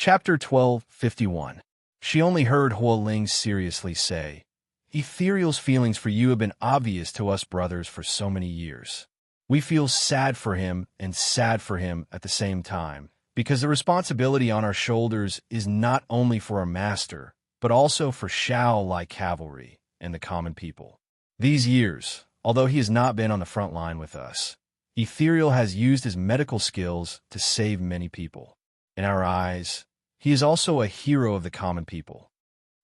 Chapter 12:51. She only heard Huo Ling seriously say, "Ethereal's feelings for you have been obvious to us brothers for so many years. We feel sad for him and sad for him at the same time, because the responsibility on our shoulders is not only for our master, but also for Xiao-like cavalry and the common people. These years, although he has not been on the front line with us, Ethereal has used his medical skills to save many people. In our eyes, he is also a hero of the common people.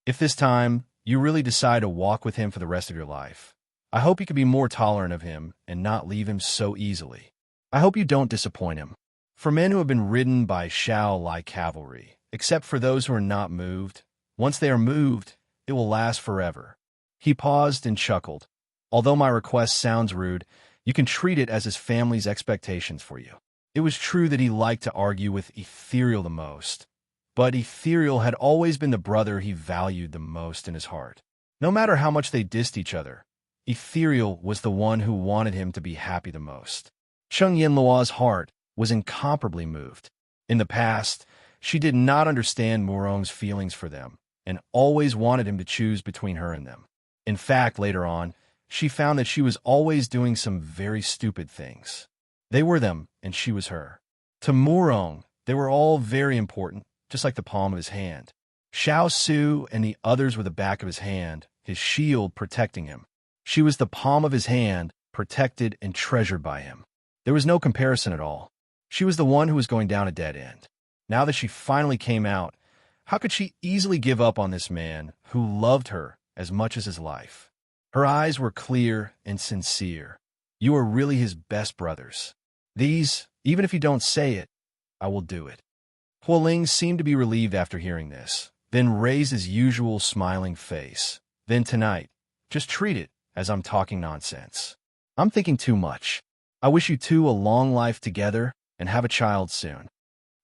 If this time you really decide to walk with him for the rest of your life, I hope you can be more tolerant of him and not leave him so easily. I hope you don't disappoint him. For men who have been ridden by Xiao-like cavalry, except for those who are not moved, once they are moved, it will last forever." He paused and chuckled. "Although my request sounds rude, you can treat it as his family's expectations for you." It was true that he liked to argue with Ethereal the most, but Ethereal had always been the brother he valued the most in his heart. No matter how much they dissed each other, Ethereal was the one who wanted him to be happy the most. Cheng Yinluo's heart was incomparably moved. In the past, she did not understand Murong's feelings for them and always wanted him to choose between her and them. In fact, later on, she found that she was always doing some very stupid things. They were them, and she was her. To Murong, they were all very important, just like the palm of his hand. Xiao Su and the others were the back of his hand, his shield protecting him. She was the palm of his hand, protected and treasured by him. There was no comparison at all. She was the one who was going down a dead end. Now that she finally came out, how could she easily give up on this man who loved her as much as his life? Her eyes were clear and sincere. "You are really his best brothers. These, even if you don't say it, I will do it." Huo Ling seemed to be relieved after hearing this, then raised his usual smiling face. "Then tonight, just treat it as I'm talking nonsense. I'm thinking too much. I wish you two a long life together and have a child soon."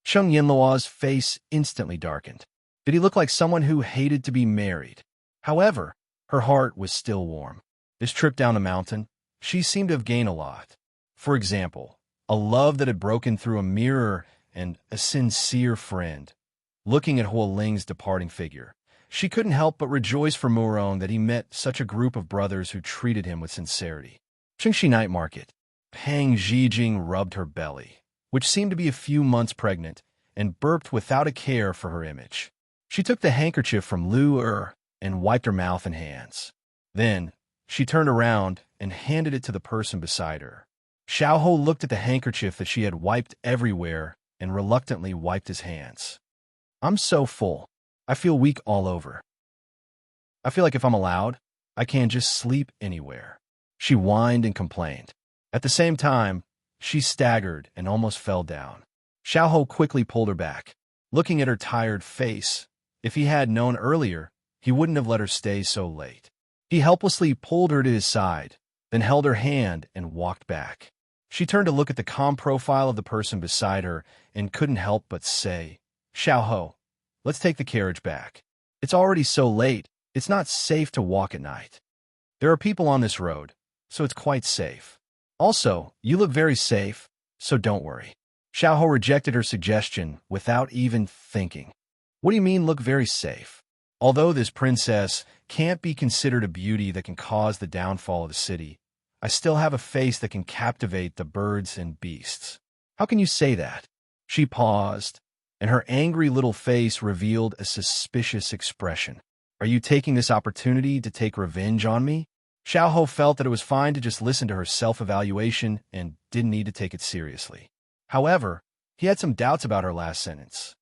Cheng Yinluo's face instantly darkened. Did he look like someone who hated to be married? However, her heart was still warm. This trip down the mountain, she seemed to have gained a lot. For example, a love that had broken through a mirror and a sincere friend. Looking at Huo Ling's departing figure, she couldn't help but rejoice for Murong that he met such a group of brothers who treated him with sincerity. Qingxi Night Market. Pang Zhijing rubbed her belly, which seemed to be a few months pregnant, and burped without a care for her image. She took the handkerchief from Lu and wiped her mouth and hands. Then, she turned around and handed it to the person beside her. Xiaoho looked at the handkerchief that she had wiped everywhere and reluctantly wiped his hands. "I'm so full. I feel weak all over. I feel like if I'm allowed, I can't just sleep anywhere." She whined and complained. At the same time, she staggered and almost fell down. Xiaoho quickly pulled her back. Looking at her tired face, if he had known earlier, he wouldn't have let her stay so late. He helplessly pulled her to his side, then held her hand and walked back. She turned to look at the calm profile of the person beside her and couldn't help but say, "Xiaoho, let's take the carriage back. It's already so late, it's not safe to walk at night. There are people on this road, so it's quite safe. Also, you look very safe, so don't worry." Xiaoho rejected her suggestion without even thinking. "What do you mean look very safe? Although this princess can't be considered a beauty that can cause the downfall of the city, I still have a face that can captivate the birds and beasts. How can you say that?" She paused, and her angry little face revealed a suspicious expression. "Are you taking this opportunity to take revenge on me?" Xiaoho felt that it was fine to just listen to her self-evaluation and didn't need to take it seriously. However, he had some doubts about her last sentence.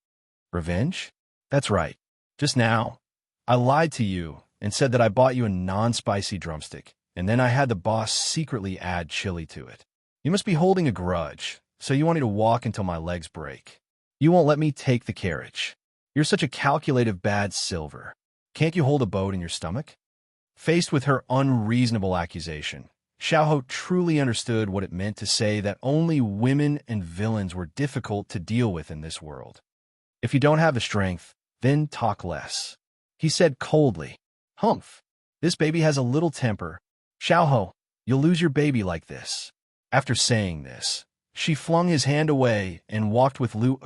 "Revenge? That's right. Just now, I lied to you and said that I bought you a non-spicy drumstick, and then I had the boss secretly add chili to it. You must be holding a grudge, so you want me to walk until my legs break. You won't let me take the carriage. You're such a calculative bad silver. Can't you hold a boat in your stomach?" Faced with her unreasonable accusation, Xiaoho truly understood what it meant to say that only women and villains were difficult to deal with in this world. "If you don't have the strength, then talk less," he said coldly. "Humph, this baby has a little temper. Xiaoho, you'll lose your baby like this." After saying this, she flung his hand away and walked with Lu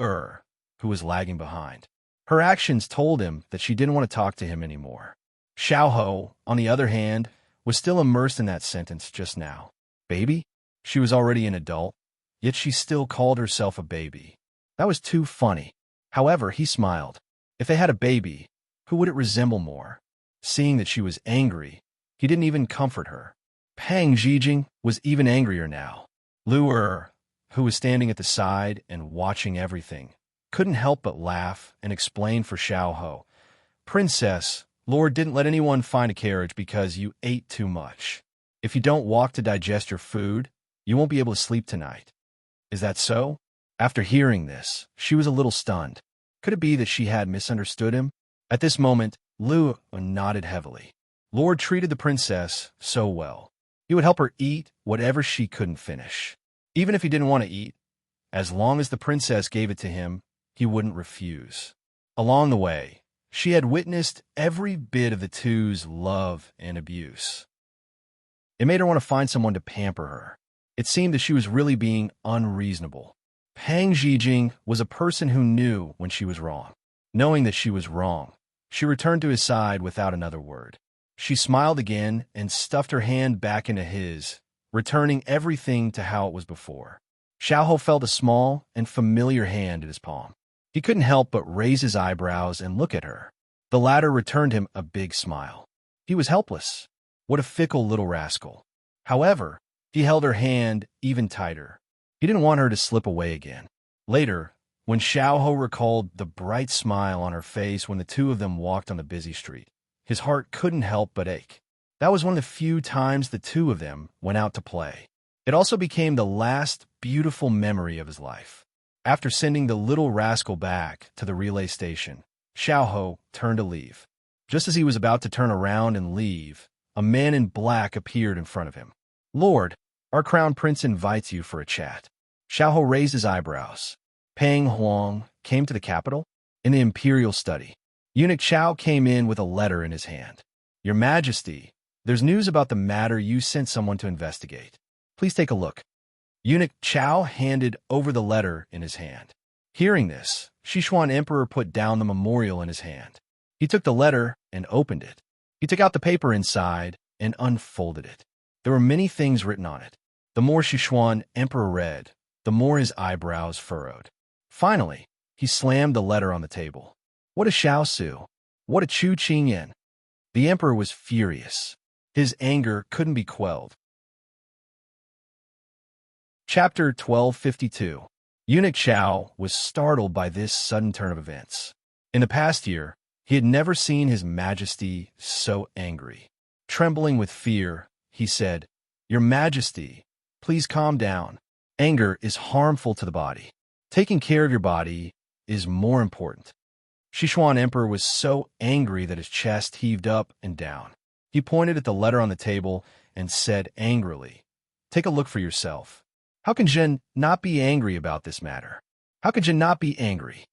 who was lagging behind. Her actions told him that she didn't want to talk to him anymore. Xiao, on the other hand, was still immersed in that sentence just now. Baby? She was already an adult, yet she still called herself a baby. That was too funny. However, he smiled. If they had a baby, who would it resemble more? Seeing that she was angry, he didn't even comfort her. Pang Zhijing was even angrier now. Lu Er, who was standing at the side and watching everything, couldn't help but laugh and explain for Xiao. Princess, Lord didn't let anyone find a carriage because you ate too much. If you don't walk to digest your food, you won't be able to sleep tonight. Is that so? After hearing this, she was a little stunned. Could it be that she had misunderstood him? At this moment, Lu nodded heavily. Lord treated the princess so well. He would help her eat whatever she couldn't finish. Even if he didn't want to eat, as long as the princess gave it to him, he wouldn't refuse. Along the way, she had witnessed every bit of the two's love and abuse. It made her want to find someone to pamper her. It seemed that she was really being unreasonable. Pang Zhijing was a person who knew when she was wrong. Knowing that she was wrong, she returned to his side without another word. She smiled again and stuffed her hand back into his, returning everything to how it was before. Xiao felt a small and familiar hand in his palm. He couldn't help but raise his eyebrows and look at her. The latter returned him a big smile. He was helpless. What a fickle little rascal. However, he held her hand even tighter. He didn't want her to slip away again. Later, when Xiao recalled the bright smile on her face when the two of them walked on the busy street, his heart couldn't help but ache. That was one of the few times the two of them went out to play. It also became the last beautiful memory of his life. After sending the little rascal back to the relay station, Xiao turned to leave. Just as he was about to turn around and leave, a man in black appeared in front of him. Lord, our crown prince invites you for a chat. Xiao raised his eyebrows. Pang Huang came to the capital? In the imperial study. Eunuch Xiao came in with a letter in his hand. Your Majesty, there's news about the matter you sent someone to investigate. Please take a look. Eunuch Xiao handed over the letter in his hand. Hearing this, Sichuan Emperor put down the memorial in his hand. He took the letter and opened it. He took out the paper inside and unfolded it. There were many things written on it. The more Sichuan Emperor read, the more his eyebrows furrowed. Finally, he slammed the letter on the table. What a Xiao Su! What a Chu Qingyan! The emperor was furious. His anger couldn't be quelled. Chapter 1252. Eunuch Xiao was startled by this sudden turn of events. In the past year, he had never seen His Majesty so angry. Trembling with fear, he said, Your Majesty, please calm down. Anger is harmful to the body. Taking care of your body is more important. Sichuan Emperor was so angry that his chest heaved up and down. He pointed at the letter on the table and said angrily, Take a look for yourself. How can Zhen not be angry about this matter? How can Zhen not be angry?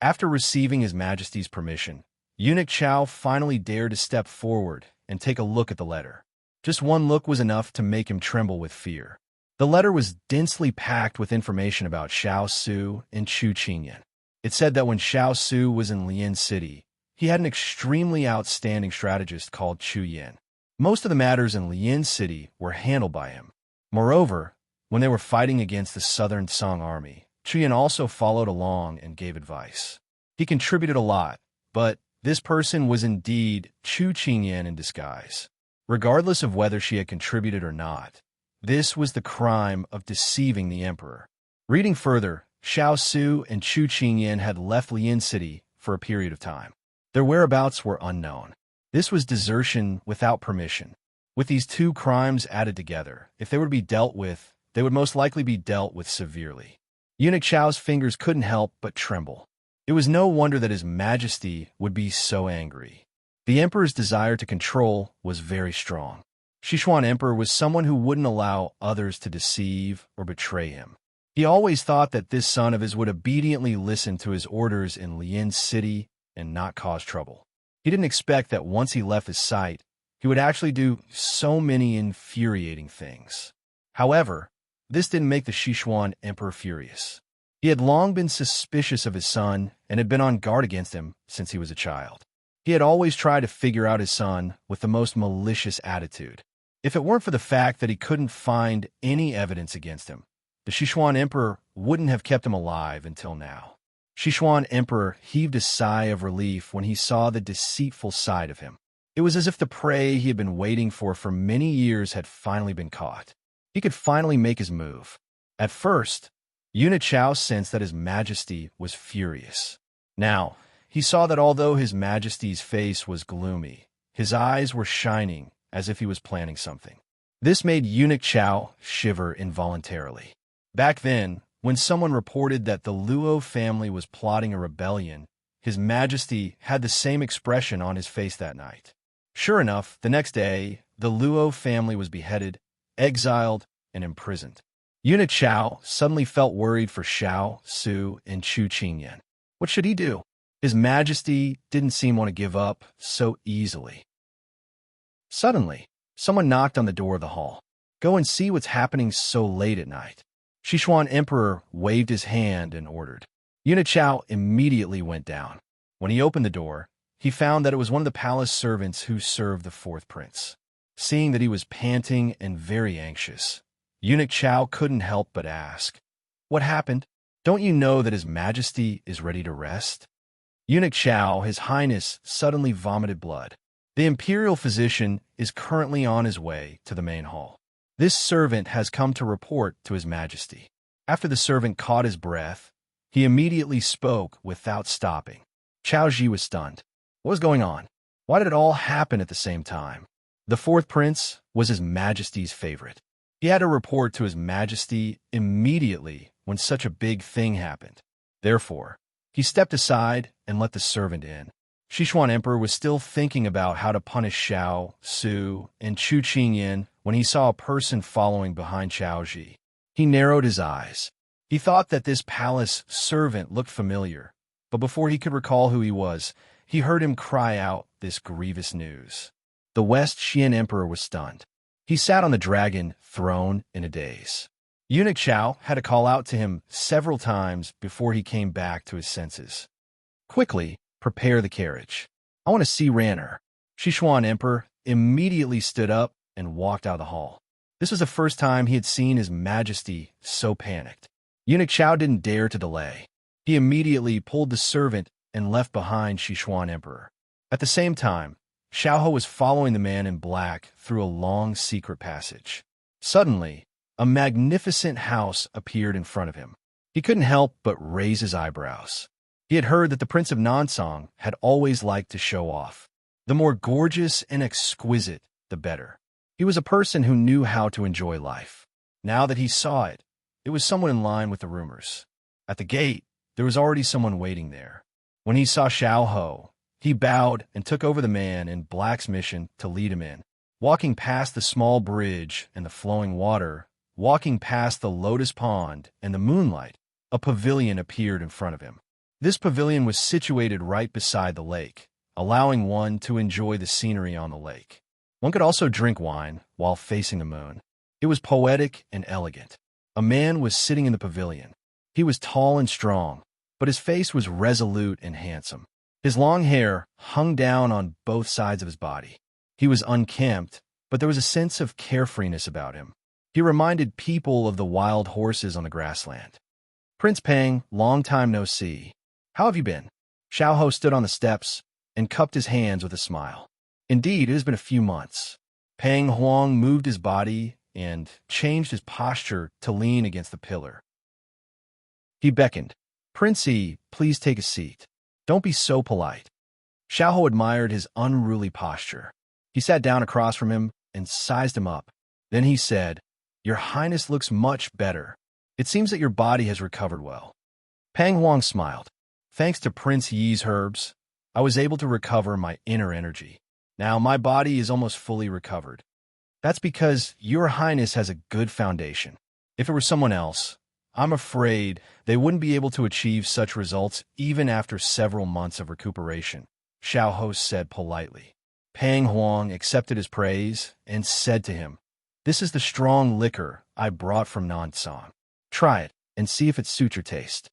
After receiving His Majesty's permission, Eunuch Xiao finally dared to step forward and take a look at the letter. Just one look was enough to make him tremble with fear. The letter was densely packed with information about Xiao Su and Chu Qingyan. It said that when Xiao Su was in Lian City, he had an extremely outstanding strategist called Chu Yan. Most of the matters in Lian City were handled by him. Moreover, when they were fighting against the Southern Song army, Chu Yan also followed along and gave advice. He contributed a lot, but this person was indeed Chu Qingyan in disguise. Regardless of whether she had contributed or not, this was the crime of deceiving the emperor. Reading further, Xiao Su and Chu Qingyan had left Lian City for a period of time. Their whereabouts were unknown. This was desertion without permission. With these two crimes added together, if they were to be dealt with, they would most likely be dealt with severely. Eunuch Xiao's fingers couldn't help but tremble. It was no wonder that His Majesty would be so angry. The emperor's desire to control was very strong. Sichuan Emperor was someone who wouldn't allow others to deceive or betray him. He always thought that this son of his would obediently listen to his orders in Lian City and not cause trouble. He didn't expect that once he left his sight, he would actually do so many infuriating things. However, this didn't make the Sichuan Emperor furious. He had long been suspicious of his son and had been on guard against him since he was a child. He had always tried to figure out his son with the most malicious attitude. If it weren't for the fact that he couldn't find any evidence against him, the Sichuan emperor wouldn't have kept him alive until now. Sichuan emperor heaved a sigh of relief when he saw the deceitful side of him. It was as if the prey he had been waiting for many years had finally been caught. He could finally make his move. At first, Eunuch Xiao sensed that his majesty was furious. Now, he saw that although his majesty's face was gloomy, his eyes were shining as if he was planning something. This made Eunuch Xiao shiver involuntarily. Back then, when someone reported that the Luo family was plotting a rebellion, his majesty had the same expression on his face that night. Sure enough, the next day, the Luo family was beheaded, exiled, and imprisoned. Eunuch Xiao suddenly felt worried for Xiao, Su, and Chu Qingyan. What should he do? His majesty didn't seem to want to give up so easily. Suddenly, someone knocked on the door of the hall. Go and see what's happening so late at night. Sichuan emperor waved his hand and ordered. Eunuch Xiao immediately went down. When he opened the door, he found that it was one of the palace servants who served the fourth prince. Seeing that he was panting and very anxious, Eunuch Xiao couldn't help but ask, "What happened? Don't you know that His Majesty is ready to rest?" Eunuch Xiao, His Highness, suddenly vomited blood. The imperial physician is currently on his way to the main hall. This servant has come to report to His Majesty. After the servant caught his breath, he immediately spoke without stopping. Qiao Ji was stunned. What was going on? Why did it all happen at the same time? The fourth prince was His Majesty's favorite. He had to report to His Majesty immediately when such a big thing happened. Therefore, he stepped aside and let the servant in. Sichuan Emperor was still thinking about how to punish Xiao, Su, and Chu Qingyan when he saw a person following behind Qiao Ji. He narrowed his eyes. He thought that this palace servant looked familiar, but before he could recall who he was, he heard him cry out this grievous news. The West Xian Emperor was stunned. He sat on the dragon throne in a daze. Eunuch Xiao had to call out to him several times before he came back to his senses. Quickly, prepare the carriage. I want to see Ranner. Sichuan Emperor immediately stood up and walked out of the hall. This was the first time he had seen His Majesty so panicked. Eunuch Xiao didn't dare to delay. He immediately pulled the servant and left behind Sichuan Emperor. At the same time, Xiao He was following the man in black through a long secret passage. Suddenly, a magnificent house appeared in front of him. He couldn't help but raise his eyebrows. He had heard that the Prince of Nansong had always liked to show off. The more gorgeous and exquisite, the better. He was a person who knew how to enjoy life. Now that he saw it, it was someone in line with the rumors. At the gate, there was already someone waiting there. When he saw Xiao He, he bowed and took over the man in black's mission to lead him in. Walking past the small bridge and the flowing water, walking past the lotus pond and the moonlight, a pavilion appeared in front of him. This pavilion was situated right beside the lake, allowing one to enjoy the scenery on the lake. One could also drink wine while facing the moon. It was poetic and elegant. A man was sitting in the pavilion. He was tall and strong, but his face was resolute and handsome. His long hair hung down on both sides of his body. He was unkempt, but there was a sense of carefreeness about him. He reminded people of the wild horses on the grassland. Prince Peng, long time no see. How have you been? Xiao He stood on the steps and cupped his hands with a smile. Indeed, it has been a few months. Peng Huang moved his body and changed his posture to lean against the pillar. He beckoned. Princey, please take a seat. Don't be so polite. Xiao He admired his unruly posture. He sat down across from him and sized him up. Then he said, Your Highness looks much better. It seems that your body has recovered well. Peng Huang smiled. Thanks to Prince Yi's herbs, I was able to recover my inner energy. Now my body is almost fully recovered. That's because your Highness has a good foundation. If it were someone else, I'm afraid they wouldn't be able to achieve such results even after several months of recuperation, Xiao He said politely. Peng Huang accepted his praise and said to him, This is the strong liquor I brought from Nansong. Try it and see if it suits your taste.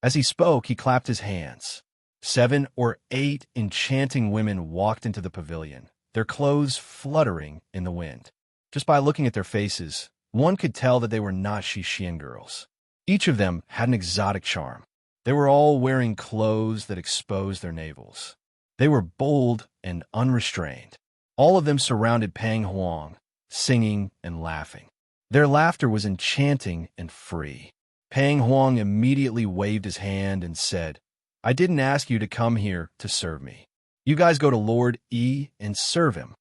As he spoke, he clapped his hands. 7 or 8 enchanting women walked into the pavilion, their clothes fluttering in the wind. Just by looking at their faces, one could tell that they were not Xixian girls. Each of them had an exotic charm. They were all wearing clothes that exposed their navels. They were bold and unrestrained. All of them surrounded Pang Huang, singing and laughing. Their laughter was enchanting and free. Pang Huang immediately waved his hand and said, "I didn't ask you to come here to serve me. You guys go to Lord E and serve him."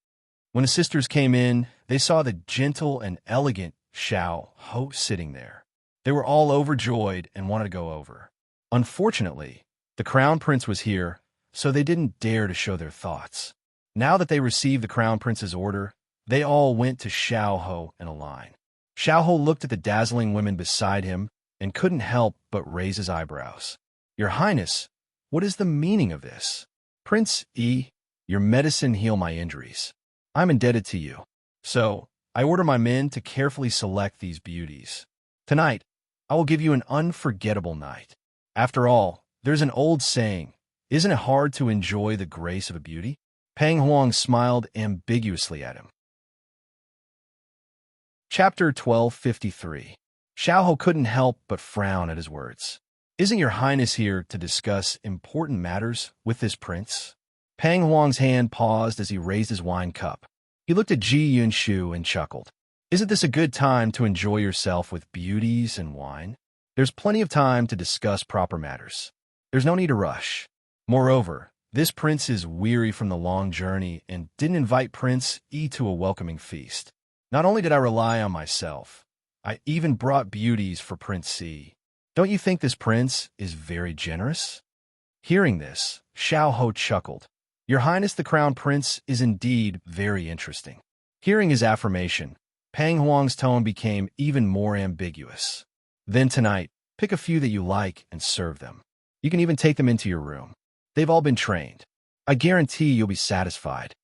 When the sisters came in, they saw the gentle and elegant Xiao Ho sitting there. They were all overjoyed and wanted to go over. Unfortunately, the crown prince was here, so they didn't dare to show their thoughts. Now that they received the crown prince's order, they all went to Xiao Ho in a line. Xiao Ho looked at the dazzling women beside him and couldn't help but raise his eyebrows. "Your Highness, what is the meaning of this? Prince E, your medicine heal my injuries. I'm indebted to you. So, I order my men to carefully select these beauties. Tonight, I will give you an unforgettable night. After all, there's an old saying, isn't it hard to enjoy the grace of a beauty?" Pang Huang smiled ambiguously at him. Chapter 1253. Xiao Ho couldn't help but frown at his words. "Isn't your Highness here to discuss important matters with this prince?" Pang Huang's hand paused as he raised his wine cup. He looked at Ji Yunshu and chuckled. "Isn't this a good time to enjoy yourself with beauties and wine? There's plenty of time to discuss proper matters. There's no need to rush. Moreover, this prince is weary from the long journey and didn't invite Prince E to a welcoming feast. Not only did I rely on myself, I even brought beauties for Prince C. Don't you think this prince is very generous?" Hearing this, Xiao Ho chuckled. "Your Highness the Crown Prince is indeed very interesting." Hearing his affirmation, Pang Huang's tone became even more ambiguous. "Then tonight, pick a few that you like and serve them. You can even take them into your room. They've all been trained. I guarantee you'll be satisfied."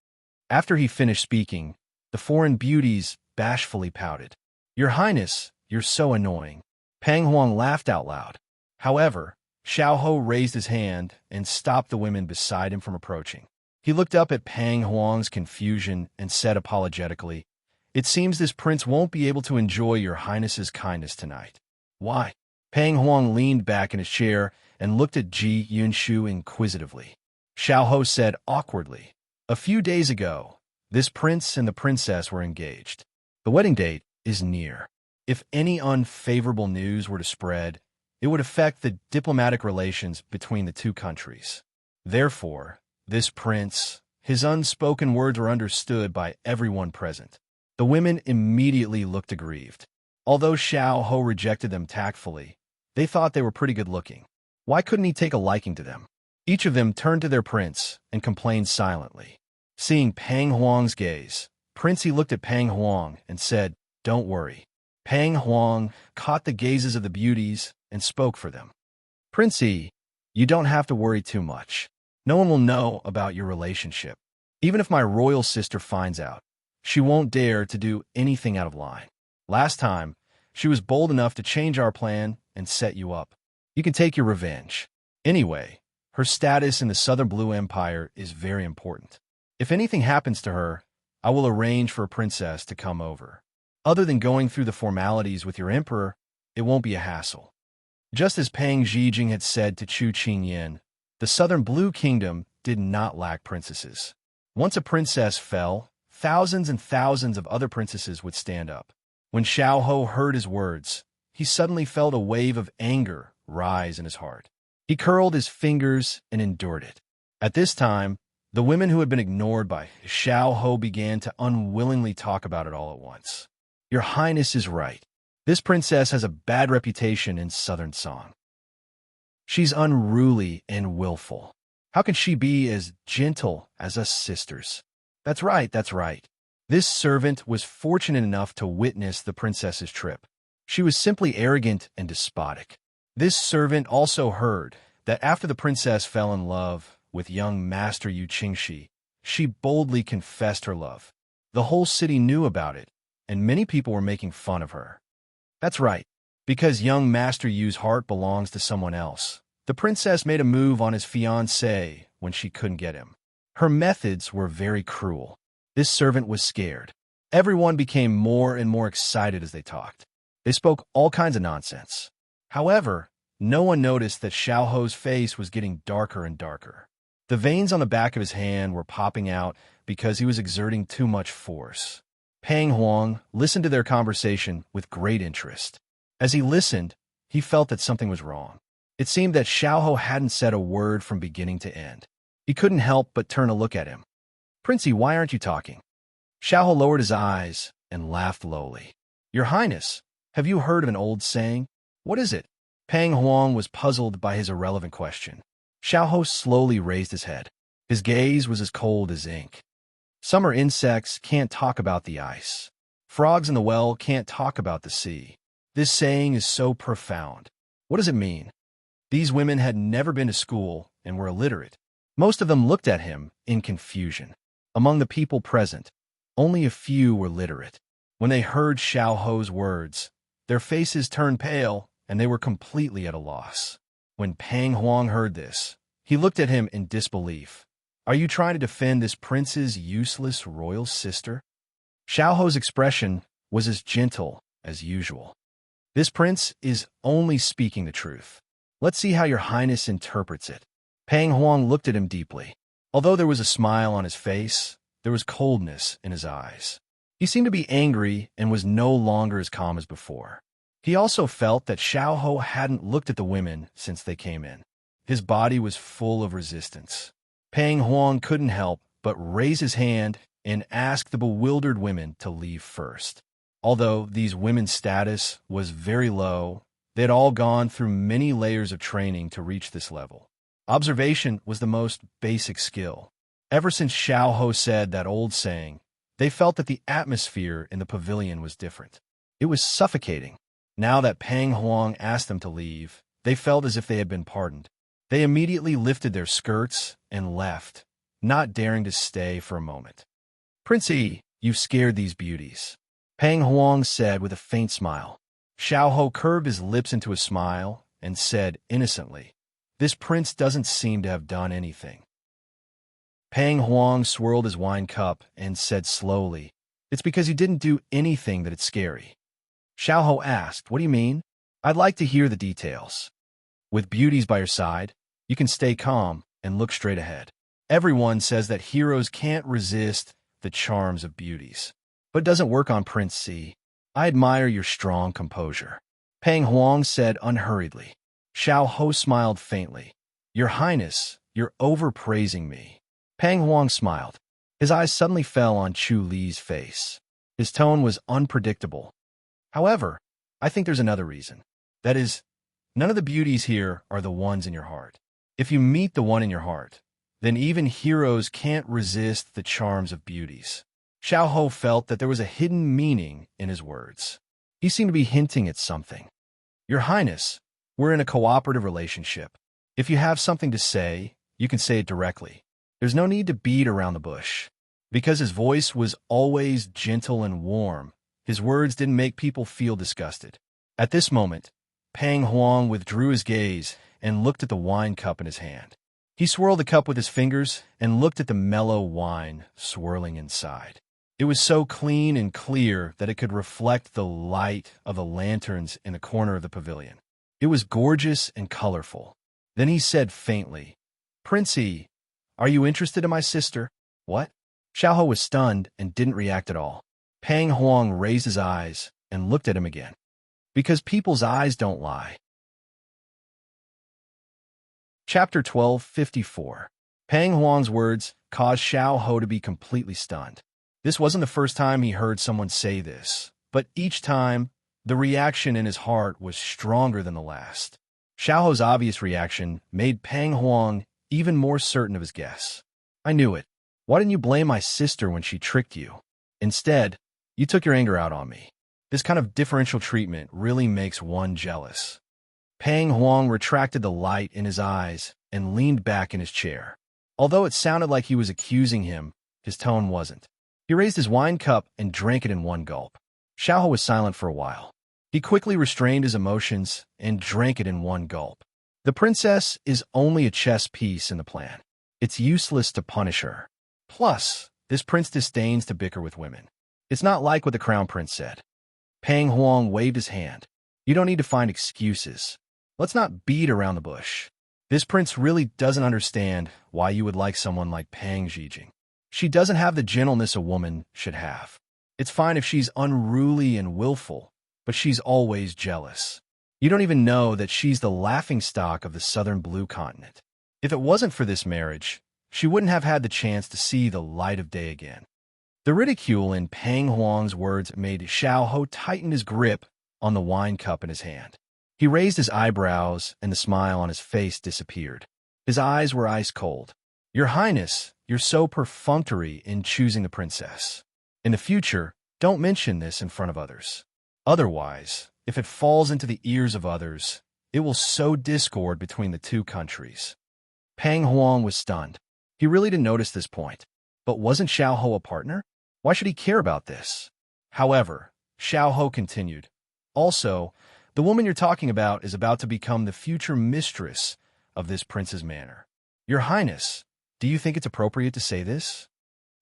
After he finished speaking, the foreign beauties bashfully pouted. "Your Highness, you're so annoying." Pang Huang laughed out loud. However, Xiao Ho raised his hand and stopped the women beside him from approaching. He looked up at Pang Huang's confusion and said apologetically, "It seems this prince won't be able to enjoy your Highness's kindness tonight." "Why?" Pang Huang leaned back in his chair and looked at Ji Yunshu inquisitively. Xiao Ho said awkwardly, "A few days ago, this prince and the princess were engaged. The wedding date is near. If any unfavorable news were to spread, it would affect the diplomatic relations between the two countries. Therefore, this prince, his unspoken words were understood by everyone present." The women immediately looked aggrieved. Although Xiao Ho rejected them tactfully, they thought they were pretty good looking. Why couldn't he take a liking to them? Each of them turned to their prince and complained silently. Seeing Pang Huang's gaze, Prince E looked at Pang Huang and said, "Don't worry." Pang Huang caught the gazes of the beauties and spoke for them. "Prince E, you don't have to worry too much. No one will know about your relationship. Even if my royal sister finds out, she won't dare to do anything out of line. Last time, she was bold enough to change our plan and set you up. You can take your revenge. Anyway, her status in the Southern Blue Empire is very important. If anything happens to her, I will arrange for a princess to come over. Other than going through the formalities with your emperor, it won't be a hassle." Just as Pang Zhijing had said to Chu Qingyan, the Southern Blue Kingdom did not lack princesses. Once a princess fell, thousands and thousands of other princesses would stand up. When Xiao Ho heard his words, he suddenly felt a wave of anger rise in his heart. He curled his fingers and endured it. At this time, the women who had been ignored by Xiao Ho began to unwillingly talk about it all at once. "Your Highness is right. This princess has a bad reputation in Southern song. She's unruly and willful. How can she be as gentle as us sisters?" That's right, that's right. This servant was fortunate enough to witness the princess's trip. She was simply arrogant and despotic. This servant also heard that after the princess fell in love with young Master Yu Qingxi, she boldly confessed her love. The whole city knew about it, and many people were making fun of her. That's right. Because young Master Yu's heart belongs to someone else, the princess made a move on his fiancé when she couldn't get him. Her methods were very cruel. This servant was scared. Everyone became more and more excited as they talked. They spoke all kinds of nonsense. However, no one noticed that Xiaoho's face was getting darker and darker. The veins on the back of his hand were popping out because he was exerting too much force. Pang Huang listened to their conversation with great interest. As he listened, he felt that something was wrong. It seemed that Xiaoho hadn't said a word from beginning to end. He couldn't help but turn to look at him. "Princey, why aren't you talking?" Xiaoho lowered his eyes and laughed lowly. "Your Highness, have you heard of an old saying?" "What is it?" Pang Huang was puzzled by his irrelevant question. Xiaoho slowly raised his head. His gaze was as cold as ink. "Summer insects can't talk about the ice. Frogs in the well can't talk about the sea. This saying is so profound. What does it mean?" These women had never been to school and were illiterate. Most of them looked at him in confusion. Among the people present, only a few were literate. When they heard Xiaoho's words, their faces turned pale and they were completely at a loss. When Pang Huang heard this, he looked at him in disbelief. "Are you trying to defend this prince's useless royal sister?" Xiaoho's expression was as gentle as usual. "This prince is only speaking the truth. Let's see how your highness interprets it." Pang Huang looked at him deeply. Although there was a smile on his face, there was coldness in his eyes. He seemed to be angry and was no longer as calm as before. He also felt that Xiaoho hadn't looked at the women since they came in. His body was full of resistance. Pang Huang couldn't help but raise his hand and ask the bewildered women to leave first. Although these women's status was very low, they had all gone through many layers of training to reach this level. Observation was the most basic skill. Ever since Xiaoho said that old saying, they felt that the atmosphere in the pavilion was different. It was suffocating. Now that Pang Huang asked them to leave, they felt as if they had been pardoned. They immediately lifted their skirts and left, not daring to stay for a moment. "Princey, you've scared these beauties," Pang Huang said with a faint smile. Xiaoho curved his lips into a smile and said innocently, "This prince doesn't seem to have done anything." Pang Huang swirled his wine cup and said slowly, "It's because you didn't do anything that it's scary." Xiaoho asked, "What do you mean?" "I'd like to hear the details." "With beauties by your side, you can stay calm and look straight ahead. Everyone says that heroes can't resist the charms of beauties. But it doesn't work on Prince C. I admire your strong composure," Pang Huang said unhurriedly. Xiaoho smiled faintly. "Your Highness, you're overpraising me." Pang Huang smiled. His eyes suddenly fell on Chu Li's face. His tone was unpredictable. "However, I think there's another reason. That is, none of the beauties here are the ones in your heart. If you meet the one in your heart, then even heroes can't resist the charms of beauties." Xiaoho felt that there was a hidden meaning in his words. He seemed to be hinting at something. "Your Highness, we're in a cooperative relationship. If you have something to say, you can say it directly. There's no need to beat around the bush." Because his voice was always gentle and warm, his words didn't make people feel disgusted. At this moment, Pang Huang withdrew his gaze and looked at the wine cup in his hand. He swirled the cup with his fingers and looked at the mellow wine swirling inside. It was so clean and clear that it could reflect the light of the lanterns in the corner of the pavilion. It was gorgeous and colorful. Then he said faintly, "Princey, are you interested in my sister?" "What?" Xiaoho was stunned and didn't react at all. Pang Huang raised his eyes and looked at him again. "Because people's eyes don't lie." Chapter 1254. Pang Huang's words caused Xiaoho to be completely stunned. This wasn't the first time he heard someone say this, but each time, the reaction in his heart was stronger than the last. Xiaoho's obvious reaction made Pang Huang even more certain of his guess. "I knew it. Why didn't you blame my sister when she tricked you? Instead, you took your anger out on me. This kind of differential treatment really makes one jealous." Pang Huang retracted the light in his eyes and leaned back in his chair. Although it sounded like he was accusing him, his tone wasn't. He raised his wine cup and drank it in one gulp. Xiaoho was silent for a while. He quickly restrained his emotions and drank it in one gulp. The princess is only a chess piece in the plan. It's useless to punish her. Plus, this prince disdains to bicker with women. It's not like what the crown prince said. Pang Huang waved his hand. You don't need to find excuses. Let's not beat around the bush. This prince really doesn't understand why you would like someone like Pang Zhijing. She doesn't have the gentleness a woman should have. It's fine if she's unruly and willful, but she's always jealous. You don't even know that she's the laughingstock of the southern blue continent. If it wasn't for this marriage, she wouldn't have had the chance to see the light of day again. The ridicule in Pang Huang's words made Xiao tighten his grip on the wine cup in his hand. He raised his eyebrows, and the smile on his face disappeared. His eyes were ice cold. Your Highness, you're so perfunctory in choosing the princess. In the future, don't mention this in front of others. Otherwise, if it falls into the ears of others, it will sow discord between the two countries. Pang Huang was stunned. He really didn't notice this point. But wasn't Xiao a partner? Why should he care about this? However, Xiao continued. Also, the woman you're talking about is about to become the future mistress of this prince's manor. Your Highness, do you think it's appropriate to say this?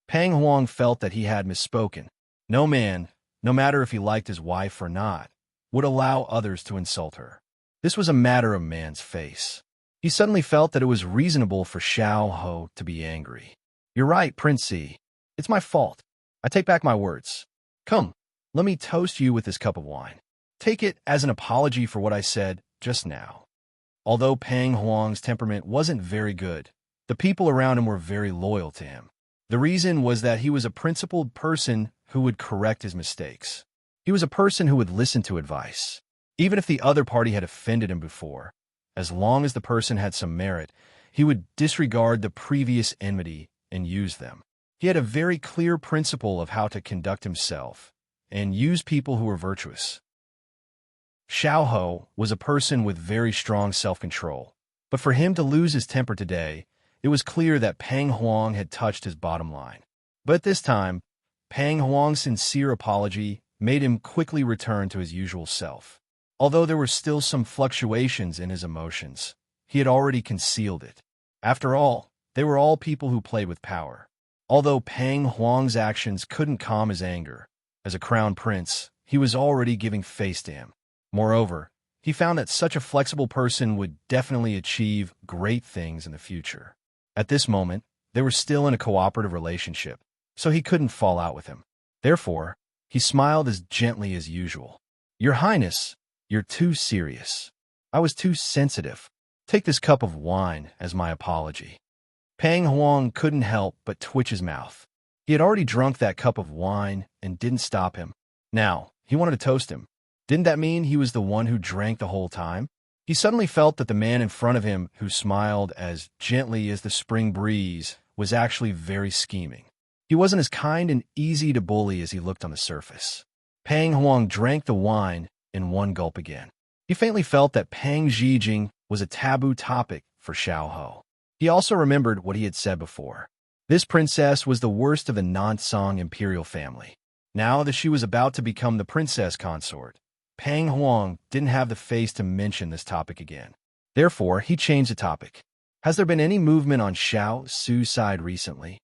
Pang Huang felt that he had misspoken. No man, no matter if he liked his wife or not, would allow others to insult her. This was a matter of man's face. He suddenly felt that it was reasonable for Xiao to be angry. You're right, Princey. It's my fault. I take back my words. Come, let me toast you with this cup of wine. Take it as an apology for what I said just now. Although Pang Huang's temperament wasn't very good, the people around him were very loyal to him. The reason was that he was a principled person who would correct his mistakes. He was a person who would listen to advice. Even if the other party had offended him before, as long as the person had some merit, he would disregard the previous enmity and use them. He had a very clear principle of how to conduct himself and use people who were virtuous. Xiao was a person with very strong self-control, but for him to lose his temper today, it was clear that Pang Huang had touched his bottom line. But at this time, Pang Huang's sincere apology made him quickly return to his usual self. Although there were still some fluctuations in his emotions, he had already concealed it. After all, they were all people who played with power. Although Pang Huang's actions couldn't calm his anger, as a crown prince, he was already giving face to him. Moreover, he found that such a flexible person would definitely achieve great things in the future. At this moment, they were still in a cooperative relationship, so he couldn't fall out with him. Therefore, he smiled as gently as usual. Your Highness, you're too serious. I was too sensitive. Take this cup of wine as my apology. Pang Huang couldn't help but twitch his mouth. He had already drunk that cup of wine and didn't stop him. Now, he wanted to toast him. Didn't that mean he was the one who drank the whole time? He suddenly felt that the man in front of him, who smiled as gently as the spring breeze, was actually very scheming. He wasn't as kind and easy to bully as he looked on the surface. Pang Huang drank the wine in one gulp again. He faintly felt that Pang Zhijing was a taboo topic for Xiao. He also remembered what he had said before. This princess was the worst of the Nansong imperial family. Now that she was about to become the princess consort, Pang Huang didn't have the face to mention this topic again. Therefore, he changed the topic. Has there been any movement on Xiao Su's side recently?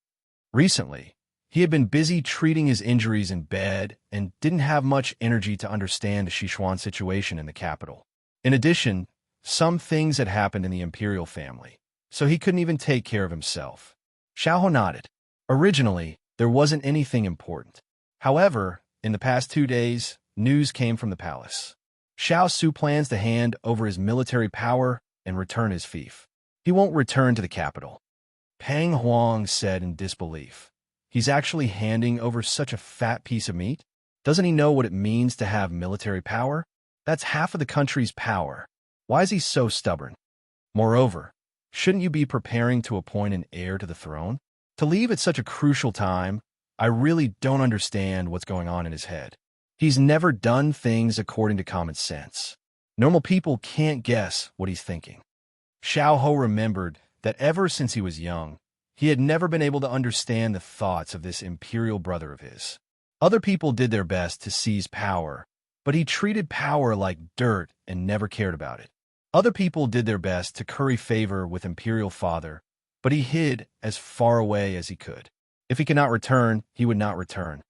Recently, he had been busy treating his injuries in bed and didn't have much energy to understand the Sichuan situation in the capital. In addition, some things had happened in the imperial family, so he couldn't even take care of himself. Xiao nodded. Originally, there wasn't anything important. However, in the past 2 days, news came from the palace. Xiao Su plans to hand over his military power and return his fief. He won't return to the capital. Pang Huang said in disbelief. He's actually handing over such a fat piece of meat? Doesn't he know what it means to have military power? That's half of the country's power. Why is he so stubborn? Moreover, shouldn't you be preparing to appoint an heir to the throne? To leave at such a crucial time, I really don't understand what's going on in his head. He's never done things according to common sense. Normal people can't guess what he's thinking. Xiao remembered that ever since he was young, he had never been able to understand the thoughts of this imperial brother of his. Other people did their best to seize power, but he treated power like dirt and never cared about it. Other people did their best to curry favor with Imperial Father, but he hid as far away as he could. If he could not return, he would not return.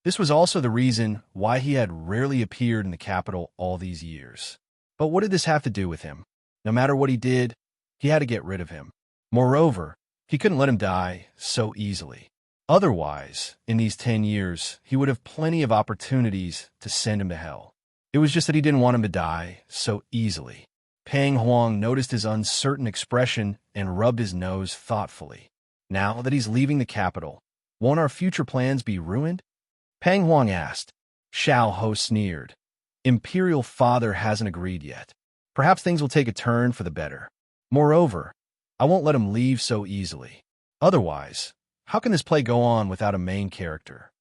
This was also the reason why he had rarely appeared in the capital all these years. But what did this have to do with him? No matter what he did, he had to get rid of him. Moreover, he couldn't let him die so easily. Otherwise, in these 10 years, he would have plenty of opportunities to send him to hell. It was just that he didn't want him to die so easily. Pang Huang noticed his uncertain expression and rubbed his nose thoughtfully. Now that he's leaving the capital, won't our future plans be ruined? Pang Huang asked. Xiao Ho sneered. Imperial Father hasn't agreed yet. Perhaps things will take a turn for the better. Moreover, I won't let him leave so easily. Otherwise, how can this play go on without a main character?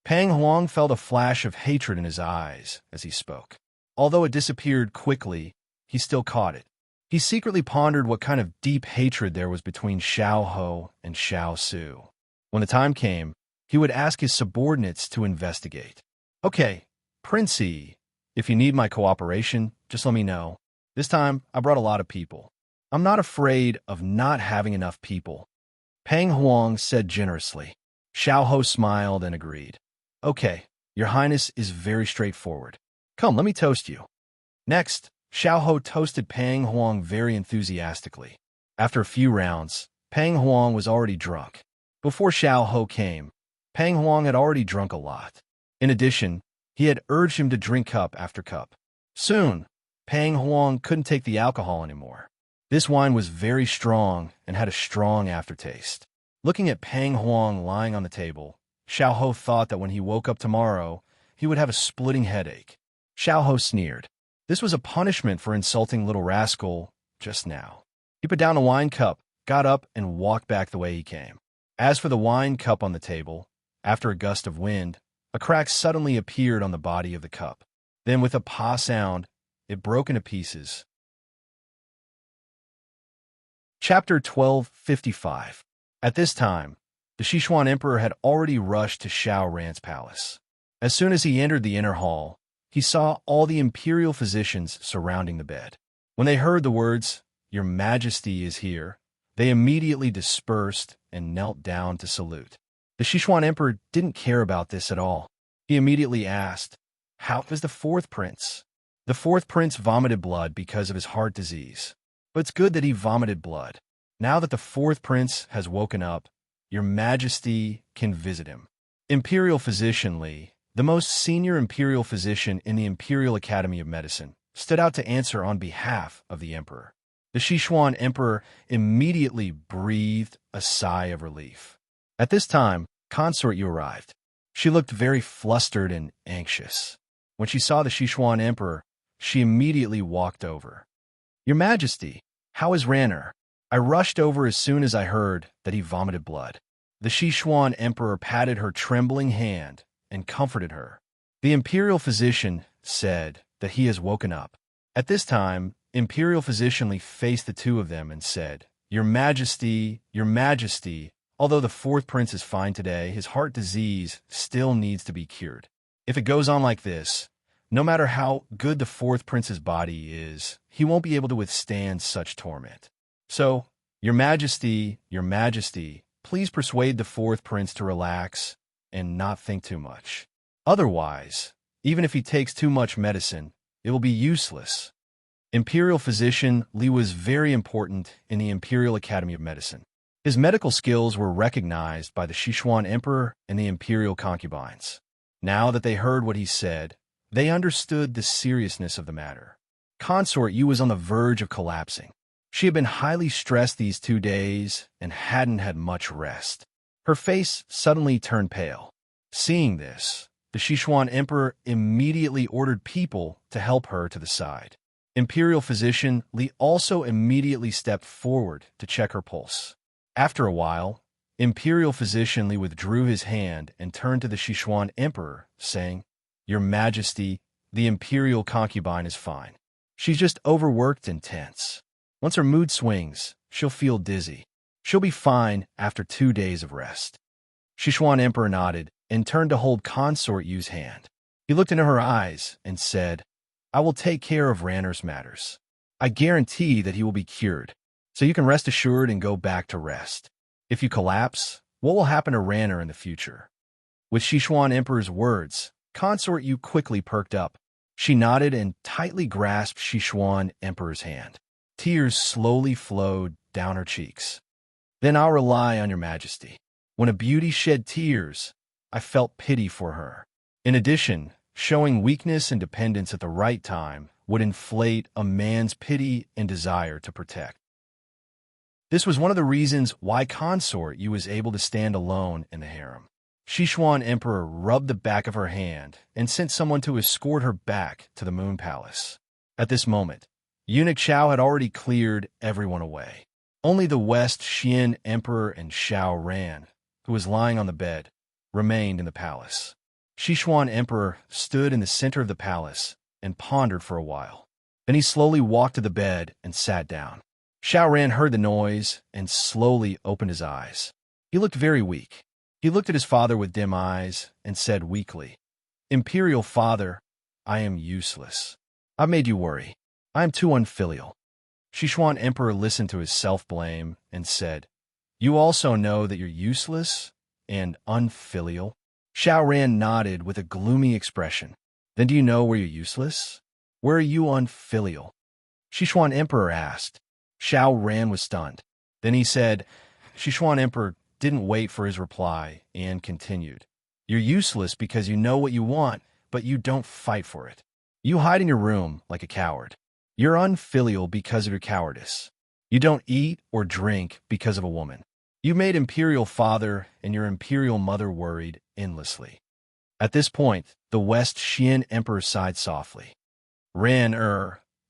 Pang Huang felt a flash of hatred in his eyes as he spoke. Although it disappeared quickly, he still caught it. He secretly pondered what kind of deep hatred there was between Xiao Ho and Xiao Su. When the time came, he would ask his subordinates to investigate. Okay, Princey, if you need my cooperation, just let me know. This time, I brought a lot of people. I'm not afraid of not having enough people. Pang Huang said generously. Xiao Ho smiled and agreed. Okay, Your Highness is very straightforward. Come, let me toast you. Next, Xiao Ho toasted Pang Huang very enthusiastically. After a few rounds, Pang Huang was already drunk. Before Xiao Ho came, Pang Huang had already drunk a lot. In addition, he had urged him to drink cup after cup. Soon, Pang Huang couldn't take the alcohol anymore. This wine was very strong and had a strong aftertaste. Looking at Pang Huang lying on the table, Xiao Ho thought that when he woke up tomorrow, he would have a splitting headache. Xiao Ho sneered. This was a punishment for insulting little rascal just now. He put down a wine cup, got up, and walked back the way he came. As for the wine cup on the table, after a gust of wind, a crack suddenly appeared on the body of the cup. Then, with a pa sound, it broke into pieces. Chapter 1255. At this time, the Sichuan Emperor had already rushed to Xiao Ran's palace. As soon as he entered the inner hall, he saw all the imperial physicians surrounding the bed. When they heard the words, "Your Majesty is here," they immediately dispersed and knelt down to salute. The Sichuan Emperor didn't care about this at all. He immediately asked, "How is the fourth prince?" The fourth prince vomited blood because of his heart disease. But it's good that he vomited blood. Now that the fourth prince has woken up, Your Majesty can visit him. Imperial Physician Li, the most senior imperial physician in the Imperial Academy of Medicine, stood out to answer on behalf of the emperor. The Sichuan Emperor immediately breathed a sigh of relief. At this time, Consort Yu arrived. She looked very flustered and anxious. When she saw the Sichuan Emperor, she immediately walked over. "Your Majesty, how is Ranner?" I rushed over as soon as I heard that he vomited blood. The Sichuan Emperor patted her trembling hand and comforted her. The imperial physician said that he has woken up. At this time, Imperial Physician Li faced the two of them and said, Your Majesty, although the fourth prince is fine today, his heart disease still needs to be cured. If it goes on like this, no matter how good the fourth prince's body is, he won't be able to withstand such torment. So, Your Majesty, please persuade the fourth prince to relax and not think too much. Otherwise, even if he takes too much medicine, it will be useless. Imperial Physician Li was very important in the Imperial Academy of Medicine. His medical skills were recognized by the Sichuan Emperor and the imperial concubines. Now that they heard what he said, they understood the seriousness of the matter. Consort Yu was on the verge of collapsing. She had been highly stressed these 2 days and hadn't had much rest. Her face suddenly turned pale. Seeing this, the Sichuan Emperor immediately ordered people to help her to the side. Imperial Physician Li also immediately stepped forward to check her pulse. After a while, Imperial Physician Li withdrew his hand and turned to the Sichuan Emperor, saying, Your Majesty, the imperial concubine is fine. She's just overworked and tense. Once her mood swings, she'll feel dizzy. She'll be fine after 2 days of rest. Sichuan Emperor nodded and turned to hold Consort Yu's hand. He looked into her eyes and said, I will take care of Ranner's matters. I guarantee that he will be cured, so you can rest assured and go back to rest. If you collapse, what will happen to Ranner in the future? With Sichuan Emperor's words, Consort Yu quickly perked up. She nodded and tightly grasped Sichuan Emperor's hand. Tears slowly flowed down her cheeks. Then I'll rely on your majesty. When a beauty shed tears, I felt pity for her. In addition, showing weakness and dependence at the right time would inflate a man's pity and desire to protect. This was one of the reasons why Consort Yu was able to stand alone in the harem. Sichuan Emperor rubbed the back of her hand and sent someone to escort her back to the Moon Palace. At this moment, Eunuch Xiao had already cleared everyone away. Only the West Xian Emperor and Xiao Ran, who was lying on the bed, remained in the palace. Sichuan Emperor stood in the center of the palace and pondered for a while. Then he slowly walked to the bed and sat down. Xiao Ran heard the noise and slowly opened his eyes. He looked very weak. He looked at his father with dim eyes and said weakly, Imperial Father, I am useless. I've made you worry. I am too unfilial. Sichuan Emperor listened to his self-blame and said, You also know that you're useless and unfilial? Xiao Ran nodded with a gloomy expression. Then do you know where you're useless? Where are you unfilial? Sichuan Emperor asked. Xiao Ran was stunned. Then he said, Sichuan Emperor didn't wait for his reply and continued. You're useless because you know what you want, but you don't fight for it. You hide in your room like a coward. You're unfilial because of your cowardice. You don't eat or drink because of a woman. You made Imperial Father and your Imperial Mother worried endlessly. At this point, the West Xian Emperor sighed softly. Ran,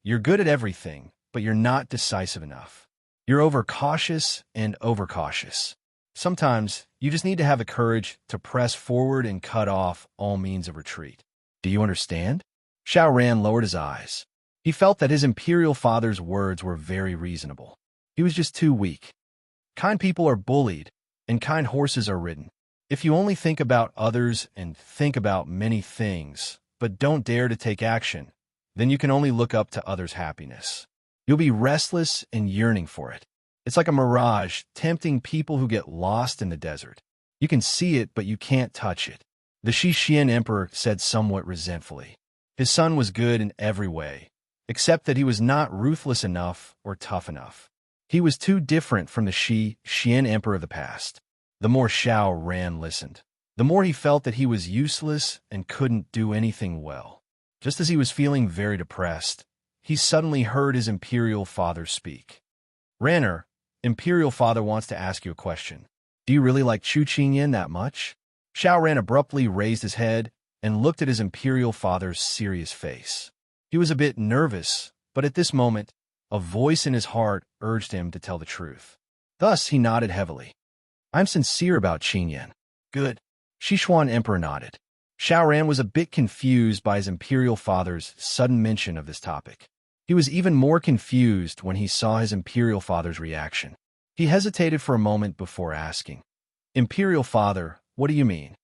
you're good at everything, but you're not decisive enough. You're overcautious and overcautious. Sometimes, you just need to have the courage to press forward and cut off all means of retreat. Do you understand? Xiao Ran lowered his eyes. He felt that his Imperial Father's words were very reasonable. He was just too weak. Kind people are bullied, and kind horses are ridden. If you only think about others and think about many things, but don't dare to take action, then you can only look up to others' happiness. You'll be restless and yearning for it. It's like a mirage tempting people who get lost in the desert. You can see it, but you can't touch it. The Xian Emperor said somewhat resentfully. His son was good in every way, except that he was not ruthless enough or tough enough. He was too different from the Xian Emperor of the past. The more Xiao Ran listened, the more he felt that he was useless and couldn't do anything well. Just as he was feeling very depressed, he suddenly heard his Imperial Father speak. Ranner, Imperial Father wants to ask you a question. Do you really like Chu Qingyan that much? Xiao Ran abruptly raised his head and looked at his Imperial Father's serious face. He was a bit nervous, but at this moment, a voice in his heart urged him to tell the truth. Thus, he nodded heavily. I'm sincere about Qingyan. Good. Sichuan Emperor nodded. Xiao Ran was a bit confused by his Imperial Father's sudden mention of this topic. He was even more confused when he saw his Imperial Father's reaction. He hesitated for a moment before asking, Imperial Father, what do you mean?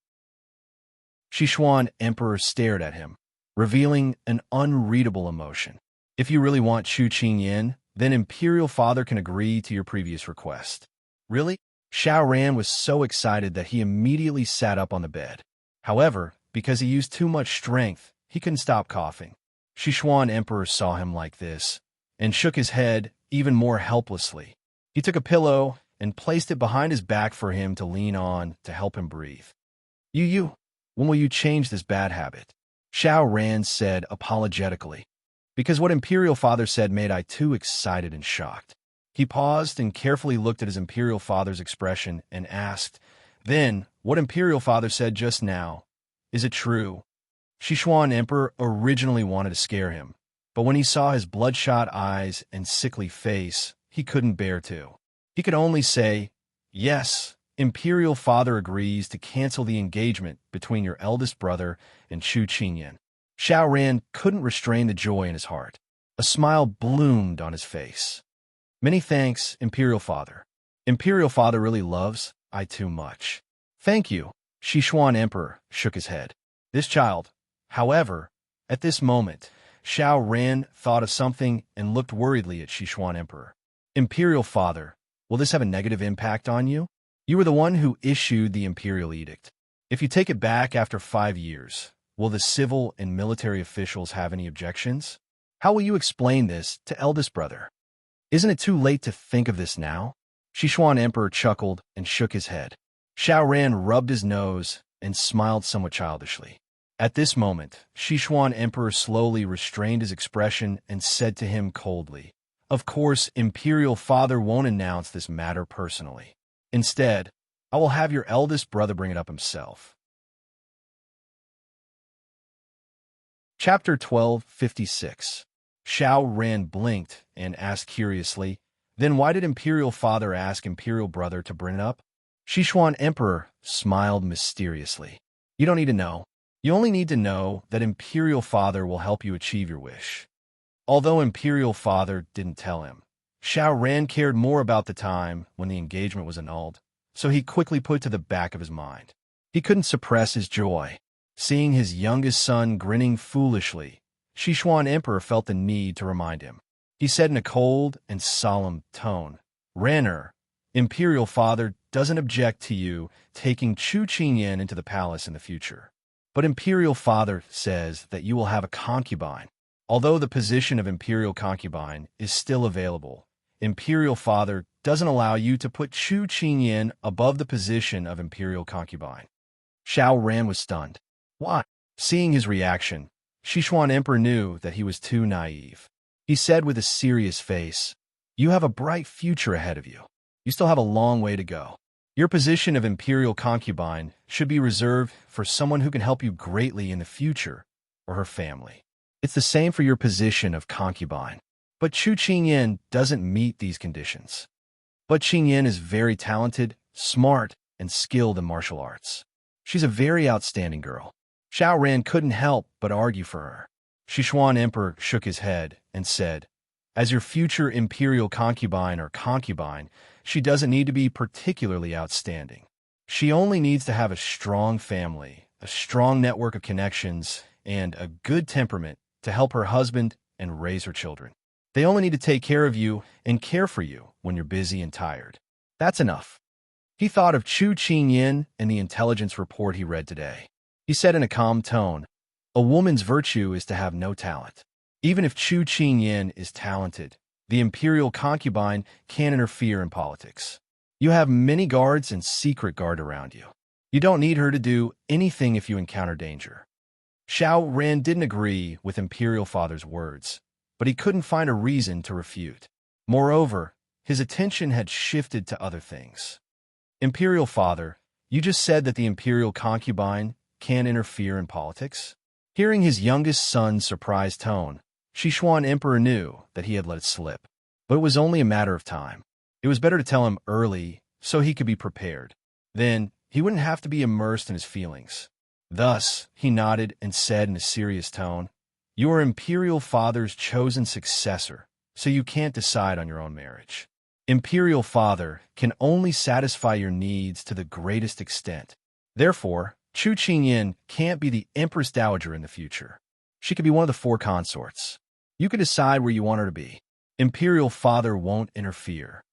Sichuan Emperor stared at him, revealing an unreadable emotion. If you really want Chu Qingyan, then Imperial Father can agree to your previous request. Really? Xiao Ran was so excited that he immediately sat up on the bed. However, because he used too much strength, he couldn't stop coughing. Sichuan Emperor saw him like this and shook his head even more helplessly. He took a pillow and placed it behind his back for him to lean on to help him breathe. When will you change this bad habit? Xiao Ran said apologetically. Because what Imperial Father said made I too excited and shocked. He paused and carefully looked at his Imperial Father's expression and asked, Then, what Imperial Father said just now, is it true? Sichuan Emperor originally wanted to scare him, but when he saw his bloodshot eyes and sickly face, he couldn't bear to. He could only say, Yes, Imperial Father agrees to cancel the engagement between your eldest brother and Chu Qingyan. Xiao Ran couldn't restrain the joy in his heart. A smile bloomed on his face. Many thanks, Imperial Father. Imperial Father really loves I too much. Thank you. Sichuan Emperor shook his head. This child, However, at this moment, Xiao Ran thought of something and looked worriedly at Sichuan Emperor. Imperial Father, will this have a negative impact on you? You were the one who issued the imperial edict. If you take it back after 5 years, will the civil and military officials have any objections? How will you explain this to eldest brother? Isn't it too late to think of this now? Sichuan Emperor chuckled and shook his head. Xiao Ran rubbed his nose and smiled somewhat childishly. At this moment, Sichuan Emperor slowly restrained his expression and said to him coldly, "Of course, Imperial Father won't announce this matter personally. Instead, I will have your eldest brother bring it up himself." Chapter 1256. Xiao Ran blinked and asked curiously, "Then why did Imperial Father ask Imperial Brother to bring it up?" Sichuan Emperor smiled mysteriously. "You don't need to know. You only need to know that Imperial Father will help you achieve your wish." Although Imperial Father didn't tell him, Xiao Ran cared more about the time when the engagement was annulled, so he quickly put it to the back of his mind. He couldn't suppress his joy. Seeing his youngest son grinning foolishly, Sichuan Emperor felt the need to remind him. He said in a cold and solemn tone, "Ranner, Imperial Father doesn't object to you taking Chu Qingyan into the palace in the future. But Imperial Father says that you will have a concubine. Although the position of Imperial concubine is still available, Imperial Father doesn't allow you to put Chu Qingyan above the position of Imperial concubine." Xiao Ran was stunned. Why? Seeing his reaction, Sichuan Emperor knew that he was too naive. He said with a serious face, "You have a bright future ahead of you. You still have a long way to go. Your position of Imperial concubine should be reserved for someone who can help you greatly in the future, or her family. It's the same for your position of concubine. But Chu Qingyan doesn't meet these conditions. But Qingyan is very talented, smart, and skilled in martial arts. She's a very outstanding girl." Xiao Ran couldn't help but argue for her. Sichuan Emperor shook his head and said, "As your future Imperial concubine or concubine, she doesn't need to be particularly outstanding. She only needs to have a strong family, a strong network of connections, and a good temperament to help her husband and raise her children. They only need to take care of you and care for you when you're busy and tired. That's enough." He thought of Chu Qingyan and the intelligence report he read today. He said in a calm tone, "A woman's virtue is to have no talent. Even if Chu Qingyan is talented, the Imperial concubine can't interfere in politics. You have many guards and secret guard around you. You don't need her to do anything if you encounter danger." Xiao Ran didn't agree with Imperial Father's words, but he couldn't find a reason to refute. Moreover, his attention had shifted to other things. "Imperial Father, you just said that the Imperial concubine can't interfere in politics?" Hearing his youngest son's surprised tone, Sichuan Emperor knew that he had let it slip. But it was only a matter of time. It was better to tell him early so he could be prepared. Then he wouldn't have to be immersed in his feelings. Thus, he nodded and said in a serious tone, "You are Imperial Father's chosen successor, so you can't decide on your own marriage. Imperial Father can only satisfy your needs to the greatest extent. Therefore, Chu Qingyan can't be the Empress Dowager in the future. She could be one of the 4 consorts. You can decide where you want her to be. Imperial Father won't interfere."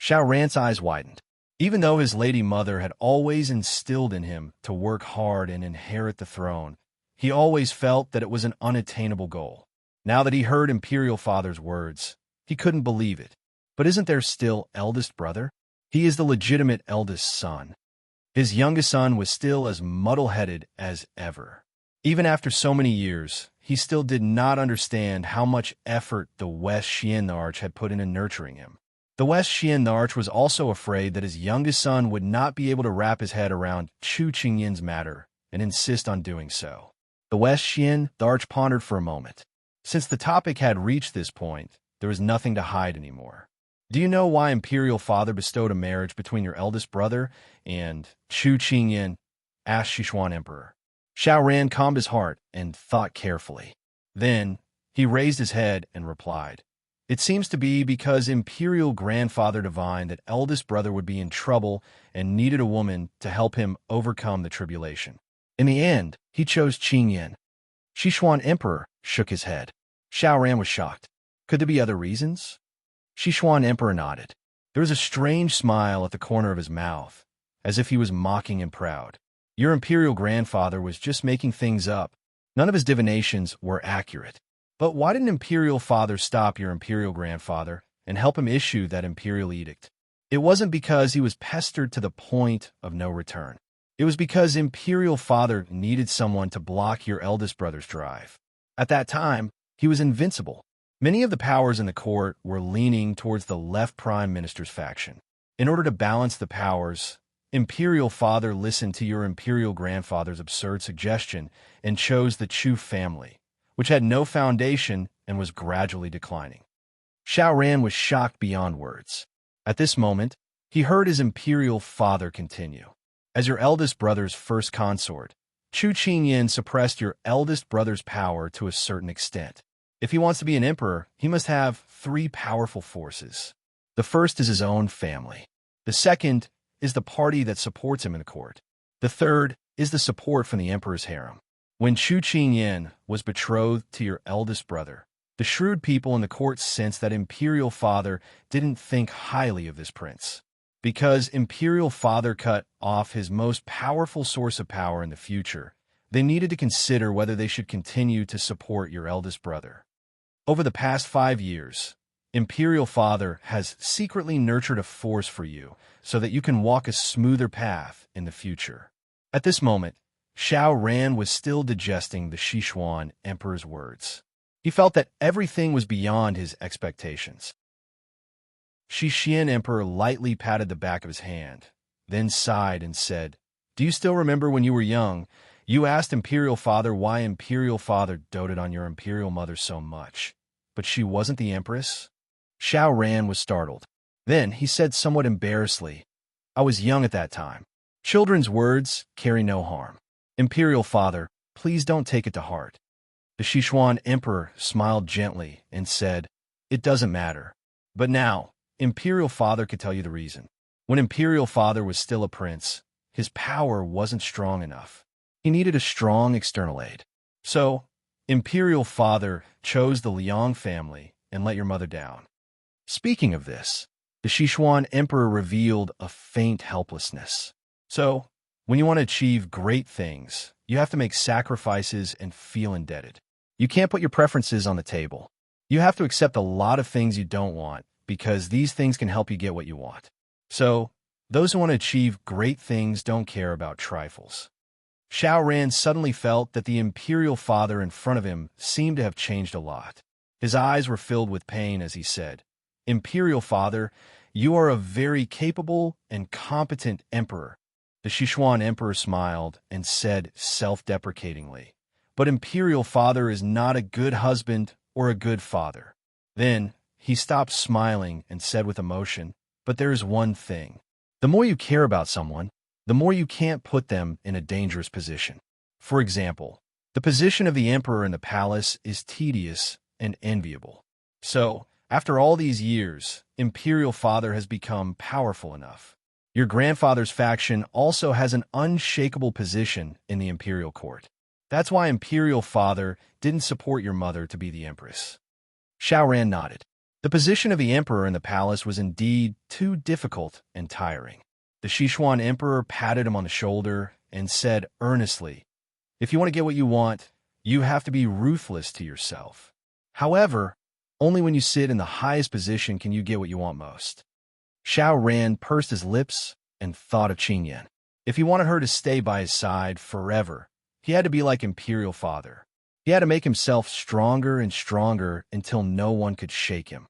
Xiao Ran's eyes widened. Even though his lady mother had always instilled in him to work hard and inherit the throne, he always felt that it was an unattainable goal. Now that he heard Imperial Father's words, he couldn't believe it. But isn't there still eldest brother? He is the legitimate eldest son. His youngest son was still as muddle-headed as ever. Even after so many years, he still did not understand how much effort the West Xian Arch had put into nurturing him. The West Xian Arch was also afraid that his youngest son would not be able to wrap his head around Chu Qingyan's matter and insist on doing so. The West Xian Arch pondered for a moment. Since the topic had reached this point, there was nothing to hide anymore. "Do you know why Imperial Father bestowed a marriage between your eldest brother and Chu Qingyan?" asked Sichuan Emperor. Xiao Ran calmed his heart and thought carefully. Then he raised his head and replied, "It seems to be because Imperial Grandfather divined that eldest brother would be in trouble and needed a woman to help him overcome the tribulation. In the end, he chose Qingyan. Sichuan Emperor shook his head. Xiao Ran was shocked. Could there be other reasons? Sichuan Emperor nodded. There was a strange smile at the corner of his mouth, as if he was mocking and proud. Your imperial grandfather was just making things up. None of his divinations were accurate. But why didn't imperial father stop your imperial grandfather and help him issue that imperial edict? It wasn't because he was pestered to the point of no return. It was because imperial father needed someone to block your eldest brother's drive. At that time, he was invincible. Many of the powers in the court were leaning towards the left prime minister's faction. In order to balance the powers, imperial father listened to your imperial grandfather's absurd suggestion and chose the Chu family, which had no foundation and was gradually declining. Xiao Ran was shocked beyond words. At this moment, he heard his imperial father continue. As your eldest brother's first consort, Chu Qingyan suppressed your eldest brother's power to a certain extent. If he wants to be an emperor, he must have 3 powerful forces. The first is his own family. The second is the party that supports him in the court. The third is the support from the emperor's harem. When Chu Qingyan was betrothed to your eldest brother, the shrewd people in the court sensed that imperial father didn't think highly of this prince. Because imperial father cut off his most powerful source of power in the future, they needed to consider whether they should continue to support your eldest brother. Over the past 5 years, imperial father has secretly nurtured a force for you so that you can walk a smoother path in the future. At this moment, Xiao Ran was still digesting the Sichuan emperor's words. He felt that everything was beyond his expectations. Xixian emperor lightly patted the back of his hand, then sighed and said, "Do you still remember when you were young, you asked imperial father why imperial father doted on your imperial mother so much, but she wasn't the empress?" Xiao Ran was startled. Then he said somewhat embarrassedly, "I was young at that time. Children's words carry no harm. Imperial father, please don't take it to heart." The Sichuan emperor smiled gently and said, "It doesn't matter. But now, imperial father could tell you the reason. When imperial father was still a prince, his power wasn't strong enough. He needed a strong external aid. So, imperial father chose the Liang family and let your mother down." Speaking of this, the Sichuan emperor revealed a faint helplessness. So, when you want to achieve great things, you have to make sacrifices and feel indebted. You can't put your preferences on the table. You have to accept a lot of things you don't want, because these things can help you get what you want. So, those who want to achieve great things don't care about trifles. Xiao Ran suddenly felt that the imperial father in front of him seemed to have changed a lot. His eyes were filled with pain as he said, "Imperial father, you are a very capable and competent emperor." The Sichuan emperor smiled and said self-deprecatingly, "But imperial father is not a good husband or a good father." Then, he stopped smiling and said with emotion, "But there is one thing. The more you care about someone, the more you can't put them in a dangerous position. For example, the position of the emperor in the palace is tedious and enviable. So, after all these years, imperial father has become powerful enough. Your grandfather's faction also has an unshakable position in the imperial court. That's why imperial father didn't support your mother to be the empress." Xiao Ran nodded. The position of the emperor in the palace was indeed too difficult and tiring. The Sichuan emperor patted him on the shoulder and said earnestly, "If you want to get what you want, you have to be ruthless to yourself. However, only when you sit in the highest position can you get what you want most." Xiao Ran pursed his lips and thought of Qingyan. If he wanted her to stay by his side forever, he had to be like imperial father. He had to make himself stronger and stronger until no one could shake him.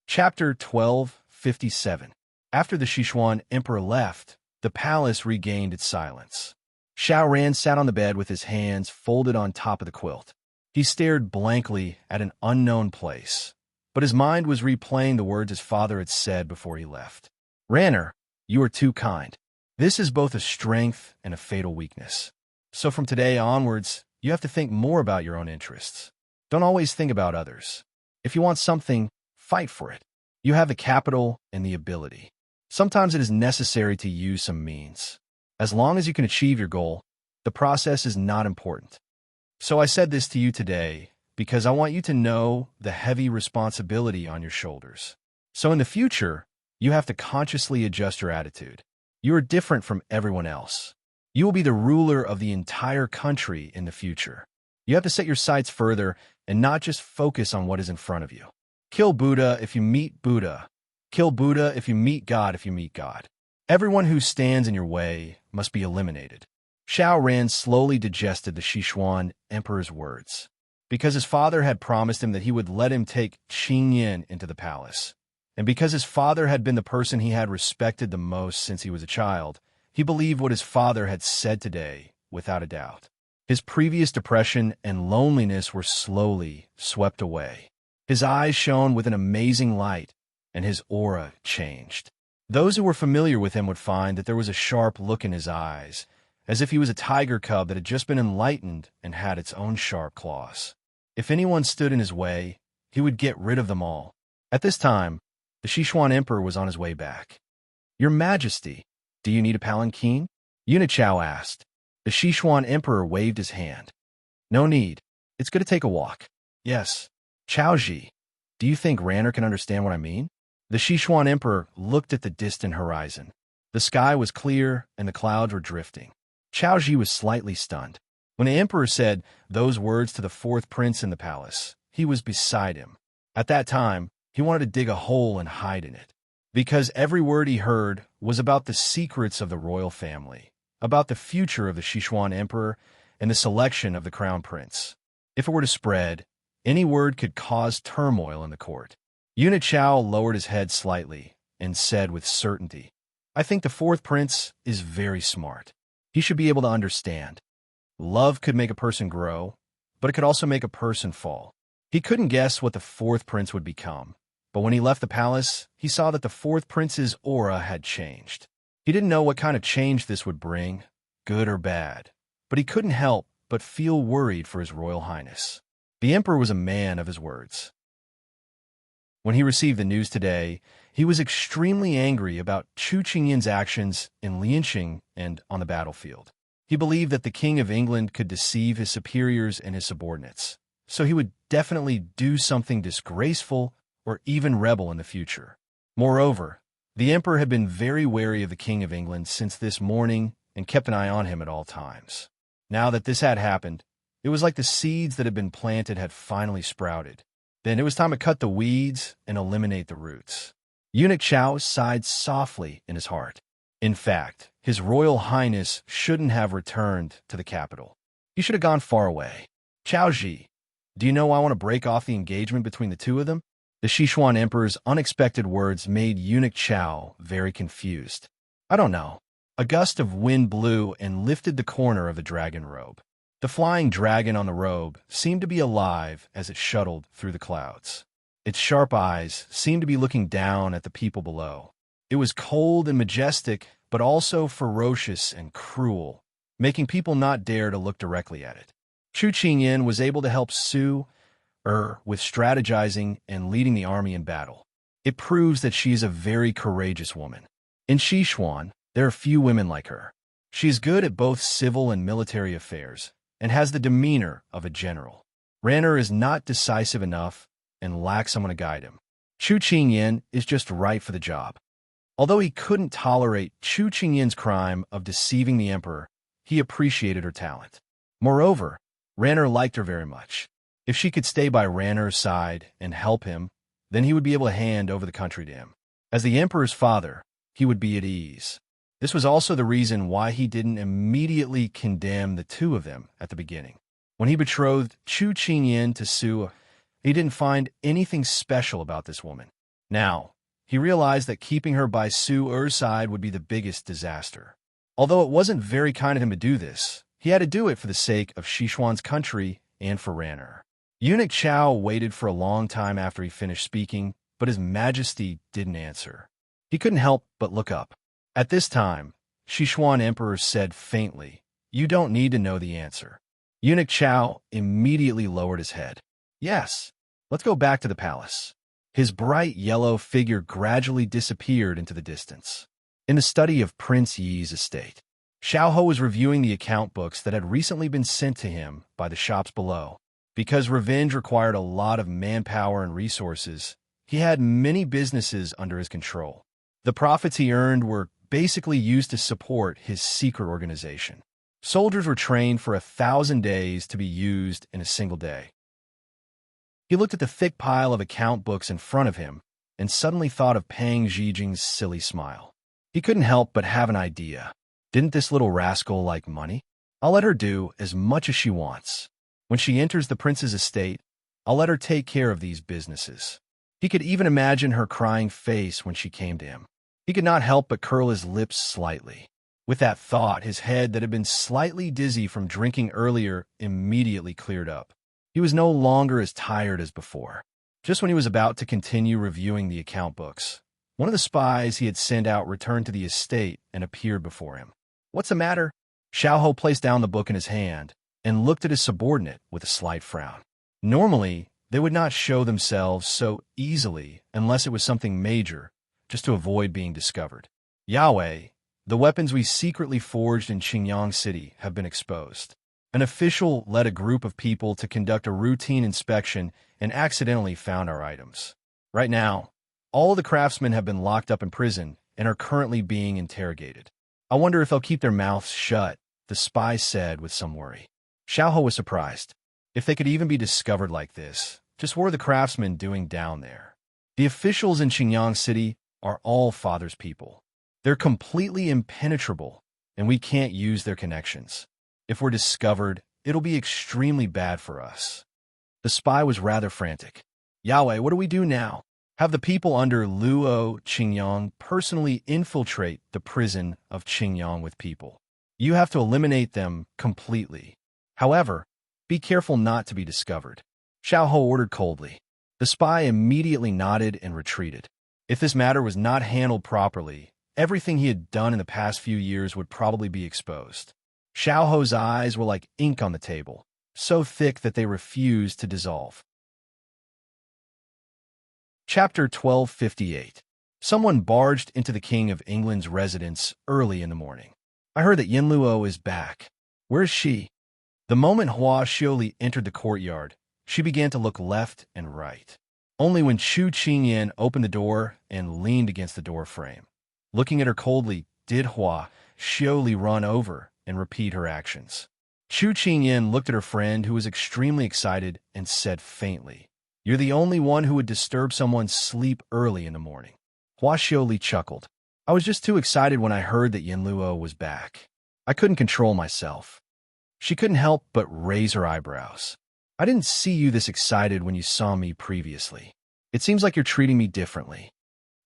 Chapter 1257. After the Sichuan emperor left, the palace regained its silence. Xiao Ran sat on the bed with his hands folded on top of the quilt. He stared blankly at an unknown place, but his mind was replaying the words his father had said before he left. "Ranner, you are too kind. This is both a strength and a fatal weakness. So from today onwards, you have to think more about your own interests. Don't always think about others. If you want something, fight for it. You have the capital and the ability. Sometimes it is necessary to use some means. As long as you can achieve your goal, the process is not important. So I said this to you today because I want you to know the heavy responsibility on your shoulders. So in the future, you have to consciously adjust your attitude. You are different from everyone else. You will be the ruler of the entire country in the future. You have to set your sights further and not just focus on what is in front of you. Kill Buddha if you meet Buddha. Kill Buddha if you meet God if you meet God. Everyone who stands in your way must be eliminated. Xiao Ran slowly digested the Sichuan emperor's words. Because his father had promised him that he would let him take Qingyan into the palace, and because his father had been the person he had respected the most since he was a child, he believed what his father had said today without a doubt. His previous depression and loneliness were slowly swept away. His eyes shone with an amazing light, and his aura changed. Those who were familiar with him would find that there was a sharp look in his eyes, as if he was a tiger cub that had just been enlightened and had its own sharp claws. If anyone stood in his way, he would get rid of them all. At this time, the Sichuan emperor was on his way back. "Your Majesty, do you need a palanquin?" Xiao asked. The Sichuan emperor waved his hand. "No need. It's good to take a walk." "Yes." "Xiaoji, do you think Ranner can understand what I mean?" The Sichuan emperor looked at the distant horizon. The sky was clear and the clouds were drifting. Xiaoji was slightly stunned. When the emperor said those words to the fourth prince in the palace, he was beside him. At that time, he wanted to dig a hole and hide in it. Because every word he heard was about the secrets of the royal family, about the future of the Sichuan emperor, and the selection of the crown prince. If it were to spread, any word could cause turmoil in the court. Xiao lowered his head slightly and said with certainty, "I think the fourth prince is very smart. He should be able to understand. Love could make a person grow, but it could also make a person fall." He couldn't guess what the fourth prince would become, but when he left the palace, he saw that the fourth prince's aura had changed. He didn't know what kind of change this would bring, good or bad, but he couldn't help but feel worried for his royal highness. The emperor was a man of his words. When he received the news today, he was extremely angry about Chu Qingyan's actions in Lianqing and on the battlefield. He believed that the King of England could deceive his superiors and his subordinates, so he would definitely do something disgraceful or even rebel in the future. Moreover, the emperor had been very wary of the King of England since this morning and kept an eye on him at all times. Now that this had happened, it was like the seeds that had been planted had finally sprouted. Then it was time to cut the weeds and eliminate the roots. Xiao sighed softly in his heart. In fact, His Royal Highness shouldn't have returned to the capital. He should have gone far away. "Xiaoji, do you know I want to break off the engagement between the two of them?" The Sichuan Emperor's unexpected words made Eunuch Xiao very confused. "I don't know." A gust of wind blew and lifted the corner of the dragon robe. The flying dragon on the robe seemed to be alive as it shuttled through the clouds. Its sharp eyes seemed to be looking down at the people below. It was cold and majestic, but also ferocious and cruel, making people not dare to look directly at it. Chu Qingyan was able to help Su with strategizing and leading the army in battle. It proves that she is a very courageous woman. In Sichuan, there are few women like her. She is good at both civil and military affairs, and has the demeanor of a general. Ranner is not decisive enough and lacks someone to guide him. Chu Qingyan is just right for the job. Although he couldn't tolerate Chu Qingyan's crime of deceiving the emperor, he appreciated her talent. Moreover, Ranner liked her very much. If she could stay by Ranner's side and help him, then he would be able to hand over the country to him. As the emperor's father, he would be at ease. This was also the reason why he didn't immediately condemn the two of them at the beginning. When he betrothed Chu Qingyan to Su, he didn't find anything special about this woman. Now, he realized that keeping her by Su's side would be the biggest disaster. Although it wasn't very kind of him to do this, he had to do it for the sake of Sichuan's country and for Ranner. Eunuch Xiao waited for a long time after he finished speaking, but His Majesty didn't answer. He couldn't help but look up. At this time, Sichuan Emperor said faintly, "You don't need to know the answer." Eunuch Xiao immediately lowered his head. "Yes, let's go back to the palace." His bright yellow figure gradually disappeared into the distance. In the study of Prince Yi's estate, Xiao was reviewing the account books that had recently been sent to him by the shops below. Because revenge required a lot of manpower and resources, he had many businesses under his control. The profits he earned were basically used to support his secret organization. Soldiers were trained for 1,000 days to be used in a single day. He looked at the thick pile of account books in front of him and suddenly thought of Pang Zhijing's silly smile. He couldn't help but have an idea. Didn't this little rascal like money? I'll let her do as much as she wants. When she enters the prince's estate, I'll let her take care of these businesses. He could even imagine her crying face when she came to him. He could not help but curl his lips slightly. With that thought, his head that had been slightly dizzy from drinking earlier immediately cleared up. He was no longer as tired as before. Just when he was about to continue reviewing the account books, one of the spies he had sent out returned to the estate and appeared before him. What's the matter? Xiao placed down the book in his hand and looked at his subordinate with a slight frown. Normally, they would not show themselves so easily unless it was something major, just to avoid being discovered. Yahweh, the weapons we secretly forged in Qingyang City have been exposed. An official led a group of people to conduct a routine inspection and accidentally found our items. Right now, all of the craftsmen have been locked up in prison and are currently being interrogated. I wonder if they'll keep their mouths shut, the spy said with some worry. Xiao was surprised. If they could even be discovered like this, just what are the craftsmen doing down there? The officials in Qingyang City are all Father's people. They're completely impenetrable, and we can't use their connections. If we're discovered, it'll be extremely bad for us. The spy was rather frantic. Yahweh, what do we do now? Have the people under Luo Qingyang personally infiltrate the prison of Qingyang with people. You have to eliminate them completely. However, be careful not to be discovered. Xiao ordered coldly. The spy immediately nodded and retreated. If this matter was not handled properly, everything he had done in the past few years would probably be exposed. Xiao's eyes were like ink on the table, so thick that they refused to dissolve. Chapter 1258. Someone barged into the King of England's residence early in the morning. I heard that Yin Luo is back. Where is she? The moment Hua Xioli entered the courtyard, she began to look left and right. Only when Chu Qingyan opened the door and leaned against the door frame. Looking at her coldly, did Hua Xioli run over and repeat her actions. Chu Qingyan looked at her friend, who was extremely excited, and said faintly, "You're the only one who would disturb someone's sleep early in the morning." Hua Xioli chuckled. I was just too excited when I heard that Yin Luo was back. I couldn't control myself. She couldn't help but raise her eyebrows. I didn't see you this excited when you saw me previously. It seems like you're treating me differently.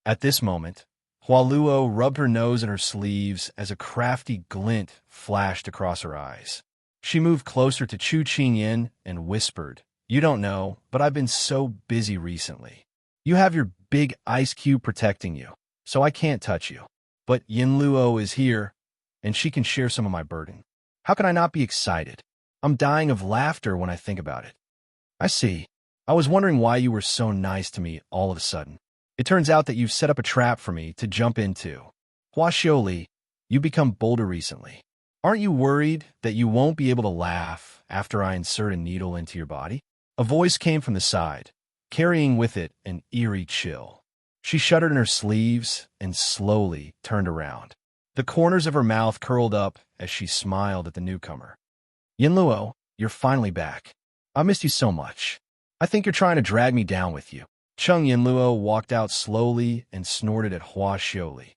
At this moment, Hua Luo rubbed her nose in her sleeves as a crafty glint flashed across her eyes. She moved closer to Chu Qingyan and whispered, "You don't know, but I've been so busy recently. You have your big ice cube protecting you, so I can't touch you. But Yin Luo is here, and she can share some of my burden. How can I not be excited? I'm dying of laughter when I think about it." I see. I was wondering why you were so nice to me all of a sudden. It turns out that you've set up a trap for me to jump into. Hua Xioli, you've become bolder recently. Aren't you worried that you won't be able to laugh after I insert a needle into your body? A voice came from the side, carrying with it an eerie chill. She shuddered in her sleeves and slowly turned around. The corners of her mouth curled up as she smiled at the newcomer. Yin Luo, you're finally back. I missed you so much. I think you're trying to drag me down with you. Yin Luo walked out slowly and snorted at Hua Xioli.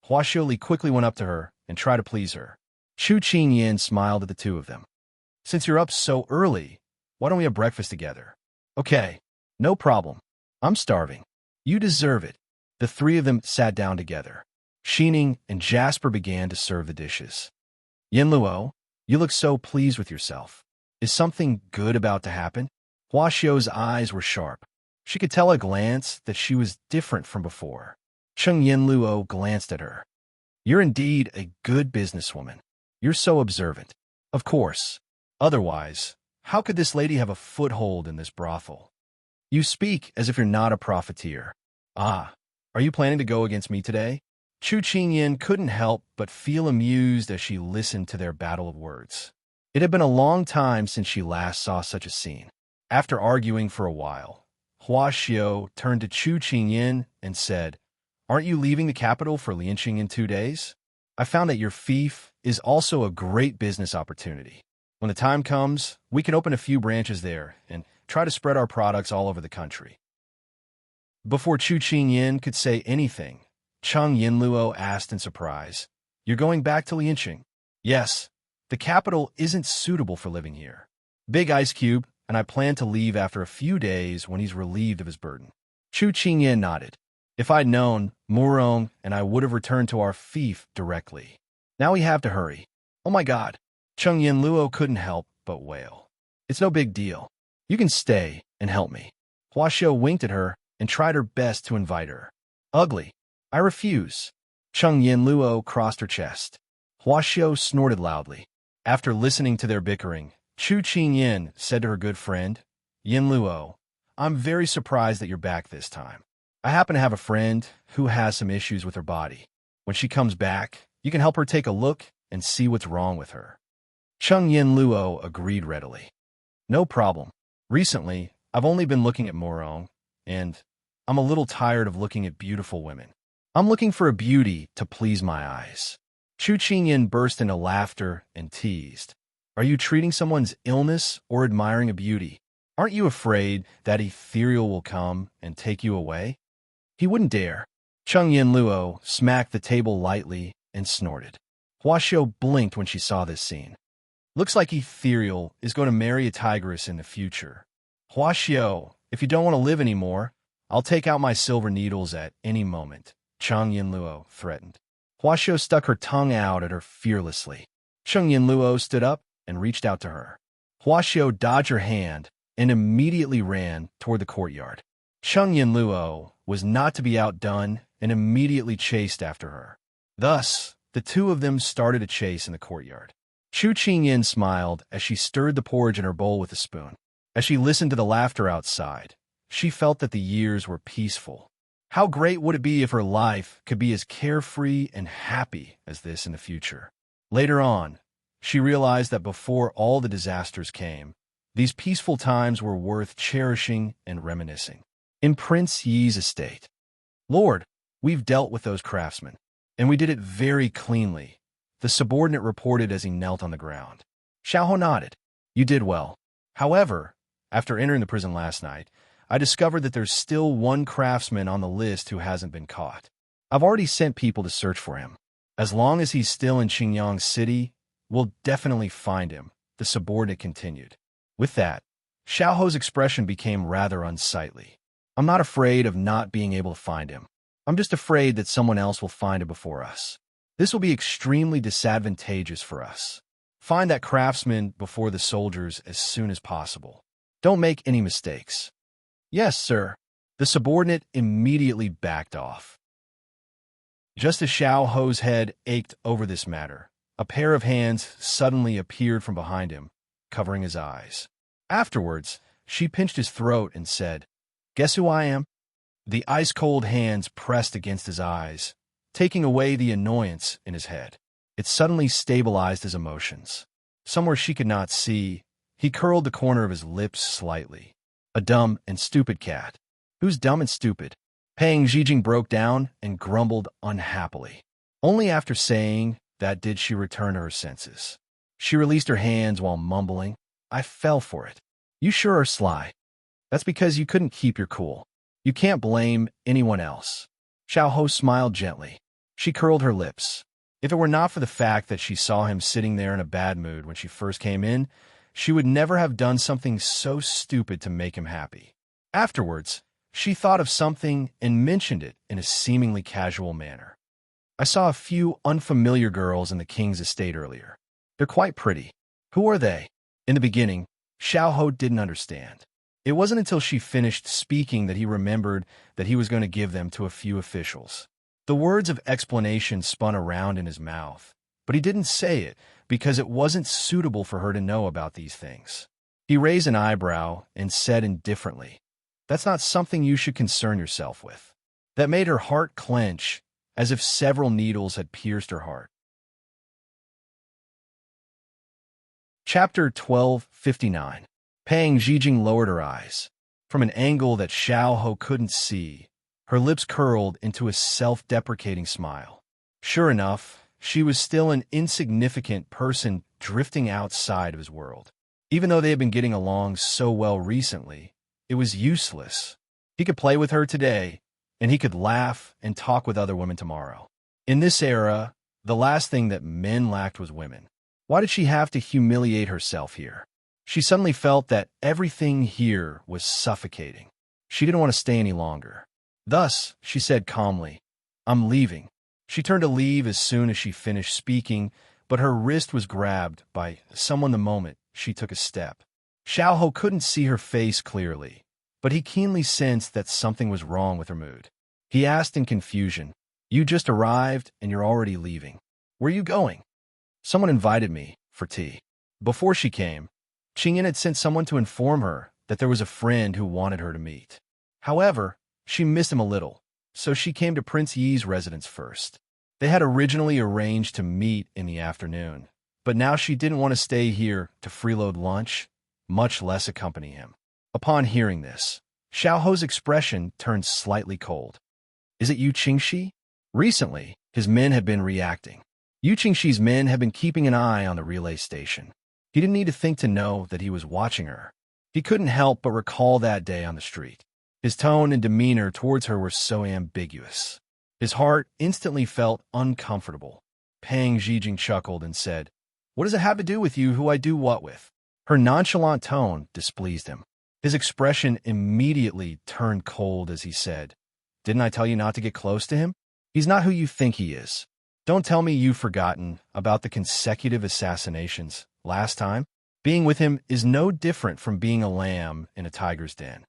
Hua Xioli quickly went up to her and tried to please her. Chu Qingyan smiled at the two of them. Since you're up so early, why don't we have breakfast together? Okay, no problem. I'm starving. You deserve it. The three of them sat down together. Xining and Jasper began to serve the dishes. Yin Luo, you look so pleased with yourself. Is something good about to happen? Hua Xiao's eyes were sharp. She could tell at a glance that she was different from before. Yin Luo glanced at her. You're indeed a good businesswoman. You're so observant. Of course. Otherwise, how could this lady have a foothold in this brothel? You speak as if you're not a profiteer. Ah, are you planning to go against me today? Chu Qingyin couldn't help but feel amused as she listened to their battle of words. It had been a long time since she last saw such a scene. After arguing for a while, Xiao turned to Chu Qingyin and said, "Aren't you leaving the capital for Lianqing in 2 days? I found that your fief is also a great business opportunity. When the time comes, we can open a few branches there and try to spread our products all over the country." Before Chu Qingyin could say anything, Cheng Yinluo asked in surprise, "You're going back to Lianqing?" "Yes. The capital isn't suitable for living here. Big ice cube, and I plan to leave after a few days when he's relieved of his burden." Chu Qingyin nodded. "If I'd known, Murong and I would have returned to our fief directly. Now we have to hurry." "Oh my god." Cheng Yinluo couldn't help but wail. "It's no big deal. You can stay and help me." Xiao winked at her and tried her best to invite her. "Ugly. I refuse." Cheng Yinluo crossed her chest. Xiao snorted loudly. After listening to their bickering, Chu Qingyin said to her good friend, "Yinluo, I'm very surprised that you're back this time. I happen to have a friend who has some issues with her body. When she comes back, you can help her take a look and see what's wrong with her." Cheng Yinluo agreed readily. "No problem. Recently, I've only been looking at Morong, and I'm a little tired of looking at beautiful women. I'm looking for a beauty to please my eyes." Chu Qingyin burst into laughter and teased, "Are you treating someone's illness or admiring a beauty? Aren't you afraid that Ethereal will come and take you away?" "He wouldn't dare." Cheng Yinluo smacked the table lightly and snorted. Xiao blinked when she saw this scene. "Looks like Ethereal is going to marry a tigress in the future. Xiao, if you don't want to live anymore, I'll take out my silver needles at any moment," Cheng Yinluo threatened. Xiao stuck her tongue out at her fearlessly. Cheng Yinluo stood up and reached out to her. Xiao dodged her hand and immediately ran toward the courtyard. Cheng Yinluo was not to be outdone and immediately chased after her. Thus, the two of them started a chase in the courtyard. Chu Qingyin smiled as she stirred the porridge in her bowl with a spoon. As she listened to the laughter outside, she felt that the years were peaceful. How great would it be if her life could be as carefree and happy as this in the future? Later on, she realized that before all the disasters came, these peaceful times were worth cherishing and reminiscing. In Prince Yi's estate, "Lord, we've dealt with those craftsmen, and we did it very cleanly," the subordinate reported as he knelt on the ground. Xiao nodded. "You did well. However, after entering the prison last night, I discovered that there's still one craftsman on the list who hasn't been caught. I've already sent people to search for him. As long as he's still in Qingyang City, we'll definitely find him," the subordinate continued. With that, Xiaoho's expression became rather unsightly. "I'm not afraid of not being able to find him. I'm just afraid that someone else will find him before us. This will be extremely disadvantageous for us. Find that craftsman before the soldiers as soon as possible. Don't make any mistakes." "Yes, sir." The subordinate immediately backed off. Just as Xiaoho's head ached over this matter, a pair of hands suddenly appeared from behind him, covering his eyes. Afterwards, she pinched his throat and said, "Guess who I am?" The ice-cold hands pressed against his eyes, taking away the annoyance in his head. It suddenly stabilized his emotions. Somewhere she could not see, he curled the corner of his lips slightly. "A dumb and stupid cat." "Who's dumb and stupid?" Pang Zhijing broke down and grumbled unhappily. Only after saying that did she return to her senses. She released her hands while mumbling, "I fell for it." "You sure are sly. That's because you couldn't keep your cool. You can't blame anyone else." Xiaoho smiled gently. She curled her lips. If it were not for the fact that she saw him sitting there in a bad mood when she first came in, she would never have done something so stupid to make him happy. Afterwards, she thought of something and mentioned it in a seemingly casual manner. "I saw a few unfamiliar girls in the king's estate earlier. They're quite pretty. Who are they?" In the beginning, Xiaoho didn't understand. It wasn't until she finished speaking that he remembered that he was going to give them to a few officials. The words of explanation spun around in his mouth, but he didn't say it because it wasn't suitable for her to know about these things. He raised an eyebrow and said indifferently, That's not something you should concern yourself with. That made her heart clench, as if several needles had pierced her heart. Chapter 12:59. Pang Zhijing lowered her eyes. From an angle that Xiao Ho couldn't see, her lips curled into a self-deprecating smile. Sure enough, she was still an insignificant person drifting outside of his world. Even though they had been getting along so well recently, it was useless. He could play with her today, and he could laugh and talk with other women tomorrow. In this era, the last thing that men lacked was women. Why did she have to humiliate herself here? She suddenly felt that everything here was suffocating. She didn't want to stay any longer. Thus, she said calmly, "I'm leaving." She turned to leave as soon as she finished speaking, but her wrist was grabbed by someone the moment she took a step. Xiao Ho couldn't see her face clearly, but he keenly sensed that something was wrong with her mood. He asked in confusion, "You just arrived and you're already leaving. Where are you going?" "Someone invited me for tea." Before she came, Qingyan had sent someone to inform her that there was a friend who wanted her to meet. However, she missed him a little, so she came to Prince Yi's residence first. They had originally arranged to meet in the afternoon, but now she didn't want to stay here to freeload lunch, much less accompany him. Upon hearing this, Xiao Ho's expression turned slightly cold. "Is it Yu Qingxi?" Recently, his men had been reacting. Yu Qingxi's men had been keeping an eye on the relay station. He didn't need to think to know that he was watching her. He couldn't help but recall that day on the street. His tone and demeanor towards her were so ambiguous. His heart instantly felt uncomfortable. Pang Zhijing chuckled and said, "What does it have to do with you who I do what with?" Her nonchalant tone displeased him. His expression immediately turned cold as he said, "Didn't I tell you not to get close to him? He's not who you think he is. Don't tell me you've forgotten about the consecutive assassinations last time. Being with him is no different from being a lamb in a tiger's den."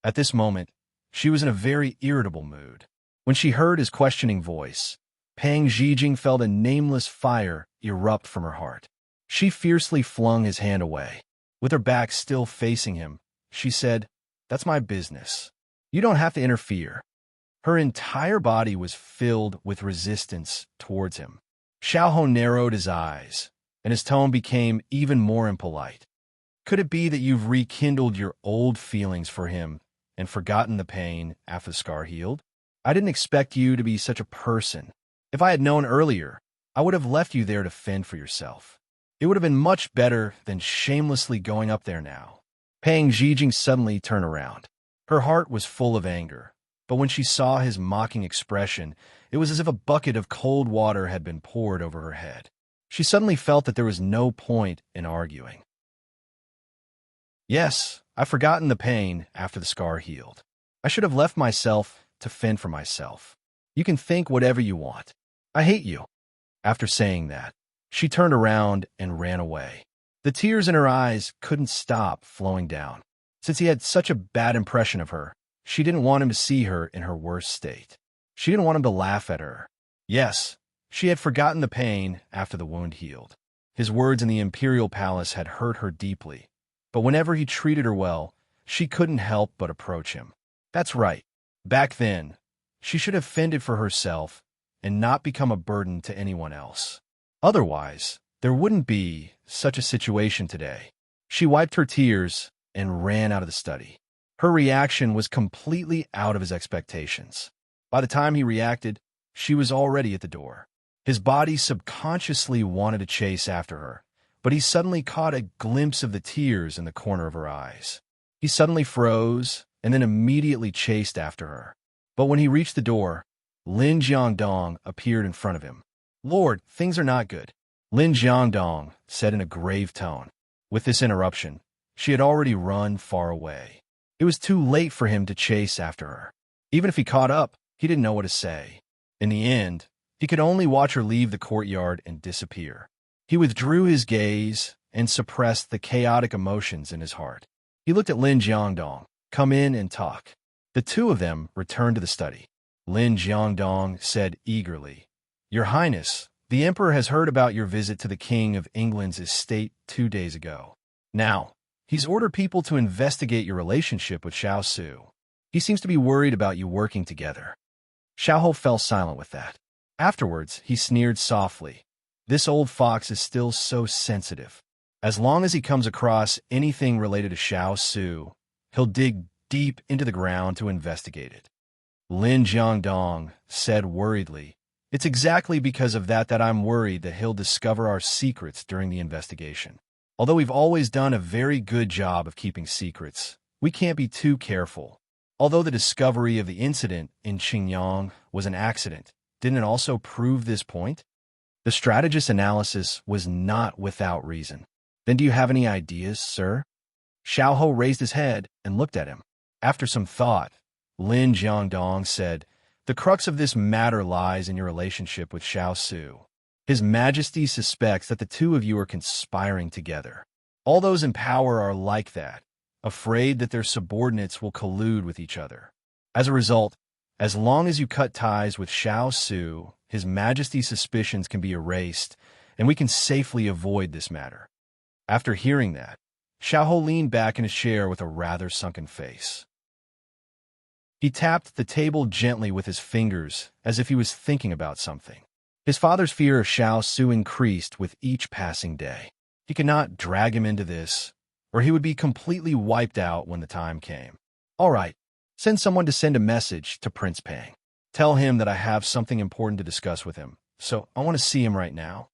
At this moment, she was in a very irritable mood. When she heard his questioning voice, Pang Zhijing felt a nameless fire erupt from her heart. She fiercely flung his hand away. With her back still facing him, she said, "That's my business. You don't have to interfere." Her entire body was filled with resistance towards him. Xiao Ho narrowed his eyes, and his tone became even more impolite. "Could it be that you've rekindled your old feelings for him and forgotten the pain after the scar healed? I didn't expect you to be such a person. If I had known earlier, I would have left you there to fend for yourself. It would have been much better than shamelessly going up there now." Pang Zhijing suddenly turned around. Her heart was full of anger, but when she saw his mocking expression, it was as if a bucket of cold water had been poured over her head. She suddenly felt that there was no point in arguing. "Yes, I've forgotten the pain after the scar healed. I should have left myself to fend for myself. You can think whatever you want. I hate you." After saying that, she turned around and ran away. The tears in her eyes couldn't stop flowing down. Since he had such a bad impression of her, she didn't want him to see her in her worst state. She didn't want him to laugh at her. Yes, she had forgotten the pain after the wound healed. His words in the imperial palace had hurt her deeply, but whenever he treated her well, she couldn't help but approach him. That's right. Back then, she should have fended for herself and not become a burden to anyone else. Otherwise, there wouldn't be such a situation today. She wiped her tears and ran out of the study. Her reaction was completely out of his expectations. By the time he reacted, she was already at the door. His body subconsciously wanted to chase after her, but he suddenly caught a glimpse of the tears in the corner of her eyes. He suddenly froze and then immediately chased after her. But when he reached the door, Lin Jiangdong appeared in front of him. "Lord, things are not good," Lin Jiangdong said in a grave tone. With this interruption, she had already run far away. It was too late for him to chase after her. Even if he caught up, he didn't know what to say. In the end, he could only watch her leave the courtyard and disappear. He withdrew his gaze and suppressed the chaotic emotions in his heart. He looked at Lin Jiangdong. "Come in and talk." The two of them returned to the study. Lin Jiangdong said eagerly, "Your Highness, the Emperor has heard about your visit to the King of England's estate 2 days ago. Now, he's ordered people to investigate your relationship with Xiao Su. He seems to be worried about you working together. Xiao fell silent with that. Afterwards, he sneered softly. This old fox is still so sensitive. As long as he comes across anything related to Xiao Su, he'll dig deep into the ground to investigate it. Lin Jiangdong said worriedly, "It's exactly because of that I'm worried that he'll discover our secrets during the investigation. Although we've always done a very good job of keeping secrets, we can't be too careful. Although the discovery of the incident in Qingyang was an accident, didn't it also prove this point?" The strategist's analysis was not without reason. "Then do you have any ideas, sir?" Xiao raised his head and looked at him. After some thought, Lin Jiangdong said, "The crux of this matter lies in your relationship with Xiao Su. His Majesty suspects that the two of you are conspiring together. All those in power are like that, afraid that their subordinates will collude with each other. As a result, as long as you cut ties with Xiao Su, His Majesty's suspicions can be erased, and we can safely avoid this matter." After hearing that, Xiao leaned back in his chair with a rather sunken face. He tapped the table gently with his fingers, as if he was thinking about something. His father's fear of Xiao Su increased with each passing day. He could not drag him into this, or he would be completely wiped out when the time came. "All right, send someone to send a message to Prince Pang. Tell him that I have something important to discuss with him, so I want to see him right now."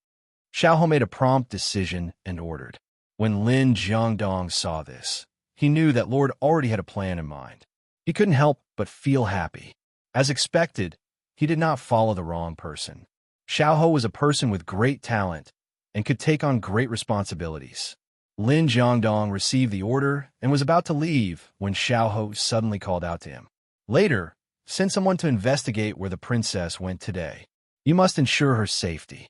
Xiao made a prompt decision and ordered. When Lin Jiangdong saw this, he knew that Lord already had a plan in mind. He couldn't help but feel happy. As expected, he did not follow the wrong person. Xiao was a person with great talent and could take on great responsibilities. Lin Jiangdong received the order and was about to leave when Xiao suddenly called out to him. "Later, send someone to investigate where the princess went today. You must ensure her safety."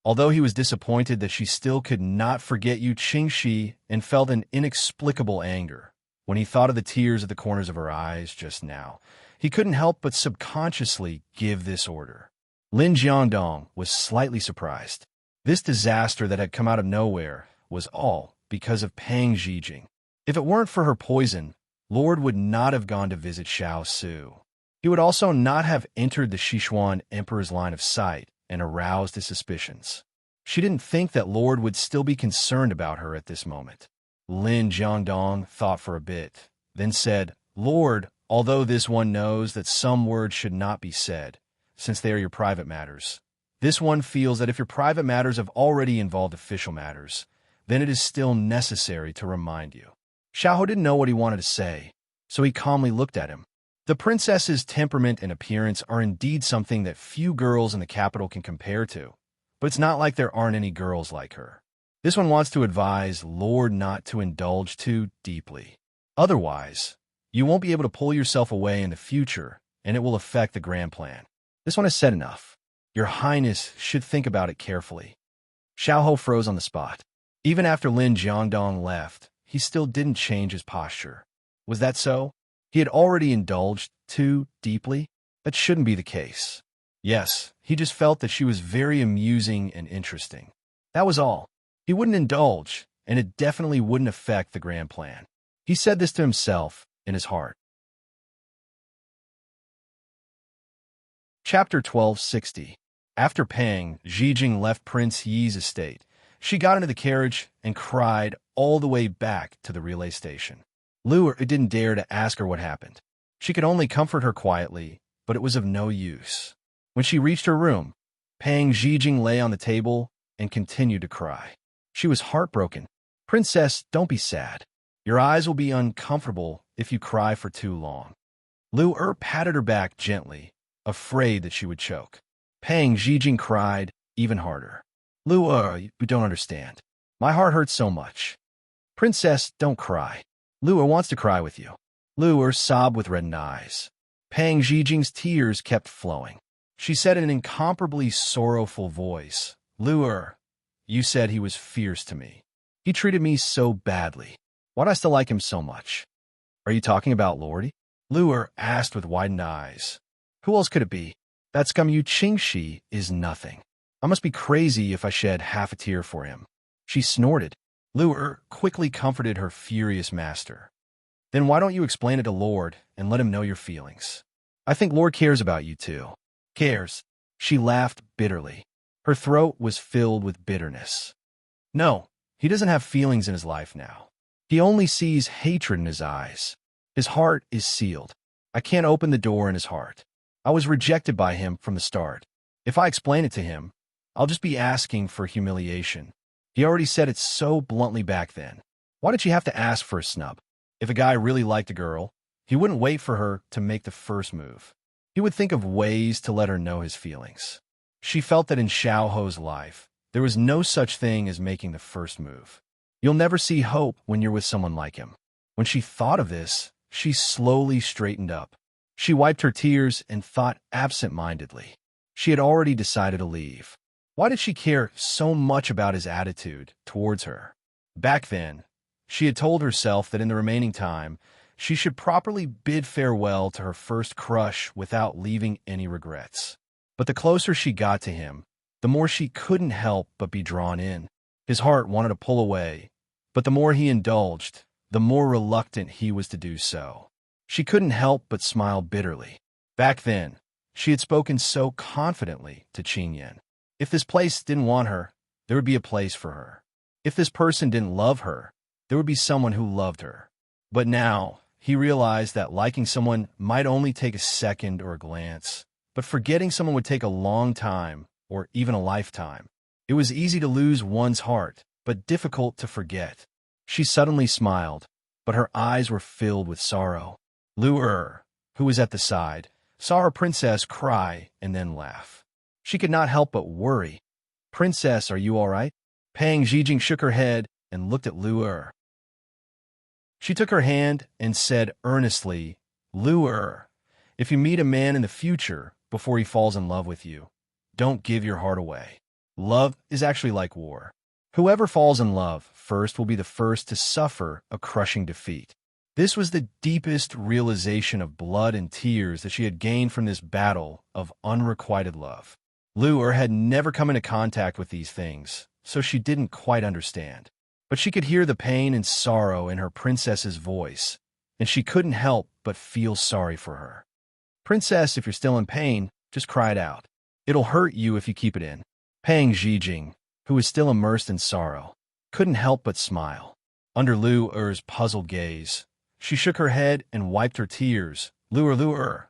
Although he was disappointed that she still could not forget Yu Qingxi and felt an inexplicable anger when he thought of the tears at the corners of her eyes just now, he couldn't help but subconsciously give this order. Lin Jiangdong was slightly surprised. This disaster that had come out of nowhere was all because of Pang Zhijing. If it weren't for her poison, Lord would not have gone to visit Xiao Su. He would also not have entered the Sichuan Emperor's line of sight and aroused his suspicions. She didn't think that Lord would still be concerned about her at this moment. Lin Jiangdong thought for a bit, then said, "Lord, although this one knows that some words should not be said, since they are your private matters, this one feels that if your private matters have already involved official matters, then it is still necessary to remind you." Xiao didn't know what he wanted to say, so he calmly looked at him. The princess's temperament and appearance are indeed something that few girls in the capital can compare to, but it's not like there aren't any girls like her. This one wants to advise Lord not to indulge too deeply. Otherwise, you won't be able to pull yourself away in the future, and it will affect the grand plan. This one has said enough. Your Highness should think about it carefully. Xiao froze on the spot. Even after Lin Jiangdong left, he still didn't change his posture. Was that so? He had already indulged too deeply? That shouldn't be the case. Yes, he just felt that she was very amusing and interesting. That was all. He wouldn't indulge, and it definitely wouldn't affect the grand plan. He said this to himself in his heart. Chapter 1260. After Pang Zhijing left Prince Yi's estate, she got into the carriage and cried all the way back to the relay station. Lu didn't dare to ask her what happened. She could only comfort her quietly, but it was of no use. When she reached her room, Pang Zhijing lay on the table and continued to cry. She was heartbroken. "Princess, don't be sad. Your eyes will be uncomfortable if you cry for too long." Lu patted her back gently, afraid that she would choke. Pang Zhijing cried even harder. "Lu, you don't understand. My heart hurts so much." "Princess, don't cry. Lu wants to cry with you." Lu sobbed with reddened eyes. Pang Zhijing's tears kept flowing. She said in an incomparably sorrowful voice, "Lu, you said he was fierce to me. He treated me so badly. Why do I still like him so much?" "Are you talking about Lordy?" Lu asked with widened eyes. "Who else could it be? That scum Yu Qingxi is nothing. I must be crazy if I shed half a tear for him." She snorted. Lu quickly comforted her furious master. Then why don't you explain it to Lord and let him know your feelings? I think Lord cares about you too. Cares? She laughed bitterly. Her throat was filled with bitterness. No, he doesn't have feelings in his life now. He only sees hatred in his eyes. His heart is sealed. I can't open the door in his heart. I was rejected by him from the start. If I explain it to him, I'll just be asking for humiliation. He already said it so bluntly back then. Why did she have to ask for a snub? If a guy really liked a girl, he wouldn't wait for her to make the first move. He would think of ways to let her know his feelings. She felt that in Xiaoho's life, there was no such thing as making the first move. You'll never see hope when you're with someone like him. When she thought of this, she slowly straightened up. She wiped her tears and thought absent-mindedly. She had already decided to leave. Why did she care so much about his attitude towards her? Back then, she had told herself that in the remaining time, she should properly bid farewell to her first crush without leaving any regrets. But the closer she got to him, the more she couldn't help but be drawn in. His heart wanted to pull away, but the more he indulged, the more reluctant he was to do so. She couldn't help but smile bitterly. Back then, she had spoken so confidently to Qingyan. If this place didn't want her, there would be a place for her. If this person didn't love her, there would be someone who loved her. But now, he realized that liking someone might only take a second or a glance, but forgetting someone would take a long time or even a lifetime. It was easy to lose one's heart, but difficult to forget. She suddenly smiled, but her eyes were filled with sorrow. Lu Er, who was at the side, saw her princess cry and then laugh. She could not help but worry. "Princess, are you all right?" Pang Zhijing shook her head and looked at Lu Er. She took her hand and said earnestly, "Lu Er, if you meet a man in the future before he falls in love with you, don't give your heart away. Love is actually like war. Whoever falls in love first will be the first to suffer a crushing defeat." This was the deepest realization of blood and tears that she had gained from this battle of unrequited love. Lu Er had never come into contact with these things, so she didn't quite understand. But she could hear the pain and sorrow in her princess's voice, and she couldn't help but feel sorry for her. "Princess, if you're still in pain, just cry it out. It'll hurt you if you keep it in." Pang Zhijing, who was still immersed in sorrow, couldn't help but smile. Under Lu Er's puzzled gaze, she shook her head and wiped her tears. Lu Er,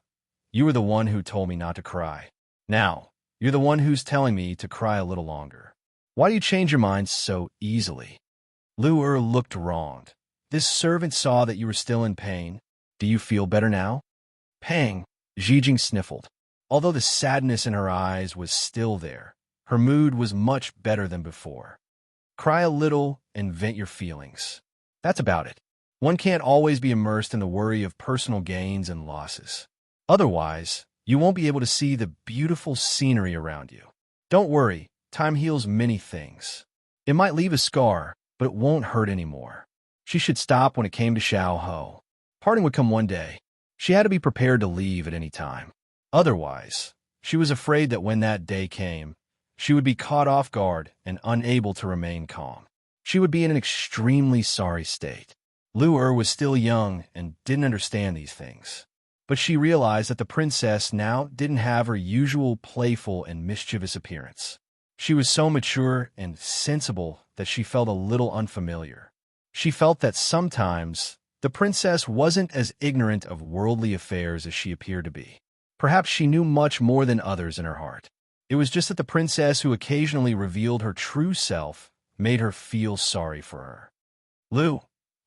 you were the one who told me not to cry. Now, you're the one who's telling me to cry a little longer. Why do you change your mind so easily?" Lu Er looked wronged. "This servant saw that you were still in pain. Do you feel better now?" Pang Zhijing sniffled. Although the sadness in her eyes was still there, her mood was much better than before. Cry a little and vent your feelings. That's about it. One can't always be immersed in the worry of personal gains and losses. Otherwise, you won't be able to see the beautiful scenery around you. Don't worry, time heals many things. It might leave a scar, but it won't hurt anymore. She should stop when it came to Xiaoho. Parting would come one day. She had to be prepared to leave at any time. Otherwise, she was afraid that when that day came, she would be caught off guard and unable to remain calm. She would be in an extremely sorry state. Lu Er was still young and didn't understand these things. But she realized that the princess now didn't have her usual playful and mischievous appearance. She was so mature and sensible that she felt a little unfamiliar. She felt that sometimes the princess wasn't as ignorant of worldly affairs as she appeared to be. Perhaps she knew much more than others in her heart. It was just that the princess who occasionally revealed her true self made her feel sorry for her. "Lu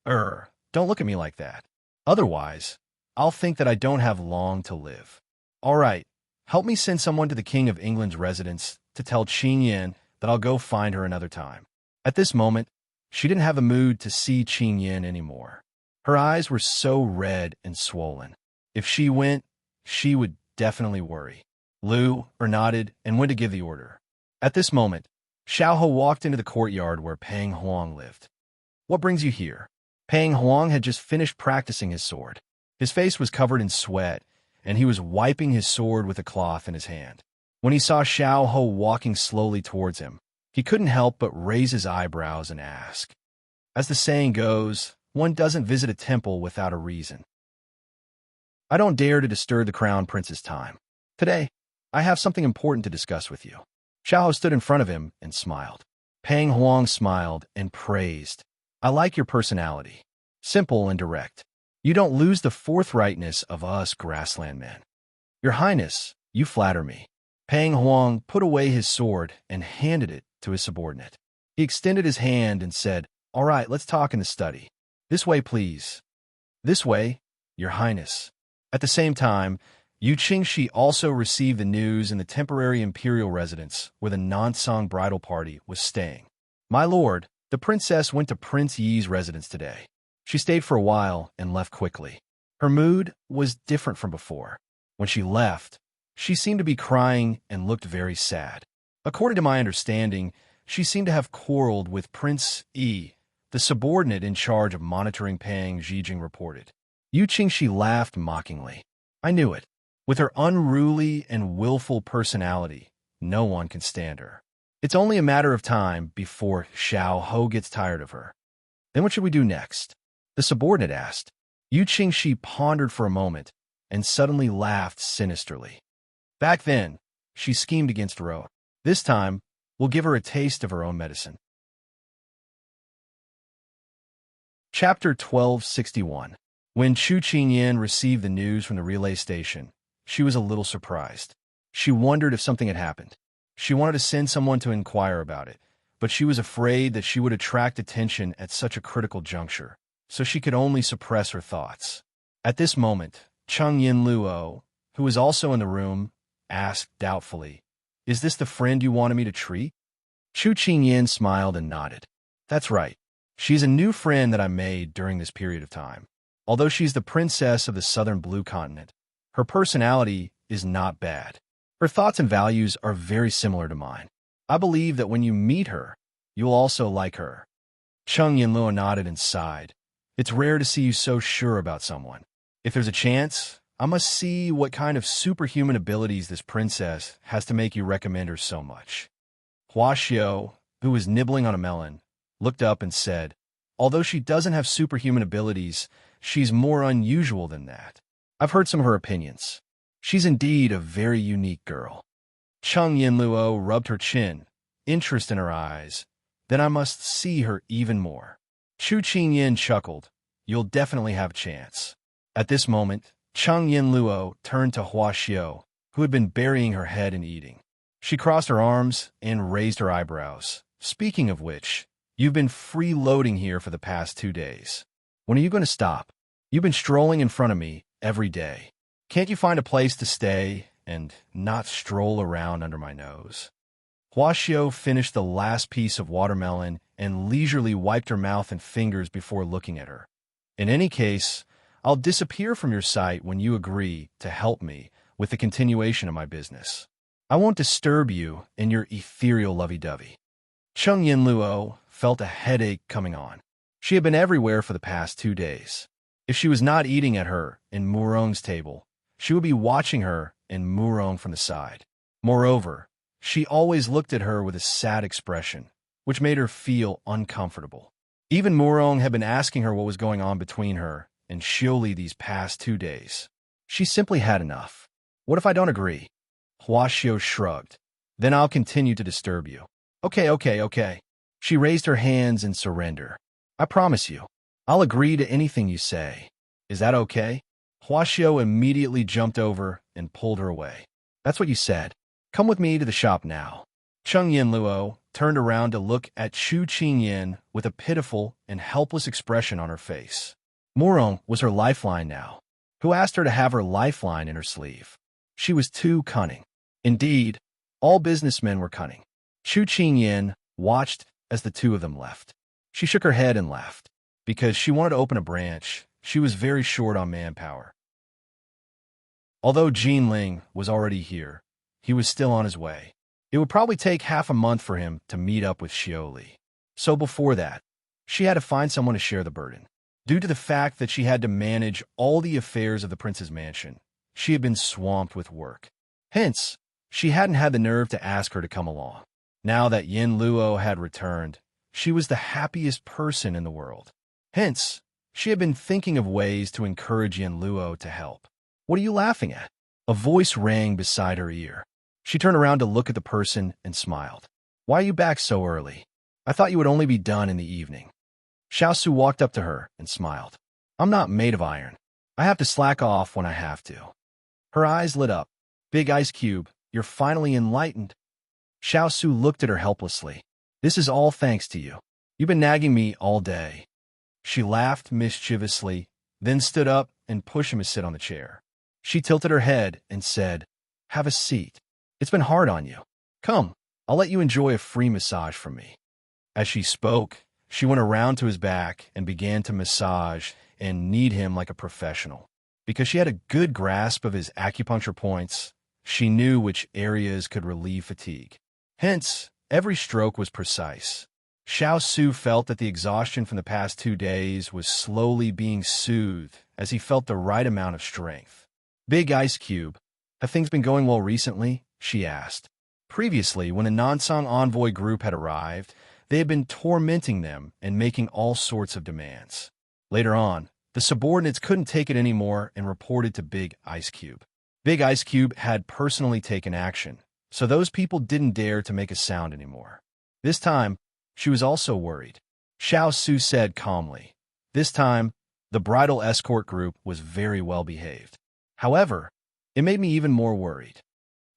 Er, don't look at me like that. Otherwise, I'll think that I don't have long to live. All right, help me send someone to the King of England's residence to tell Qingyan that I'll go find her another time." At this moment, she didn't have the mood to see Qingyan anymore. Her eyes were so red and swollen. If she went, she would definitely worry. Lu Er nodded and went to give the order. At this moment, Xiaoho walked into the courtyard where Pang Huang lived. "What brings you here?" Pang Huang had just finished practicing his sword. His face was covered in sweat, and he was wiping his sword with a cloth in his hand. When he saw Xiaoho walking slowly towards him, he couldn't help but raise his eyebrows and ask. As the saying goes, one doesn't visit a temple without a reason. I don't dare to disturb the crown prince's time. Today, I have something important to discuss with you. Xiao stood in front of him and smiled. Peng Huang smiled and praised. I like your personality. Simple and direct. You don't lose the forthrightness of us grassland men. Your Highness, you flatter me. Peng Huang put away his sword and handed it to his subordinate. He extended his hand and said, "All right, let's talk in the study. This way, please." "This way, Your Highness." At the same time, Yu Qingxi also received the news in the temporary imperial residence where the Nansong bridal party was staying. "My lord, the princess went to Prince Yi's residence today. She stayed for a while and left quickly. Her mood was different from before. When she left, she seemed to be crying and looked very sad. According to my understanding, she seemed to have quarreled with Prince Yi, the subordinate in charge of monitoring Pang Zhijing reported." Yu Qingxi laughed mockingly. "I knew it. With her unruly and willful personality, no one can stand her. It's only a matter of time before Xiao Ho gets tired of her." "Then what should we do next?" the subordinate asked. Yu Qingxi pondered for a moment and suddenly laughed sinisterly. "Back then, she schemed against Ro. This time, we'll give her a taste of her own medicine." Chapter 1261. When Chu Qingyan received the news from the relay station, she was a little surprised. She wondered if something had happened. She wanted to send someone to inquire about it, but she was afraid that she would attract attention at such a critical juncture, so she could only suppress her thoughts. At this moment, Cheng Yin Luo, who was also in the room, asked doubtfully, "Is this the friend you wanted me to treat?" Chu Qingyan smiled and nodded. "That's right. She's a new friend that I made during this period of time. Although she's the princess of the southern blue continent, her personality is not bad. Her thoughts and values are very similar to mine. I believe that when you meet her, you'll also like her." Cheng Yinluo nodded and sighed. "It's rare to see you so sure about someone. If there's a chance, I must see what kind of superhuman abilities this princess has to make you recommend her so much." Hua Xiao, who was nibbling on a melon, looked up and said, "Although she doesn't have superhuman abilities, she's more unusual than that. I've heard some of her opinions. She's indeed a very unique girl." Cheng Yinluo rubbed her chin, interest in her eyes. "Then I must see her even more." Chu Qingyan chuckled. "You'll definitely have a chance." At this moment, Cheng Yinluo turned to Hua Xiao, who had been burying her head in eating. She crossed her arms and raised her eyebrows. "Speaking of which, you've been freeloading here for the past 2 days. When are you going to stop? You've been strolling in front of me every day. Can't you find a place to stay and not stroll around under my nose?" Hua Xiao finished the last piece of watermelon and leisurely wiped her mouth and fingers before looking at her. "In any case, I'll disappear from your sight when you agree to help me with the continuation of my business. I won't disturb you in your ethereal lovey-dovey." Cheng Yinluo felt a headache coming on. She had been everywhere for the past 2 days. If she was not eating at her in Murong's table, she would be watching her and Murong from the side. Moreover, she always looked at her with a sad expression, which made her feel uncomfortable. Even Murong had been asking her what was going on between her and Xioli these past 2 days. She simply had enough. "What if I don't agree?" Hua Xiao shrugged. "Then I'll continue to disturb you." Okay. She raised her hands in surrender. "I promise you, I'll agree to anything you say. Is that okay?" Hua Xiao immediately jumped over and pulled her away. "That's what you said. Come with me to the shop now." Cheng Yinluo turned around to look at Chu Qingyan with a pitiful and helpless expression on her face. Murong was her lifeline now. Who asked her to have her lifeline in her sleeve? She was too cunning. Indeed, all businessmen were cunning. Chu Qingyan watched as the two of them left. She shook her head and laughed. Because she wanted to open a branch, she was very short on manpower. Although Jinling was already here, he was still on his way. It would probably take half a month for him to meet up with Xioli. So before that, she had to find someone to share the burden. Due to the fact that she had to manage all the affairs of the prince's mansion, she had been swamped with work. Hence, she hadn't had the nerve to ask her to come along. Now that Yin Luo had returned, she was the happiest person in the world. Hence, She had been thinking of ways to encourage Luo to help. "What are you laughing at?" A voice rang beside her ear. She turned around to look at the person and smiled. "Why are you back so early? I thought you would only be done in the evening." Xiao walked up to her and smiled. "I'm not made of iron. I have to slack off when I have to." Her eyes lit up. "Big Ice Cube, you're finally enlightened." Xiao looked at her helplessly. "This is all thanks to you. You've been nagging me all day." She laughed mischievously, then stood up and pushed him to sit on the chair. She tilted her head and said, "Have a seat. It's been hard on you. Come, I'll let you enjoy a free massage from me." As she spoke, she went around to his back and began to massage and knead him like a professional. Because she had a good grasp of his acupuncture points, she knew which areas could relieve fatigue. Hence, every stroke was precise. Xiao felt that the exhaustion from the past 2 days was slowly being soothed as he felt the right amount of strength. "Big Ice Cube, have things been going well recently?" she asked. Previously, when the Nansang envoy group had arrived, they had been tormenting them and making all sorts of demands. Later on, the subordinates couldn't take it anymore and reported to Big Ice Cube. Big Ice Cube had personally taken action, so those people didn't dare to make a sound anymore. This time, she was also worried. Xiao said calmly. This time, the bridal escort group was very well behaved. However, it made me even more worried.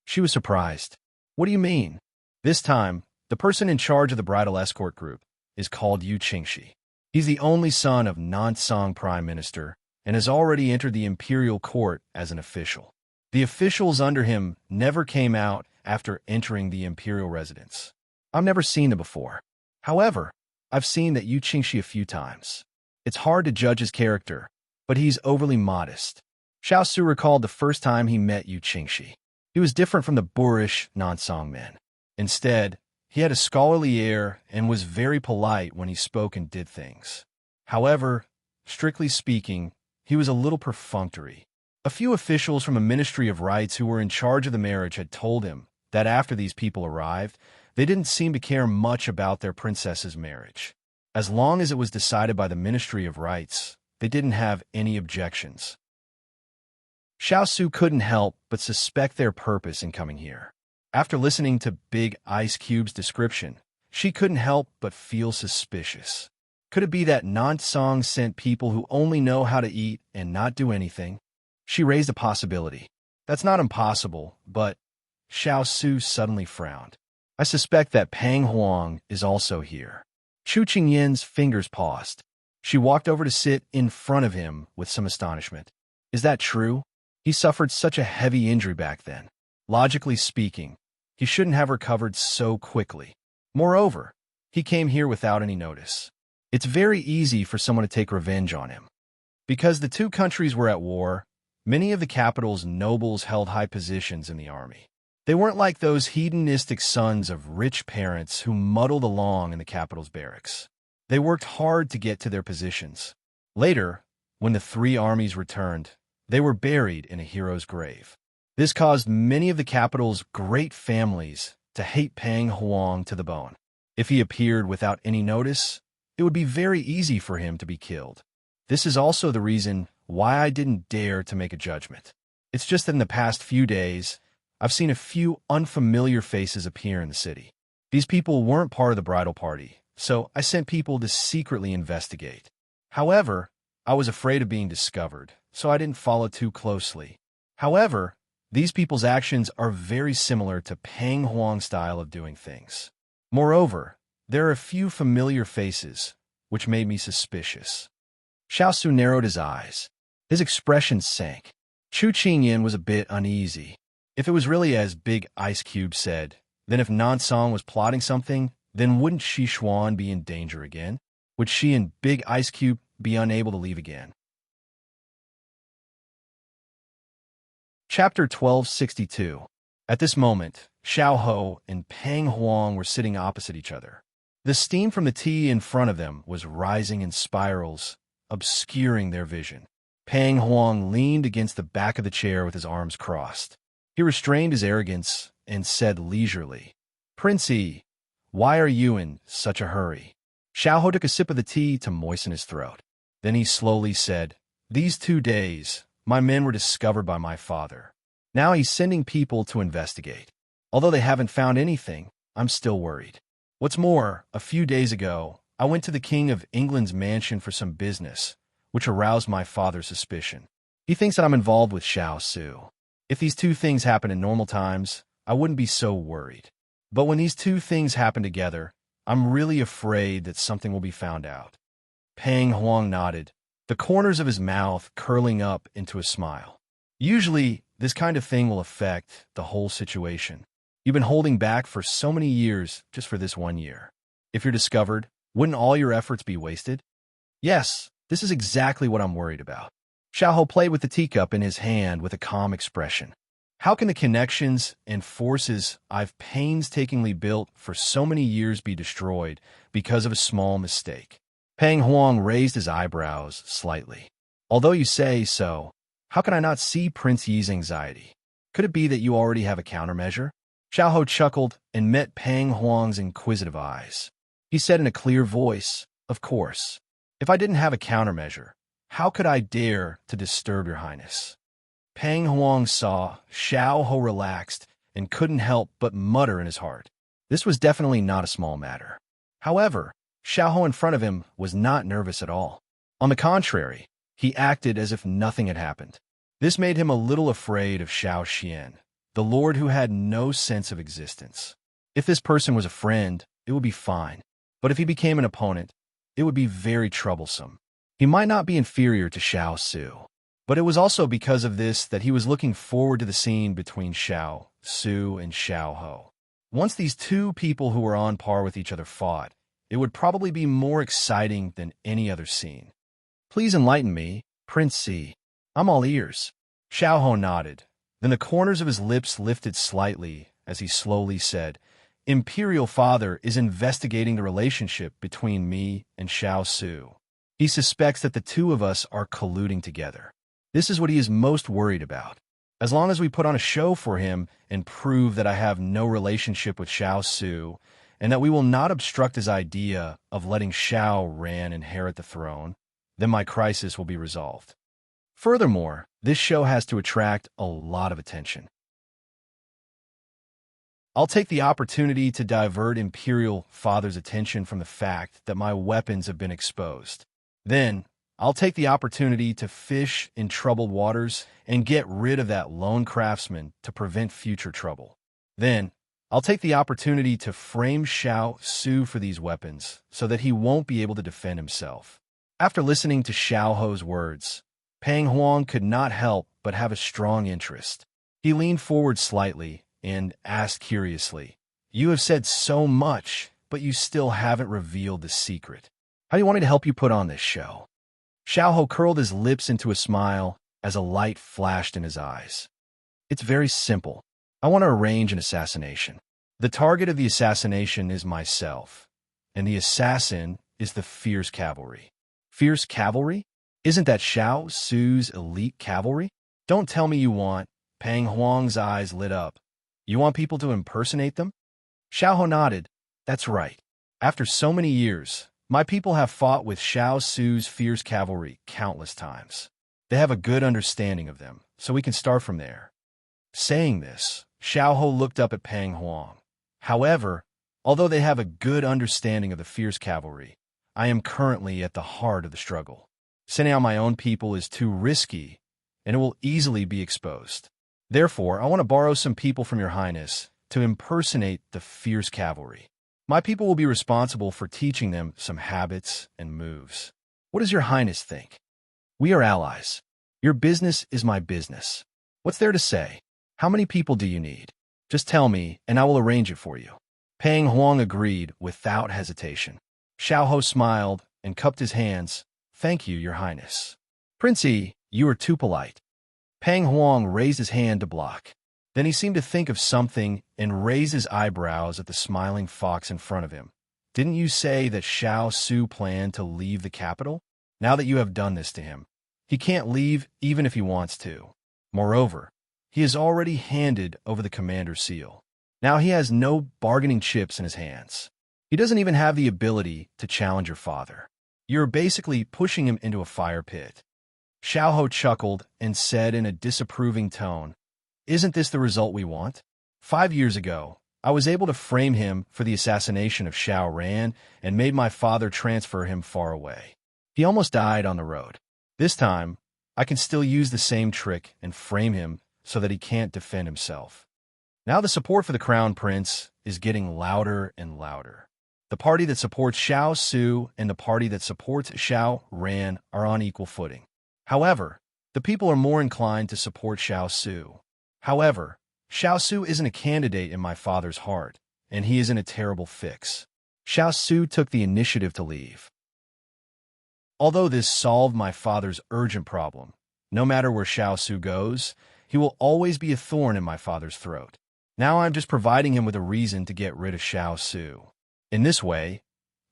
She was surprised. "What do you mean?" This time, the person in charge of the bridal escort group is called Yu Qingxi. He's the only son of Nansang Prime Minister and has already entered the imperial court as an official. The officials under him never came out after entering the imperial residence. I've never seen them before. However, I've seen that Yu Qingxi a few times. It's hard to judge his character, but he's overly modest. Xiao recalled the first time he met Yu Qingxi. He was different from the boorish Nansang men. Instead, he had a scholarly air and was very polite when he spoke and did things. However, strictly speaking, he was a little perfunctory. A few officials from a Ministry of Rights who were in charge of the marriage had told him that after these people arrived, they didn't seem to care much about their princess's marriage. As long as it was decided by the Ministry of Rights, they didn't have any objections. Xiao couldn't help but suspect their purpose in coming here. After listening to Big Ice Cube's description, she couldn't help but feel suspicious. Could it be that Nansang sent people who only know how to eat and not do anything? She raised a possibility. That's not impossible, but Xiao suddenly frowned. I suspect that Pang Huang is also here. Chu Qingyin's fingers paused. She walked over to sit in front of him with some astonishment. Is that true? He suffered such a heavy injury back then. Logically speaking, he shouldn't have recovered so quickly. Moreover, he came here without any notice. It's very easy for someone to take revenge on him. Because the two countries were at war, many of the capital's nobles held high positions in the army. They weren't like those hedonistic sons of rich parents who muddled along in the capital's barracks. They worked hard to get to their positions. Later, when the 3 armies returned, they were buried in a hero's grave. This caused many of the capital's great families to hate Pang Huang to the bone. If he appeared without any notice, it would be very easy for him to be killed. This is also the reason why I didn't dare to make a judgment. It's just that in the past few days, I've seen a few unfamiliar faces appear in the city. These people weren't part of the bridal party, so I sent people to secretly investigate. However, I was afraid of being discovered, so I didn't follow too closely. However, these people's actions are very similar to Pang Huang's style of doing things. Moreover, there are a few familiar faces, which made me suspicious. Xiao narrowed his eyes. His expression sank. Chu Qingyin was a bit uneasy. If it was really as Big Ice Cube said, then if Nansang was plotting something, then wouldn't Xuan be in danger again? Would she and Big Ice Cube be unable to leave again? Chapter 1262. At this moment, Xiao and Pang Huang were sitting opposite each other. The steam from the tea in front of them was rising in spirals, obscuring their vision. Pang Huang leaned against the back of the chair with his arms crossed. He restrained his arrogance and said leisurely, "Princey, why are you in such a hurry?" Xiao took a sip of the tea to moisten his throat. Then he slowly said, "These 2 days, my men were discovered by my father. Now he's sending people to investigate. Although they haven't found anything, I'm still worried. What's more, a few days ago, I went to the King of England's mansion for some business, which aroused my father's suspicion. He thinks that I'm involved with Xiao Su. If these two things happen in normal times, I wouldn't be so worried. But when these two things happen together, I'm really afraid that something will be found out." Pang Huang nodded, the corners of his mouth curling up into a smile. "Usually, this kind of thing will affect the whole situation. You've been holding back for so many years just for this 1 year. If you're discovered, wouldn't all your efforts be wasted?" "Yes, this is exactly what I'm worried about." Xiao played with the teacup in his hand with a calm expression. "How can the connections and forces I've painstakingly built for so many years be destroyed because of a small mistake?" Pang Huang raised his eyebrows slightly. "Although you say so, how can I not see Prince Yi's anxiety? Could it be that you already have a countermeasure?" Xiao chuckled and met Pang Huang's inquisitive eyes. He said in a clear voice, "Of course. If I didn't have a countermeasure, how could I dare to disturb your highness?" Pang Huang saw Xiao relaxed and couldn't help but mutter in his heart. This was definitely not a small matter. However, Xiao in front of him was not nervous at all. On the contrary, he acted as if nothing had happened. This made him a little afraid of Xiao Xian, the lord who had no sense of existence. If this person was a friend, it would be fine. But if he became an opponent, it would be very troublesome. He might not be inferior to Xiao Su, but it was also because of this that he was looking forward to the scene between Xiao Su and Xiao Ho. Once these two people who were on par with each other fought, it would probably be more exciting than any other scene. "Please enlighten me, Prince C. I'm all ears." Xiao Ho nodded. Then the corners of his lips lifted slightly as he slowly said, "Imperial Father is investigating the relationship between me and Xiao Su. He suspects that the two of us are colluding together. This is what he is most worried about. As long as we put on a show for him and prove that I have no relationship with Xiao Su, and that we will not obstruct his idea of letting Xiao Ran inherit the throne, then my crisis will be resolved. Furthermore, this show has to attract a lot of attention. I'll take the opportunity to divert Imperial Father's attention from the fact that my weapons have been exposed. Then, I'll take the opportunity to fish in troubled waters and get rid of that lone craftsman to prevent future trouble. Then, I'll take the opportunity to frame Xiao Su for these weapons so that he won't be able to defend himself." After listening to Xiao Ho's words, Pang Huang could not help but have a strong interest. He leaned forward slightly and asked curiously, "You have said so much, but you still haven't revealed the secret. How do you want me to help you put on this show?" Xiao Ho curled his lips into a smile as a light flashed in his eyes. "It's very simple. I want to arrange an assassination. The target of the assassination is myself, and the assassin is the fierce cavalry." "Fierce cavalry? Isn't that Xiao Su's elite cavalry?" "Don't tell me you want—" Pang Huang's eyes lit up. "You want people to impersonate them?" Xiao Ho nodded. "That's right. After so many years, my people have fought with Xiao Su's fierce cavalry countless times. They have a good understanding of them, so we can start from there." Saying this, Xiao Ho looked up at Pang Huang. "However, although they have a good understanding of the fierce cavalry, I am currently at the heart of the struggle. Sending out my own people is too risky, and it will easily be exposed. Therefore, I want to borrow some people from your highness to impersonate the fierce cavalry. My people will be responsible for teaching them some habits and moves. What does your highness think? We are allies. Your business is my business. What's there to say? How many people do you need? Just tell me, and I will arrange it for you." Pang Huang agreed without hesitation. Xiao Ho smiled and cupped his hands. "Thank you, your highness." "Prince Yi, you are too polite." Pang Huang raised his hand to block. Then he seemed to think of something and raised his eyebrows at the smiling fox in front of him. "Didn't you say that Xiao Su planned to leave the capital? Now that you have done this to him, he can't leave even if he wants to. Moreover, he has already handed over the commander's seal. Now he has no bargaining chips in his hands. He doesn't even have the ability to challenge your father. You're basically pushing him into a fire pit. Xiao chuckled and said in a disapproving tone, "Isn't this the result we want? 5 years ago, I was able to frame him for the assassination of Xiao Ran and made my father transfer him far away. He almost died on the road. This time, I can still use the same trick and frame him so that he can't defend himself." Now the support for the Crown Prince is getting louder and louder. The party that supports Xiao Su and the party that supports Xiao Ran are on equal footing. However, the people are more inclined to support Xiao Su. However, Xiao Su isn't a candidate in my father's heart, and he is in a terrible fix. Xiao Su took the initiative to leave. Although this solved my father's urgent problem, no matter where Xiao Su goes, he will always be a thorn in my father's throat. Now I'm just providing him with a reason to get rid of Xiao Su. In this way,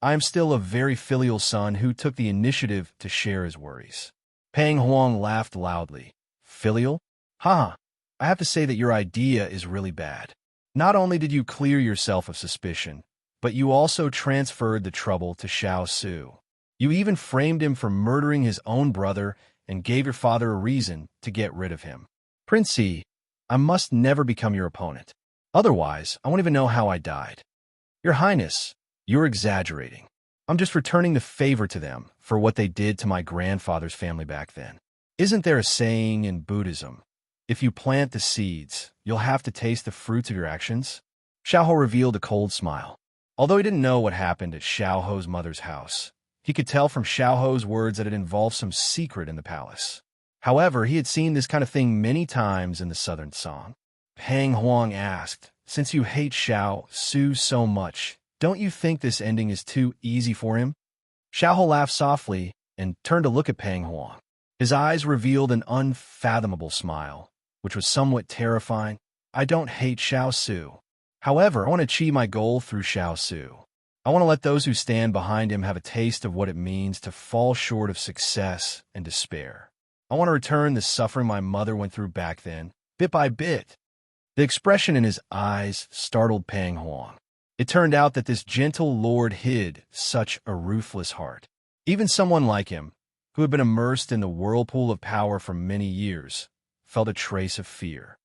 I am still a very filial son who took the initiative to share his worries. Pang Huang laughed loudly. Filial? Ha! I have to say that your idea is really bad. Not only did you clear yourself of suspicion, but you also transferred the trouble to Xiao Su. You even framed him for murdering his own brother and gave your father a reason to get rid of him. Princey, I must never become your opponent. Otherwise, I won't even know how I died. Your Highness, you're exaggerating. I'm just returning the favor to them for what they did to my grandfather's family back then. Isn't there a saying in Buddhism, if you plant the seeds, you'll have to taste the fruits of your actions? Xiao revealed a cold smile. Although he didn't know what happened at Xiao's mother's house, he could tell from Xiao's words that it involved some secret in the palace. However, he had seen this kind of thing many times in the Southern Song. Pang Huang asked, "Since you hate Xiao Su so much, don't you think this ending is too easy for him?" Xiao laughed softly and turned to look at Pang Huang. His eyes revealed an unfathomable smile, which was somewhat terrifying. "I don't hate Xiao Su. However, I want to achieve my goal through Xiao Su. I want to let those who stand behind him have a taste of what it means to fall short of success and despair. I want to return the suffering my mother went through back then, bit by bit." The expression in his eyes startled Pang Huang. It turned out that this gentle lord hid such a ruthless heart. Even someone like him, who had been immersed in the whirlpool of power for many years, felt a trace of fear.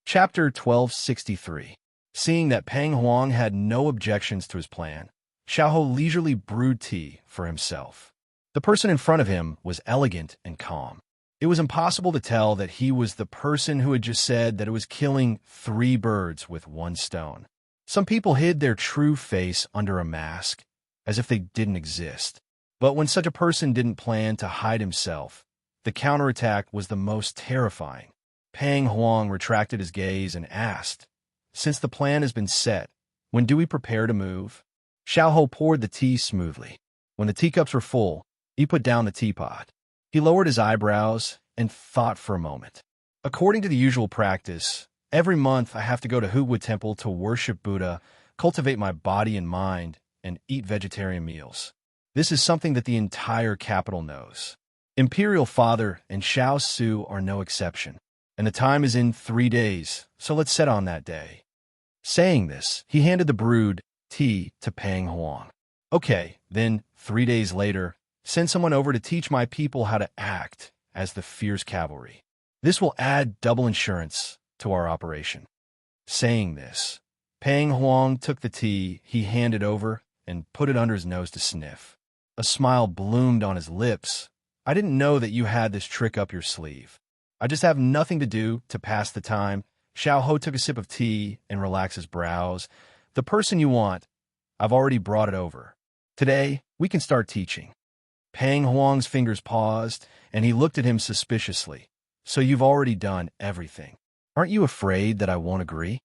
Chapter 1263. Seeing that Pang Huang had no objections to his plan, Xiao leisurely brewed tea for himself. The person in front of him was elegant and calm. It was impossible to tell that he was the person who had just said that it was killing 3 birds with 1 stone. Some people hid their true face under a mask, as if they didn't exist. But when such a person didn't plan to hide himself, the counterattack was the most terrifying. Pang Huang retracted his gaze and asked, "Since the plan has been set, when do we prepare to move?" Xiao poured the tea smoothly. When the teacups were full, he put down the teapot. He lowered his eyebrows and thought for a moment. "According to the usual practice, every month I have to go to Huwood Temple to worship Buddha, cultivate my body and mind, and eat vegetarian meals. This is something that the entire capital knows. Imperial Father and Xiao Su are no exception, and the time is in 3 days, so let's set on that day." Saying this, he handed the brewed tea to Pang Huang. "Okay, then, 3 days later, send someone over to teach my people how to act as the fierce cavalry. This will add double insurance to our operation." Saying this, Pang Huang took the tea he handed over and put it under his nose to sniff. A smile bloomed on his lips. "I didn't know that you had this trick up your sleeve. I just have nothing to do to pass the time." Xiao took a sip of tea and relaxed his brows. "The person you want, I've already brought it over. Today, we can start teaching." Pang Huang's fingers paused, and he looked at him suspiciously. "So you've already done everything. Aren't you afraid that I won't agree?"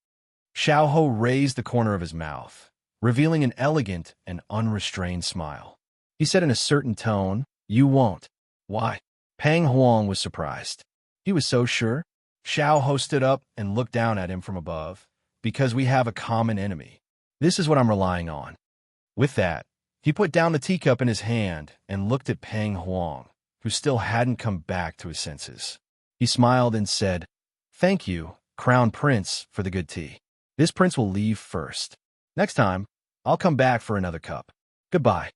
Xiao raised the corner of his mouth, revealing an elegant and unrestrained smile. He said in a certain tone, "You won't." "Why?" Pang Huang was surprised. He was so sure. Xiao stood up and looked down at him from above. "Because we have a common enemy. This is what I'm relying on." With that, he put down the teacup in his hand and looked at Pang Huang, who still hadn't come back to his senses. He smiled and said, "Thank you, Crown Prince, for the good tea. This prince will leave first. Next time, I'll come back for another cup. Goodbye."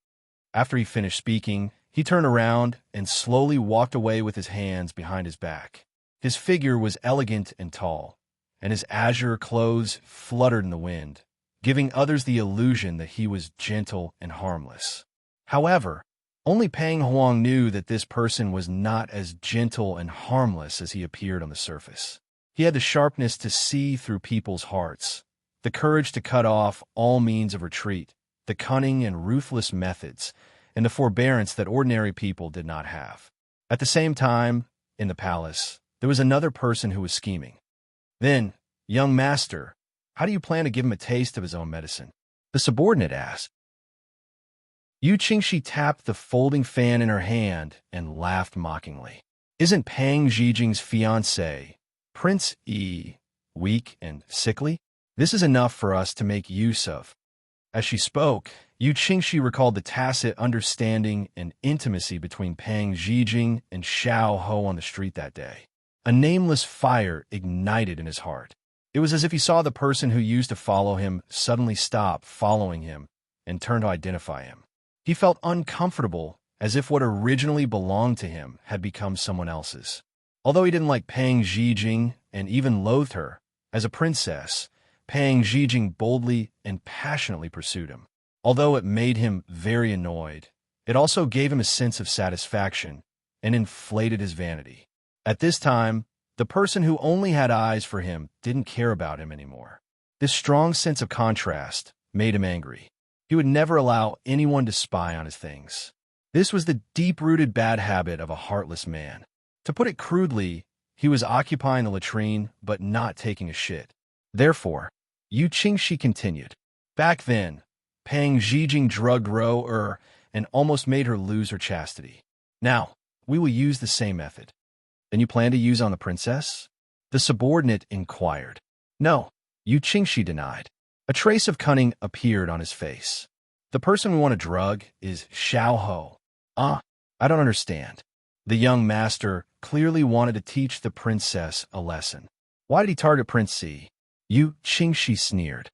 After he finished speaking, he turned around and slowly walked away with his hands behind his back. His figure was elegant and tall, and his azure clothes fluttered in the wind, giving others the illusion that he was gentle and harmless. However, only Pang Huang knew that this person was not as gentle and harmless as he appeared on the surface. He had the sharpness to see through people's hearts, the courage to cut off all means of retreat, the cunning and ruthless methods, and the forbearance that ordinary people did not have. At the same time, in the palace, there was another person who was scheming. "Then, young master, how do you plan to give him a taste of his own medicine?" the subordinate asked. Yu Qingxi tapped the folding fan in her hand and laughed mockingly. "Isn't Pang Zhijing's fiancé, Prince Yi, weak and sickly? This is enough for us to make use of." As she spoke, Yu Qingxi recalled the tacit understanding and intimacy between Pang Zhijing and Xiao Ho on the street that day. A nameless fire ignited in his heart. It was as if he saw the person who used to follow him suddenly stop following him and turn to identify him. He felt uncomfortable, as if what originally belonged to him had become someone else's. Although he didn't like Pang Zhijing and even loathed her, as a princess, Pang Zhijing boldly and passionately pursued him. Although it made him very annoyed, it also gave him a sense of satisfaction and inflated his vanity. At this time, the person who only had eyes for him didn't care about him anymore. This strong sense of contrast made him angry. He would never allow anyone to spy on his things. This was the deep-rooted bad habit of a heartless man. To put it crudely, he was occupying the latrine but not taking a shit. Therefore, Yu Qingxi continued. "Back then, Pang Zhijing drugged Ro and almost made her lose her chastity. Now, we will use the same method." "Then you plan to use on the princess?" the subordinate inquired. "No," Yu Qingxi denied. A trace of cunning appeared on his face. "The person we want to drug is Xiao Ho." I don't understand." The young master clearly wanted to teach the princess a lesson. "Why did he target Prince C?" Yu Qingxi sneered.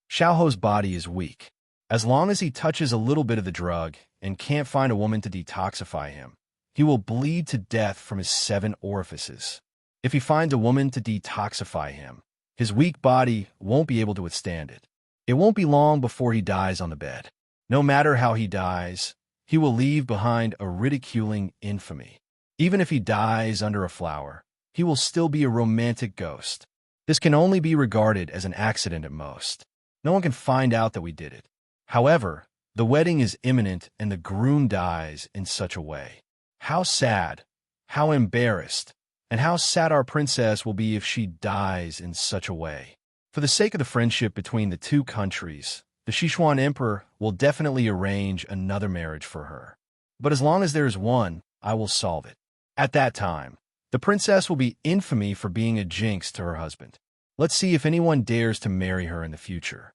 "Xiao Ho's body is weak. As long as he touches a little bit of the drug and can't find a woman to detoxify him, he will bleed to death from his 7 orifices. If he finds a woman to detoxify him, his weak body won't be able to withstand it. It won't be long before he dies on the bed. No matter how he dies, he will leave behind a ridiculing infamy. Even if he dies under a flower, he will still be a romantic ghost. This can only be regarded as an accident at most. No one can find out that we did it. However, the wedding is imminent and the groom dies in such a way. How sad, how embarrassed, and how sad our princess will be if she dies in such a way. For the sake of the friendship between the two countries, the Sichuan emperor will definitely arrange another marriage for her. But as long as there is one, I will solve it. At that time, the princess will be infamy for being a jinx to her husband. Let's see if anyone dares to marry her in the future."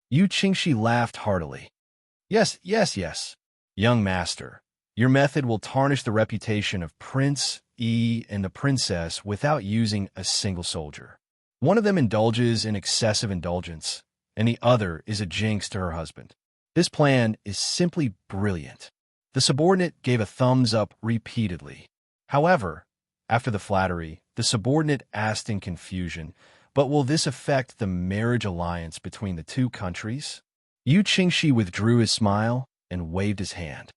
Yu Qingxi laughed heartily. Yes, young master. Your method will tarnish the reputation of Prince Yi and the princess without using a single soldier. One of them indulges in excessive indulgence, and the other is a jinx to her husband. This plan is simply brilliant." The subordinate gave a thumbs up repeatedly. However, after the flattery, the subordinate asked in confusion, "But will this affect the marriage alliance between the two countries?" Yu Qingxi withdrew his smile and waved his hand.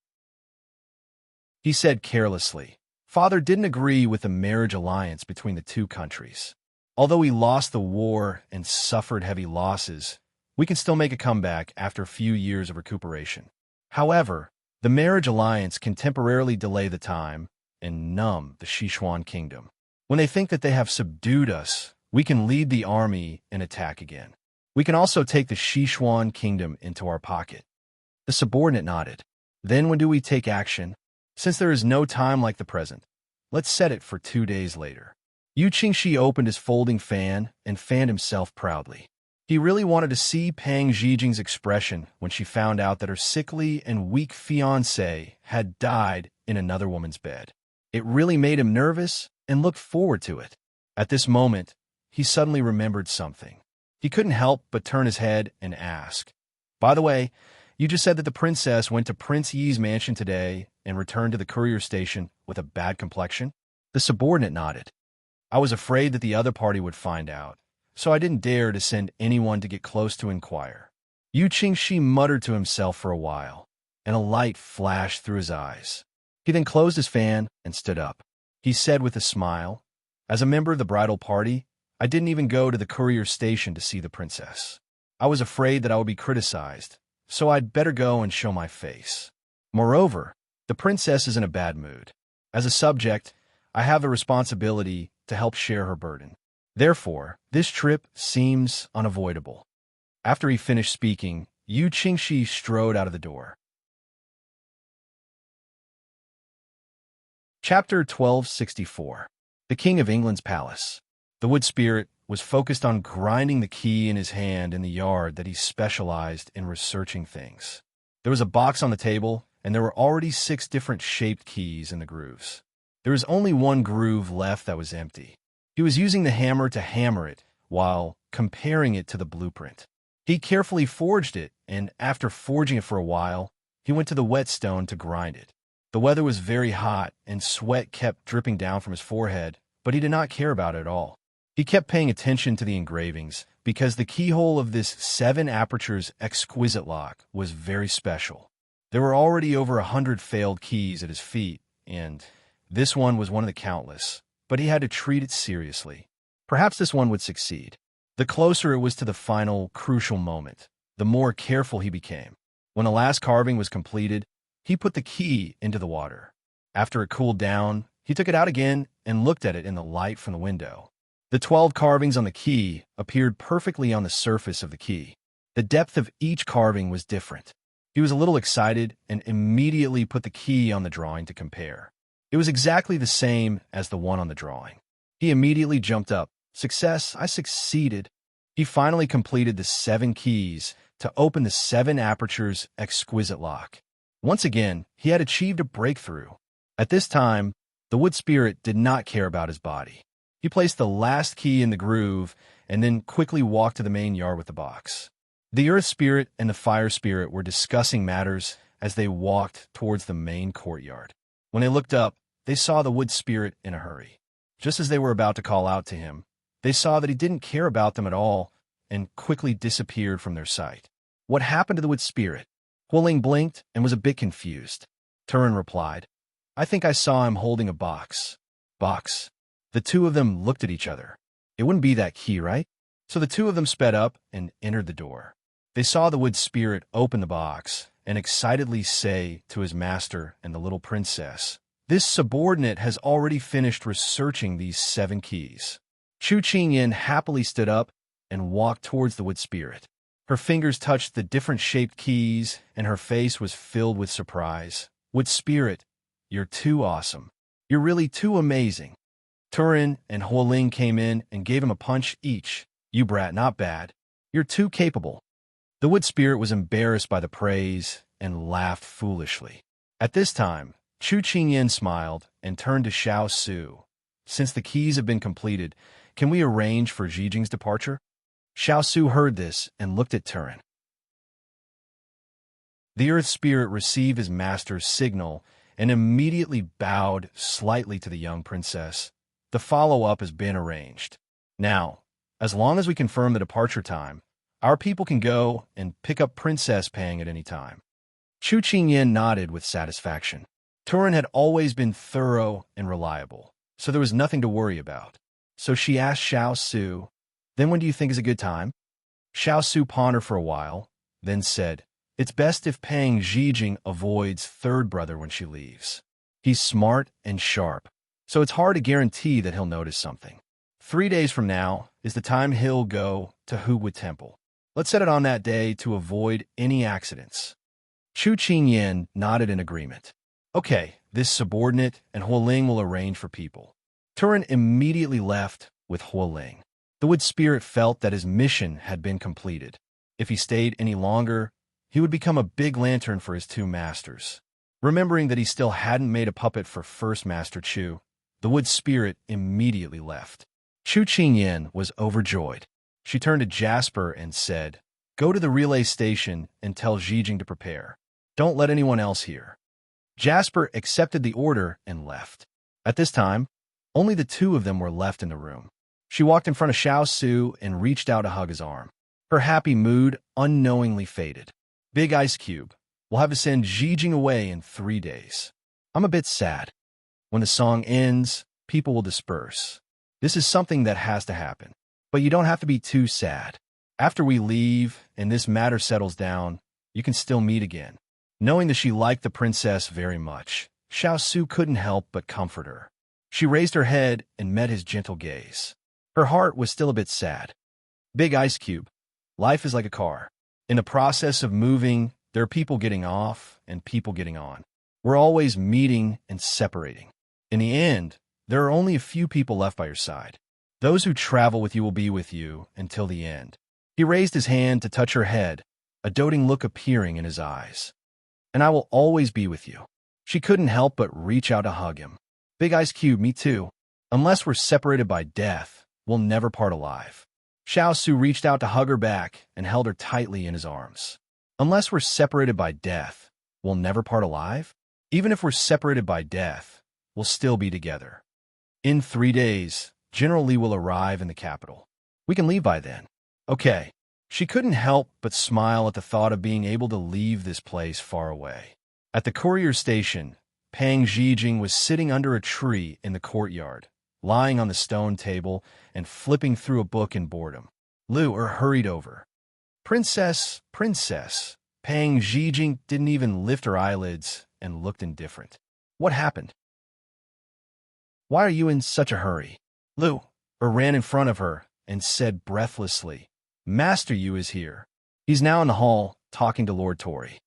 He said carelessly, "Father didn't agree with the marriage alliance between the two countries. Although we lost the war and suffered heavy losses, we can still make a comeback after a few years of recuperation. However, the marriage alliance can temporarily delay the time and numb the Sichuan kingdom. When they think that they have subdued us, we can lead the army and attack again. We can also take the Sichuan kingdom into our pocket." The subordinate nodded. "Then when do we take action? Since there is no time like the present, let's set it for 2 days later." Yu Qingxi opened his folding fan and fanned himself proudly. He really wanted to see Pang Zhijing's expression when she found out that her sickly and weak fiancé had died in another woman's bed. It really made him nervous and looked forward to it. At this moment, he suddenly remembered something. He couldn't help but turn his head and ask, By the way, you just said that the princess went to Prince Yi's mansion today and returned to the courier station with a bad complexion? The subordinate nodded. I was afraid that the other party would find out, so I didn't dare to send anyone to get close to inquire. Yu Qingxi muttered to himself for a while, and a light flashed through his eyes. He then closed his fan and stood up. He said with a smile, "As a member of the bridal party, I didn't even go to the courier station to see the princess. I was afraid that I would be criticized, so I'd better go and show my face. Moreover, the princess is in a bad mood. As a subject, I have the responsibility to help share her burden. Therefore, this trip seems unavoidable." After he finished speaking, Yu Qingxi strode out of the door. Chapter 1264. The King of England's Palace. The wood spirit was focused on grinding the key in his hand in the yard that he specialized in researching things. There was a box on the table, and there were already 6 different shaped keys in the grooves. There was only one groove left that was empty. He was using the hammer to hammer it while comparing it to the blueprint. He carefully forged it, and after forging it for a while, he went to the whetstone to grind it. The weather was very hot, and sweat kept dripping down from his forehead, but he did not care about it at all. He kept paying attention to the engravings, because the keyhole of this 7 apertures exquisite lock was very special. There were already over 100 failed keys at his feet, and this one was one of the countless, but he had to treat it seriously. Perhaps this one would succeed. The closer it was to the final, crucial moment, the more careful he became. When the last carving was completed, he put the key into the water. After it cooled down, he took it out again and looked at it in the light from the window. The 12 carvings on the key appeared perfectly on the surface of the key. The depth of each carving was different. He was a little excited and immediately put the key on the drawing to compare. It was exactly the same as the one on the drawing. He immediately jumped up. "Success! I succeeded!" He finally completed the 7 keys to open the 7 apertures exquisite lock. Once again, he had achieved a breakthrough. At this time, the wood spirit did not care about his body. He placed the last key in the groove and then quickly walked to the main yard with the box. The earth spirit and the fire spirit were discussing matters as they walked towards the main courtyard. When they looked up, they saw the wood spirit in a hurry. Just as they were about to call out to him, they saw that he didn't care about them at all and quickly disappeared from their sight. "What happened to the wood spirit?" Huoling blinked and was a bit confused. Turin replied, "I think I saw him holding a box." Box. The two of them looked at each other. It wouldn't be that key, right? So the two of them sped up and entered the door. They saw the wood spirit open the box and excitedly say to his master and the little princess, "This subordinate has already finished researching these 7 keys." Chu Qingyan happily stood up and walked towards the wood spirit. Her fingers touched the different shaped keys, and her face was filled with surprise. "Wood spirit, you're too awesome. You're really too amazing." Turin and Huoling came in and gave him a punch each. "You brat, not bad. You're too capable." The wood spirit was embarrassed by the praise and laughed foolishly. At this time, Chu Qingyan smiled and turned to Xiao Su. "Since the keys have been completed, can we arrange for Zijing's departure?" Xiao Su heard this and looked at Turin. The earth spirit received his master's signal and immediately bowed slightly to the young princess. "The follow-up has been arranged. Now, as long as we confirm the departure time, our people can go and pick up Princess Pang at any time." Chu Qingyan nodded with satisfaction. Turin had always been thorough and reliable, so there was nothing to worry about. So she asked Xiao Su, "Then when do you think is a good time?" Xiao Su pondered for a while, then said, "It's best if Pang Zijing avoids third brother when she leaves. He's smart and sharp, so it's hard to guarantee that he'll notice something. 3 days from now is the time he'll go to Huwu Temple. Let's set it on that day to avoid any accidents." Chu Qingyan nodded in agreement. "Okay, this subordinate and Huoling will arrange for people." Turin immediately left with Huoling. The wood spirit felt that his mission had been completed. If he stayed any longer, he would become a big lantern for his 2 masters. Remembering that he still hadn't made a puppet for First Master Chu, the wood spirit immediately left. Chu Qingyan was overjoyed. She turned to Jasper and said, Go to the relay station and tell Zijing to prepare. Don't let anyone else hear." Jasper accepted the order and left. At this time, only the two of them were left in the room. She walked in front of Xiao Su and reached out to hug his arm. Her happy mood unknowingly faded. "Big Ice Cube, we'll have to send Zijing away in 3 days. I'm a bit sad. When the song ends, people will disperse. This is something that has to happen. But you don't have to be too sad. After we leave and this matter settles down, you can still meet again." Knowing that she liked the princess very much, Xiao Su couldn't help but comfort her. She raised her head and met his gentle gaze. Her heart was still a bit sad. "Big Ice Cube, life is like a car. In the process of moving, there are people getting off and people getting on. We're always meeting and separating. In the end, there are only a few people left by your side. Those who travel with you will be with you until the end." He raised his hand to touch her head, a doting look appearing in his eyes. "And I will always be with you." She couldn't help but reach out to hug him. "Big Ice Cube, me too. Unless we're separated by death, we'll never part alive." Xiao Su reached out to hug her back and held her tightly in his arms. "Unless we're separated by death, we'll never part alive? Even if we're separated by death, we'll still be together. In 3 days, General Li will arrive in the capital. We can leave by then." "Okay." She couldn't help but smile at the thought of being able to leave this place far away. At the courier station, Pang Zijing was sitting under a tree in the courtyard, lying on the stone table and flipping through a book in boredom. Lu'er hurried over. Princess, Princess." Pang Zijing didn't even lift her eyelids and looked indifferent. "What happened? Why are you in such a hurry?" Lu'er ran in front of her and said breathlessly, "Master Yu is here. He's now in the hall, talking to Lord Tori."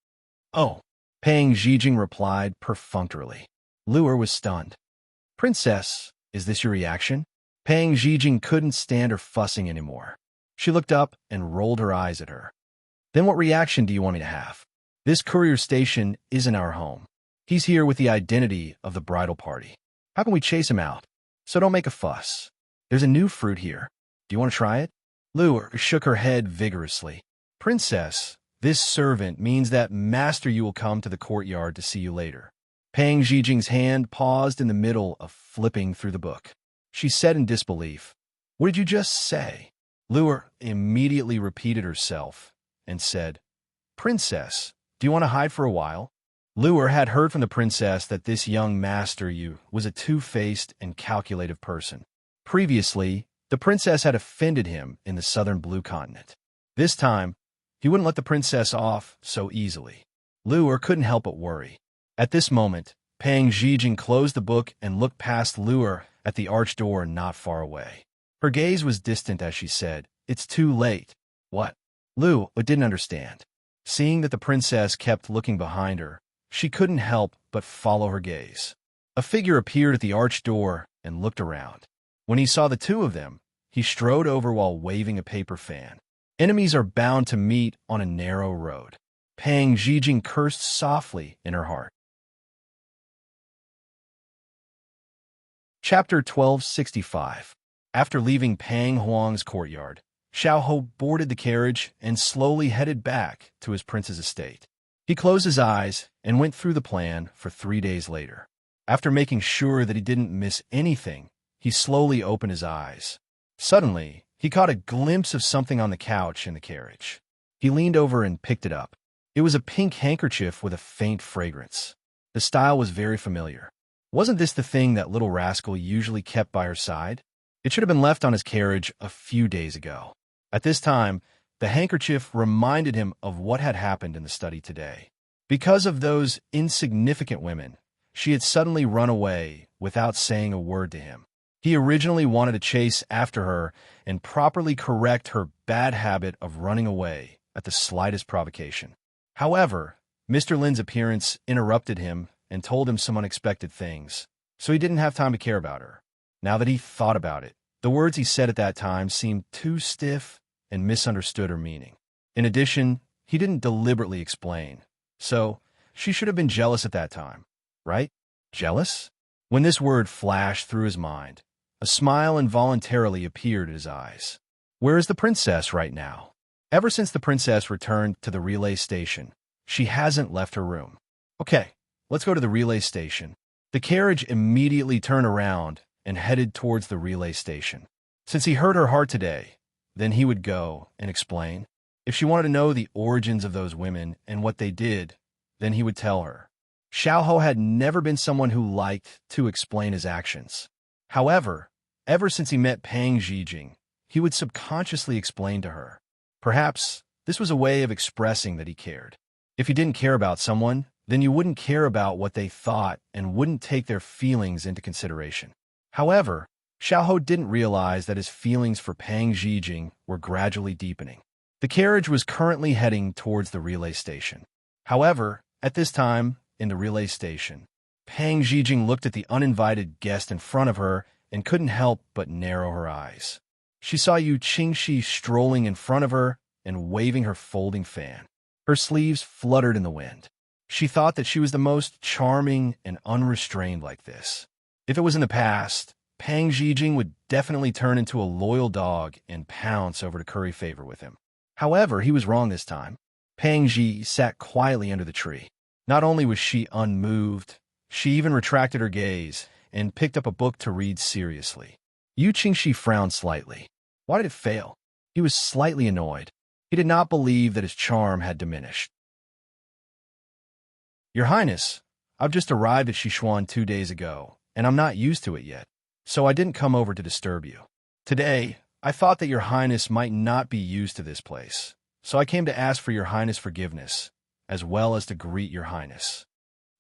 "Oh," Pang Zijing replied perfunctorily. Lu'er was stunned. "Princess, is this your reaction?" Pang Zijing couldn't stand her fussing anymore. She looked up and rolled her eyes at her. "Then what reaction do you want me to have? This courier station isn't our home. He's here with the identity of the bridal party. How can we chase him out? So don't make a fuss. There's a new fruit here. Do you want to try it?" Lu'er shook her head vigorously. "Princess, this servant means that Master Yu will come to the courtyard to see you later." Pang Zijing's hand paused in the middle of flipping through the book. She said in disbelief, "What did you just say?" Lu'er immediately repeated herself and said, "Princess, do you want to hide for a while?" Lu'er had heard from the princess that this young Master Yu was a two-faced and calculative person. Previously, the princess had offended him in the southern blue continent. This time, he wouldn't let the princess off so easily. Lu'er couldn't help but worry. At this moment, Pang Zijing closed the book and looked past Lu'er at the arched door not far away. Her gaze was distant as she said, "It's too late." "What?" Lu'er didn't understand. Seeing that the princess kept looking behind her, she couldn't help but follow her gaze. A figure appeared at the arched door and looked around. When he saw the two of them, he strode over while waving a paper fan. Enemies are bound to meet on a narrow road. Pang Zijing cursed softly in her heart. Chapter 1265. After leaving Pang Huang's courtyard, Xiao Ho boarded the carriage and slowly headed back to his prince's estate. He closed his eyes and went through the plan for 3 days later. After making sure that he didn't miss anything, he slowly opened his eyes. Suddenly, he caught a glimpse of something on the couch in the carriage. He leaned over and picked it up. It was a pink handkerchief with a faint fragrance. The style was very familiar. Wasn't this the thing that little rascal usually kept by her side? It should have been left on his carriage a few days ago. At this time, the handkerchief reminded him of what had happened in the study today. Because of those insignificant women, she had suddenly run away without saying a word to him. He originally wanted to chase after her and properly correct her bad habit of running away at the slightest provocation. However, Mr. Lin's appearance interrupted him and told him some unexpected things, so he didn't have time to care about her. Now that he thought about it, the words he said at that time seemed too stiff and misunderstood her meaning. In addition, he didn't deliberately explain, so she should have been jealous at that time, right? Jealous? When this word flashed through his mind, a smile involuntarily appeared at his eyes. Where is the princess right now? Ever since the princess returned to the relay station, she hasn't left her room. Okay, let's go to the relay station. The carriage immediately turned around and headed towards the relay station. Since he heard her heart today, then he would go and explain. If she wanted to know the origins of those women and what they did, then he would tell her. Xiao had never been someone who liked to explain his actions. However, ever since he met Pang Zhijing, he would subconsciously explain to her. Perhaps this was a way of expressing that he cared. If you didn't care about someone, then you wouldn't care about what they thought and wouldn't take their feelings into consideration. However, Xiao didn't realize that his feelings for Pang Zhijing were gradually deepening. The carriage was currently heading towards the relay station. However, at this time, in the relay station, Pang Zhijing looked at the uninvited guest in front of her and couldn't help but narrow her eyes. She saw Yu Qingxi strolling in front of her and waving her folding fan. Her sleeves fluttered in the wind. She thought that she was the most charming and unrestrained like this. If it was in the past, Pang Zhijing would definitely turn into a loyal dog and pounce over to curry favor with him. However, he was wrong this time. Pang Zhi sat quietly under the tree. Not only was she unmoved, she even retracted her gaze and picked up a book to read seriously. Yu Qingxi frowned slightly. Why did it fail? He was slightly annoyed. He did not believe that his charm had diminished. Your Highness, I've just arrived at Sichuan 2 days ago, and I'm not used to it yet, so I didn't come over to disturb you. Today, I thought that Your Highness might not be used to this place, so I came to ask for Your Highness' forgiveness, as well as to greet Your Highness.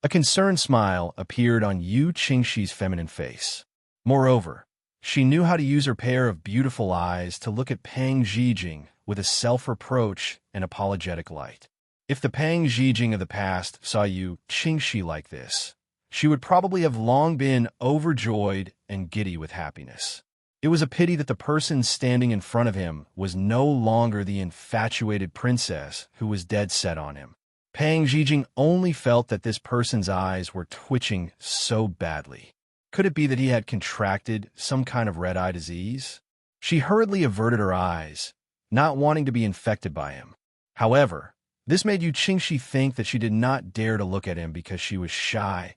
A concerned smile appeared on Yu Qingxi's feminine face. Moreover, she knew how to use her pair of beautiful eyes to look at Pang Zhijing with a self-reproach and apologetic light. If the Pang Zhijing of the past saw Yu Qingxi like this, she would probably have long been overjoyed and giddy with happiness. It was a pity that the person standing in front of him was no longer the infatuated princess who was dead set on him. Pang Zhijing only felt that this person's eyes were twitching so badly. Could it be that he had contracted some kind of red-eye disease? She hurriedly averted her eyes, not wanting to be infected by him. However, this made Yu Qingxi think that she did not dare to look at him because she was shy,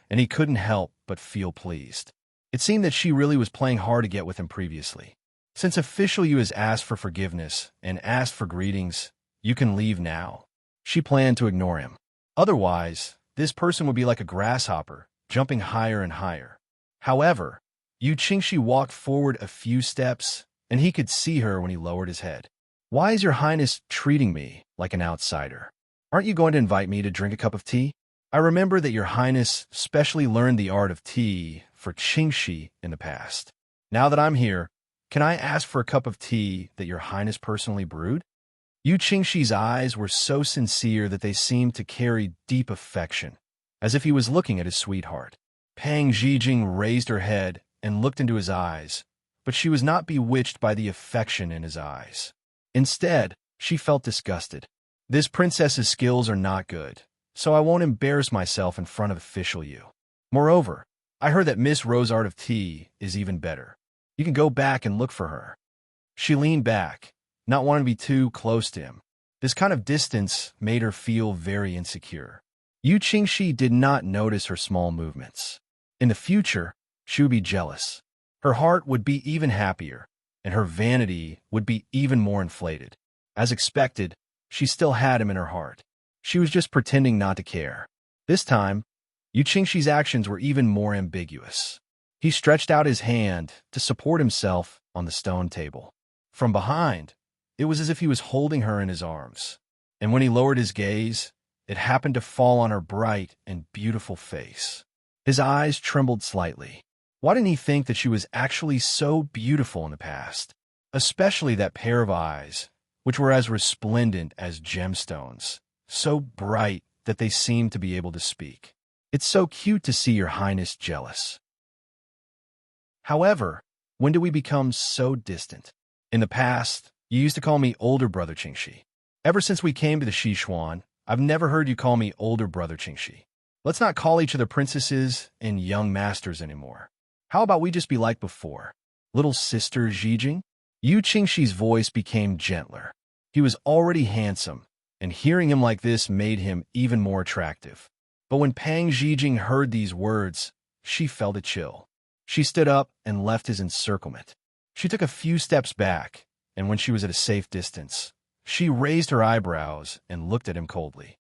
and he couldn't help but feel pleased. It seemed that she really was playing hard to get with him previously. Since official Yu has asked for forgiveness and asked for greetings, you can leave now. She planned to ignore him. Otherwise, this person would be like a grasshopper, jumping higher and higher. However, Yu Qingxi walked forward a few steps, and he could see her when he lowered his head. Why is Your Highness treating me like an outsider? Aren't you going to invite me to drink a cup of tea? I remember that Your Highness specially learned the art of tea for Qingxi in the past. Now that I'm here, can I ask for a cup of tea that Your Highness personally brewed? Yu Qingxi's eyes were so sincere that they seemed to carry deep affection, as if he was looking at his sweetheart. Pang Zhijing raised her head and looked into his eyes, but she was not bewitched by the affection in his eyes. Instead, she felt disgusted. This princess's skills are not good, so I won't embarrass myself in front of official Yu. Moreover, I heard that Miss Ro's art of tea is even better. You can go back and look for her. She leaned back, not wanting to be too close to him. This kind of distance made her feel very insecure. Yu Qingxi did not notice her small movements. In the future, she would be jealous. Her heart would be even happier, and her vanity would be even more inflated. As expected, she still had him in her heart. She was just pretending not to care. This time, Yu Qingxi's actions were even more ambiguous. He stretched out his hand to support himself on the stone table. From behind, it was as if he was holding her in his arms. And when he lowered his gaze, it happened to fall on her bright and beautiful face. His eyes trembled slightly. Why didn't he think that she was actually so beautiful in the past? Especially that pair of eyes, which were as resplendent as gemstones, so bright that they seemed to be able to speak. It's so cute to see Your Highness jealous. However, when did we become so distant? In the past, you used to call me older brother Qingxi. Ever since we came to the Sichuan, I've never heard you call me older brother Qingxi. Let's not call each other princesses and young masters anymore. How about we just be like before? Little sister Zhijing? Yu Qingxi's voice became gentler. He was already handsome, and hearing him like this made him even more attractive. But when Pang Zhijing heard these words, she felt a chill. She stood up and left his encirclement. She took a few steps back, and when she was at a safe distance, she raised her eyebrows and looked at him coldly.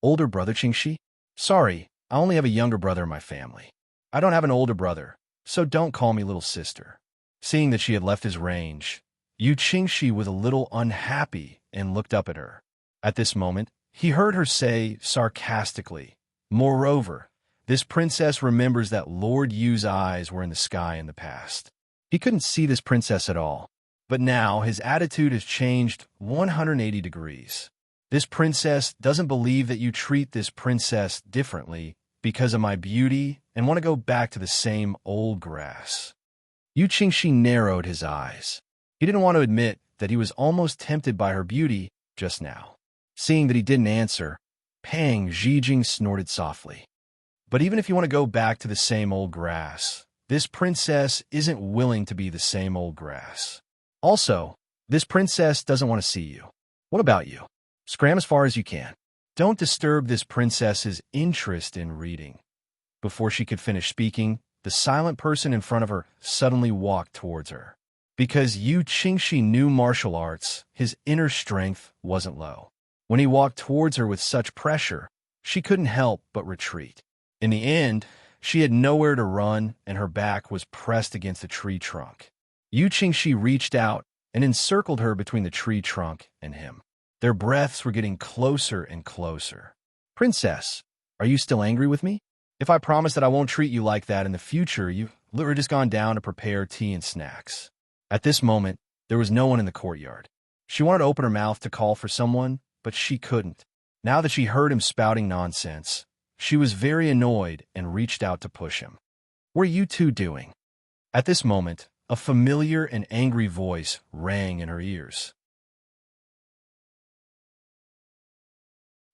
Older brother Qingxi? Sorry, I only have a younger brother in my family. I don't have an older brother, so don't call me little sister. Seeing that she had left his range, Yu Qingxi was a little unhappy and looked up at her. At this moment, he heard her say sarcastically, "Moreover, this princess remembers that Lord Yu's eyes were in the sky in the past." He couldn't see this princess at all, but now his attitude has changed 180 degrees. This princess doesn't believe that you treat this princess differently because of my beauty and want to go back to the same old grass. Yu Qingxi narrowed his eyes. He didn't want to admit that he was almost tempted by her beauty just now. Seeing that he didn't answer, Pang Zhijing snorted softly. But even if you want to go back to the same old grass, this princess isn't willing to be the same old grass. Also, this princess doesn't want to see you. What about you? Scram as far as you can. Don't disturb this princess's interest in reading. Before she could finish speaking, the silent person in front of her suddenly walked towards her. Because Yu Qingxi knew martial arts, his inner strength wasn't low. When he walked towards her with such pressure, she couldn't help but retreat. In the end, she had nowhere to run, and her back was pressed against a tree trunk. Yu Qingxi reached out and encircled her between the tree trunk and him. Their breaths were getting closer and closer. "Princess, are you still angry with me? If I promise that I won't treat you like that in the future, you've literally just gone down to prepare tea and snacks." At this moment, there was no one in the courtyard. She wanted to open her mouth to call for someone, but she couldn't. Now that she heard him spouting nonsense, she was very annoyed and reached out to push him. "What are you two doing?" At this moment, a familiar and angry voice rang in her ears.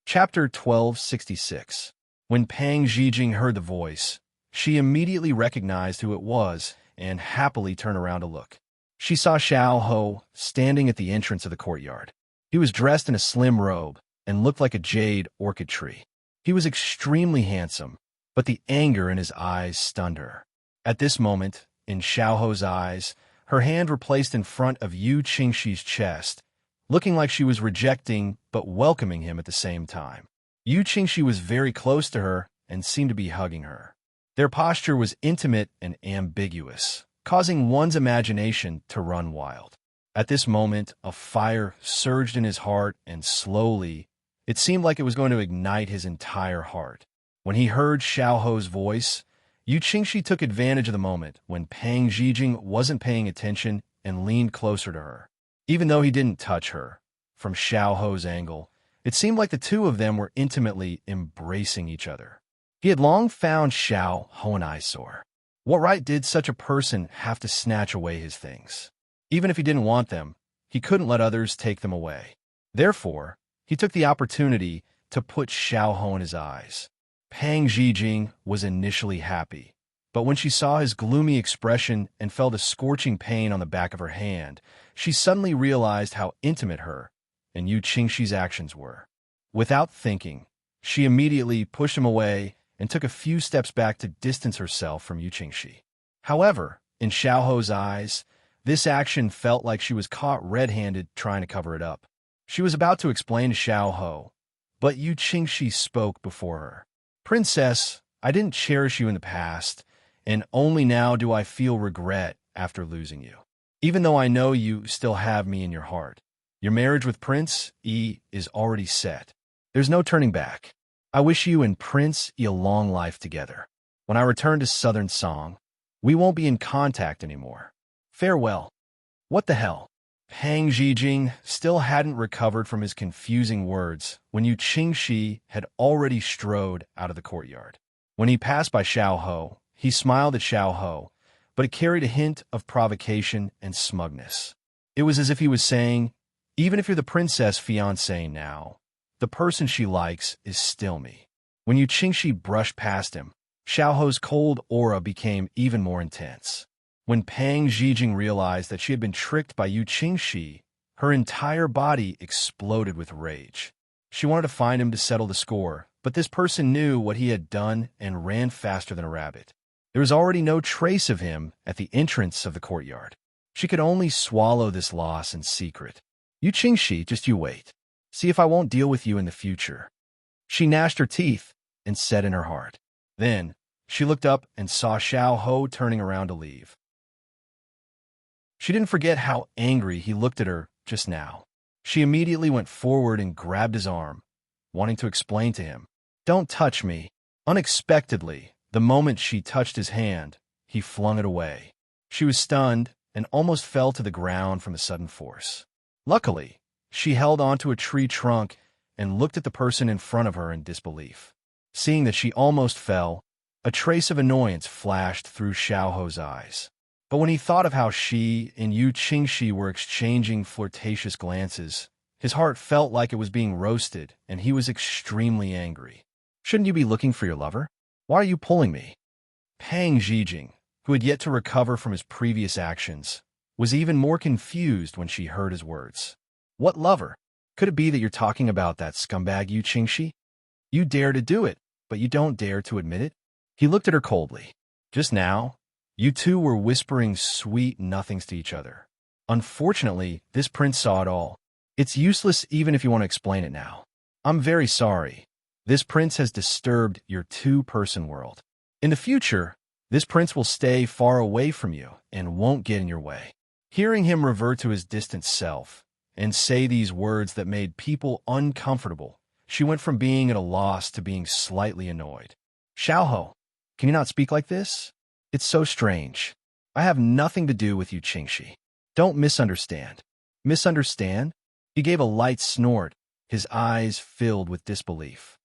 Chapter 1266. When Pang Zhijing heard the voice, she immediately recognized who it was and happily turned around to look. She saw Xiao Ho standing at the entrance of the courtyard. He was dressed in a slim robe and looked like a jade orchid tree. He was extremely handsome, but the anger in his eyes stunned her. At this moment, in Xiao Ho's eyes, her hand were placed in front of Yu Qingxi's chest, looking like she was rejecting but welcoming him at the same time. Yu Qingxi was very close to her and seemed to be hugging her. Their posture was intimate and ambiguous, causing one's imagination to run wild. At this moment, a fire surged in his heart, and slowly, it seemed like it was going to ignite his entire heart. When he heard Xiao Ho's voice, Yu Qingxi took advantage of the moment when Pang Zhijing wasn't paying attention and leaned closer to her. Even though he didn't touch her, from Xiao Ho's angle, it seemed like the two of them were intimately embracing each other. He had long found Xiao Ho an eyesore. What right did such a person have to snatch away his things? Even if he didn't want them, he couldn't let others take them away. Therefore, he took the opportunity to put Xiao Ho in his eyes. Pang Zhijing was initially happy, but when she saw his gloomy expression and felt a scorching pain on the back of her hand, she suddenly realized how intimate her and Yu Qingxi's actions were. Without thinking, she immediately pushed him away and took a few steps back to distance herself from Yu Qingxi. However, in Xiao Ho's eyes, this action felt like she was caught red-handed trying to cover it up. She was about to explain to Xiao Ho, but Yu Qingxi spoke before her. "Princess, I didn't cherish you in the past, and only now do I feel regret after losing you. Even though I know you still have me in your heart. Your marriage with Prince E is already set. There's no turning back. I wish you and Prince E a long life together. When I return to Southern Song, we won't be in contact anymore. Farewell." What the hell? Pang Zhijing still hadn't recovered from his confusing words when Yu Qingxi had already strode out of the courtyard. When he passed by Xiao Ho, he smiled at Xiao Ho, but it carried a hint of provocation and smugness. It was as if he was saying, "Even if you're the princess fiancé now, the person she likes is still me." When Yu Qingxi brushed past him, Xiao Ho's cold aura became even more intense. When Pang Zhijing realized that she had been tricked by Yu Qingxi, Her entire body exploded with rage. She wanted to find him to settle the score, but this person knew what he had done and ran faster than a rabbit. There was already no trace of him at the entrance of the courtyard. She could only swallow this loss in secret. "You Qingxi, just you wait. See if I won't deal with you in the future." She gnashed her teeth and said in her heart. Then, she looked up and saw Xiao turning around to leave. She didn't forget how angry he looked at her just now. She immediately went forward and grabbed his arm, wanting to explain to him, "Don't touch me." Unexpectedly, the moment she touched his hand, he flung it away. She was stunned and almost fell to the ground from the sudden force. Luckily, she held onto a tree trunk and looked at the person in front of her in disbelief. Seeing that she almost fell, a trace of annoyance flashed through Xiao's eyes. But when he thought of how she and Yu Qingxi were exchanging flirtatious glances, his heart felt like it was being roasted, and he was extremely angry. "Shouldn't you be looking for your lover? Why are you pulling me?" Pang Zhijing, who had yet to recover from his previous actions, was even more confused when she heard his words. "What lover? Could it be that you're talking about that scumbag Yu Qingxi? You dare to do it, but you don't dare to admit it?" He looked at her coldly. "Just now, you two were whispering sweet nothings to each other. Unfortunately, this prince saw it all. It's useless even if you want to explain it now. I'm very sorry. This prince has disturbed your two-person world. In the future, this prince will stay far away from you and won't get in your way." Hearing him revert to his distant self and say these words that made people uncomfortable, she went from being at a loss to being slightly annoyed. "Xiao, can you not speak like this? It's so strange. I have nothing to do with you, Qingxi. Don't misunderstand." "Misunderstand?" He gave a light snort, his eyes filled with disbelief.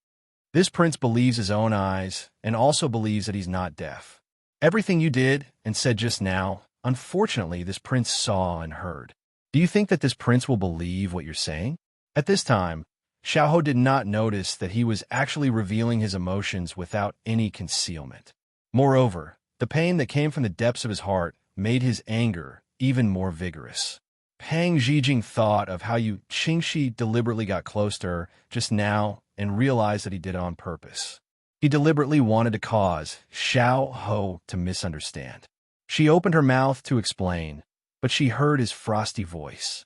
This prince believes his own eyes and also believes that he's not deaf. Everything you did and said just now, unfortunately, this prince saw and heard. Do you think that this prince will believe what you're saying? At this time, Xiao did not notice that he was actually revealing his emotions without any concealment. Moreover, the pain that came from the depths of his heart made his anger even more vigorous. Pang Zhijing thought of how Yu Qingxi deliberately got close to her just now and realized that he did it on purpose. He deliberately wanted to cause Xiao to misunderstand. She opened her mouth to explain, but she heard his frosty voice.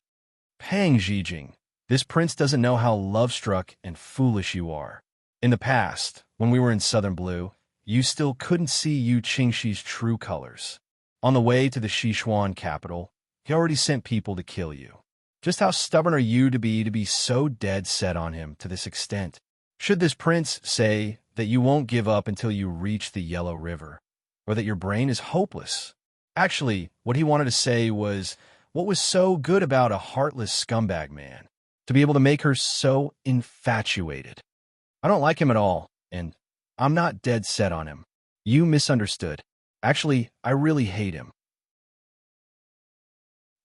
"Pang Zhijing, this prince doesn't know how love-struck and foolish you are. In the past, when we were in Southern Blue, you still couldn't see Yu Qingxi's true colors. On the way to the Sichuan capital, he already sent people to kill you. Just how stubborn are you to be so dead set on him to this extent? Should this prince say that you won't give up until you reach the Yellow River, or that your brain is hopeless? Actually, what he wanted to say was, what was so good about a heartless scumbag man, to be able to make her so infatuated? I don't like him at all, and I'm not dead set on him. You misunderstood. Actually, I really hate him.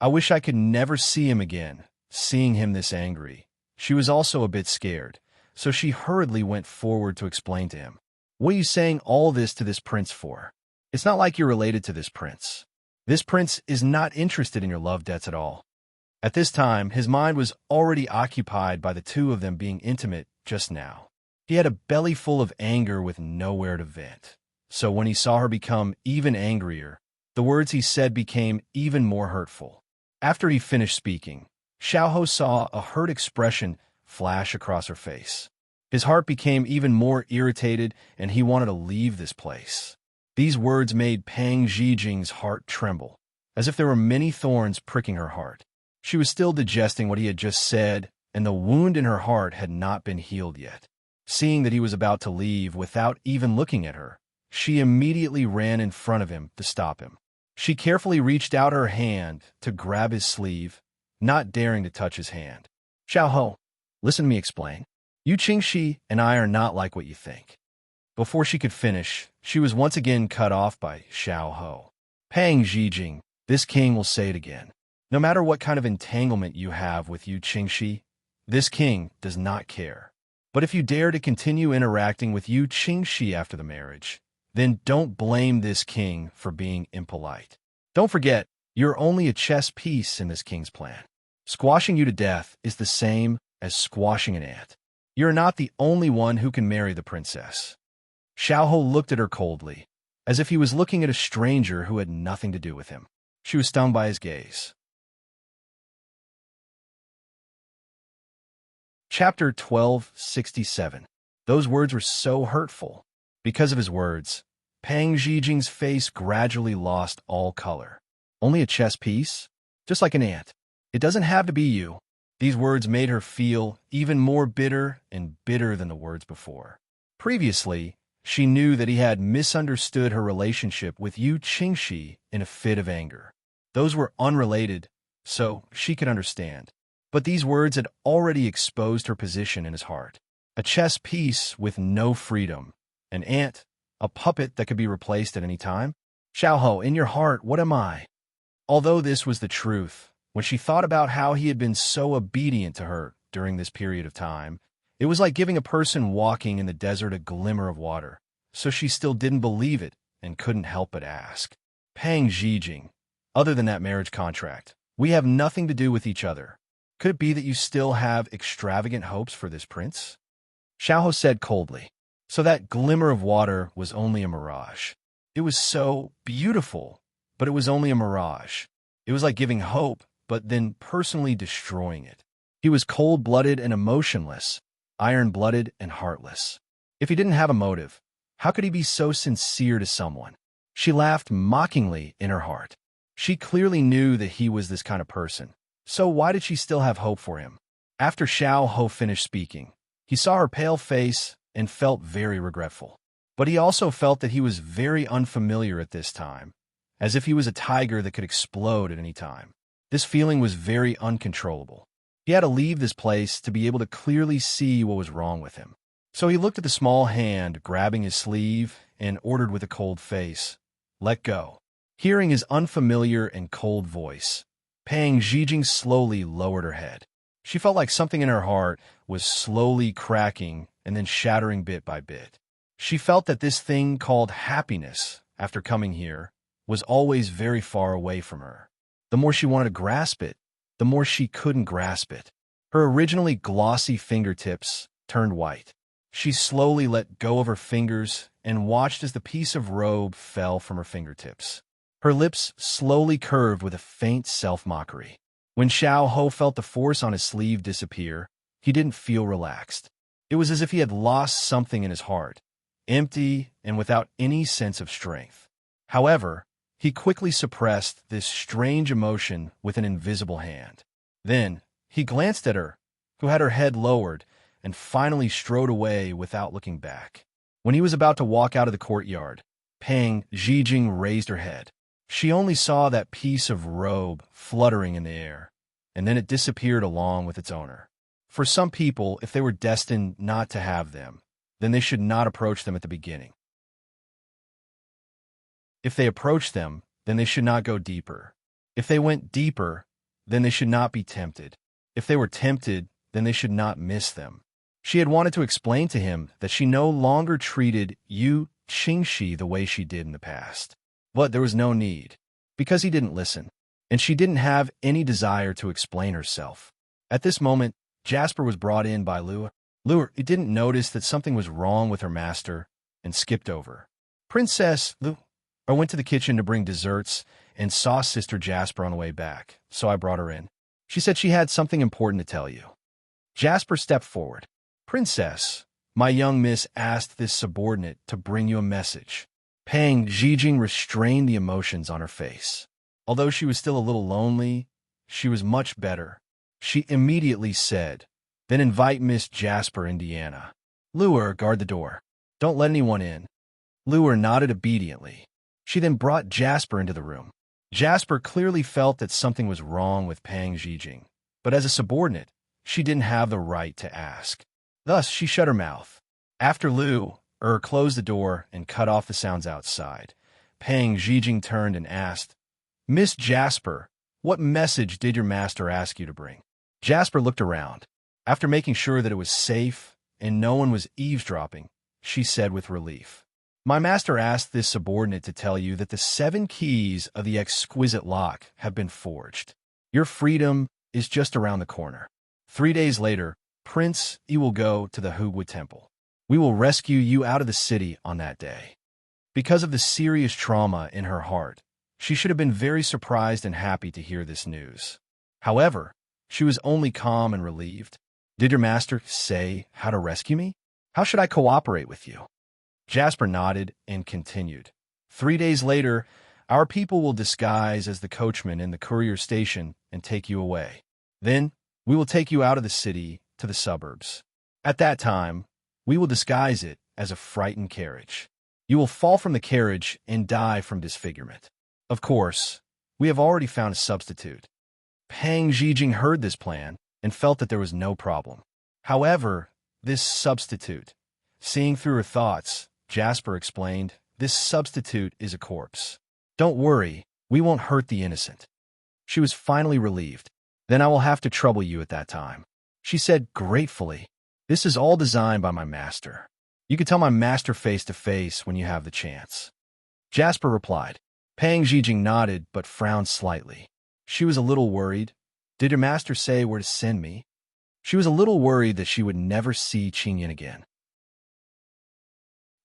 I wish I could never see him again." Seeing him this angry, she was also a bit scared, so she hurriedly went forward to explain to him. "What are you saying all this to this prince for? It's not like you're related to this prince. This prince is not interested in your love debts at all." At this time, his mind was already occupied by the two of them being intimate just now. He had a belly full of anger with nowhere to vent. So when he saw her become even angrier, the words he said became even more hurtful. After he finished speaking, Xiao saw a hurt expression flash across her face. His heart became even more irritated, and he wanted to leave this place. These words made Pang Zhijing's heart tremble, as if there were many thorns pricking her heart. She was still digesting what he had just said, and the wound in her heart had not been healed yet. Seeing that he was about to leave without even looking at her, she immediately ran in front of him to stop him. She carefully reached out her hand to grab his sleeve, not daring to touch his hand. "Xiao, listen to me explain. Yu Qingxi and I are not like what you think." Before she could finish, she was once again cut off by Xiao. "Pang Zhijing, this king will say it again. No matter what kind of entanglement you have with Yu Qingxi, this king does not care. But if you dare to continue interacting with Yu Qingxi after the marriage, then don't blame this king for being impolite. Don't forget, you're only a chess piece in this king's plan. Squashing you to death is the same as squashing an ant. You're not the only one who can marry the princess. Xiao looked at her coldly, as if he was looking at a stranger who had nothing to do with him. She was stung by his gaze. Chapter 1267. Those words were so hurtful. Because of his words, Pang Zhijing's face gradually lost all color. Only a chess piece? Just like an ant. It doesn't have to be you. These words made her feel even more bitter and bitter than the words before. Previously, she knew that he had misunderstood her relationship with Yu Qingxi in a fit of anger. Those were unrelated, so she could understand. But these words had already exposed her position in his heart. A chess piece with no freedom. An ant. A puppet that could be replaced at any time. Xiao, in your heart, what am I? Although this was the truth, when she thought about how he had been so obedient to her during this period of time, it was like giving a person walking in the desert a glimmer of water. So she still didn't believe it and couldn't help but ask. Pang Zhijing, other than that marriage contract, we have nothing to do with each other. Could it be that you still have extravagant hopes for this prince? Xiao said coldly. So that glimmer of water was only a mirage. It was so beautiful, but it was only a mirage. It was like giving hope, but then personally destroying it. He was cold-blooded and emotionless, iron-blooded and heartless. If he didn't have a motive, how could he be so sincere to someone? She laughed mockingly in her heart. She clearly knew that he was this kind of person. So why did she still have hope for him? After Xiao finished speaking, he saw her pale face and felt very regretful. But he also felt that he was very unfamiliar at this time, as if he was a tiger that could explode at any time. This feeling was very uncontrollable. He had to leave this place to be able to clearly see what was wrong with him. So he looked at the small hand grabbing his sleeve and ordered with a cold face, "Let go." Hearing his unfamiliar and cold voice, Pang Zhijing slowly lowered her head. She felt like something in her heart was slowly cracking and then shattering bit by bit. She felt that this thing called happiness, after coming here, was always very far away from her. The more she wanted to grasp it, the more she couldn't grasp it. Her originally glossy fingertips turned white. She slowly let go of her fingers and watched as the piece of robe fell from her fingertips. Her lips slowly curved with a faint self-mockery. When Xiao felt the force on his sleeve disappear, he didn't feel relaxed. It was as if he had lost something in his heart, empty and without any sense of strength. However, he quickly suppressed this strange emotion with an invisible hand. Then, he glanced at her, who had her head lowered, and finally strode away without looking back. When he was about to walk out of the courtyard, Pang Zhijing raised her head. She only saw that piece of robe fluttering in the air, and then it disappeared along with its owner. For some people, if they were destined not to have them, then they should not approach them at the beginning. If they approached them, then they should not go deeper. If they went deeper, then they should not be tempted. If they were tempted, then they should not miss them. She had wanted to explain to him that she no longer treated Yu Qingxi the way she did in the past. But there was no need, because he didn't listen, and she didn't have any desire to explain herself. At this moment, Jasper was brought in by Lua. Lua didn't notice that something was wrong with her master and skipped over. Princess Lua went to the kitchen to bring desserts and saw Sister Jasper on the way back, so I brought her in. She said she had something important to tell you. Jasper stepped forward. Princess, my young miss asked this subordinate to bring you a message. Pang Zhijing restrained the emotions on her face. Although she was still a little lonely, she was much better. She immediately said, "Then invite Miss Jasper, Indiana. Lua, guard the door. Don't let anyone in." Lua nodded obediently. She then brought Jasper into the room. Jasper clearly felt that something was wrong with Pang Zhijing, but as a subordinate, she didn't have the right to ask. Thus, she shut her mouth. After Lua closed the door and cut off the sounds outside, Pang Zhijing turned and asked, "Miss Jasper, what message did your master ask you to bring?" Jasper looked around. After making sure that it was safe and no one was eavesdropping, she said with relief, "My master asked this subordinate to tell you that the 7 keys of the exquisite lock have been forged. Your freedom is just around the corner. 3 days later, Prince E will go to the Hugwa Temple. We will rescue you out of the city on that day." Because of the serious trauma in her heart, she should have been very surprised and happy to hear this news. However, she was only calm and relieved. "Did your master say how to rescue me? How should I cooperate with you?" Jasper nodded and continued. 3 days later, our people will disguise as the coachman in the courier station and take you away. Then, we will take you out of the city to the suburbs. At that time, we will disguise it as a frightened carriage. You will fall from the carriage and die from disfigurement. Of course, we have already found a substitute. Pang Zhijing heard this plan and felt that there was no problem. However, this substitute, seeing through her thoughts, Jasper explained, "This substitute is a corpse. Don't worry, we won't hurt the innocent." She was finally relieved. "Then I will have to trouble you at that time," she said gratefully. "This is all designed by my master. You can tell my master face to face when you have the chance." Jasper replied. Pang Zhijing nodded but frowned slightly. She was a little worried. "Did your master say where to send me?" She was a little worried that she would never see Qingyan again.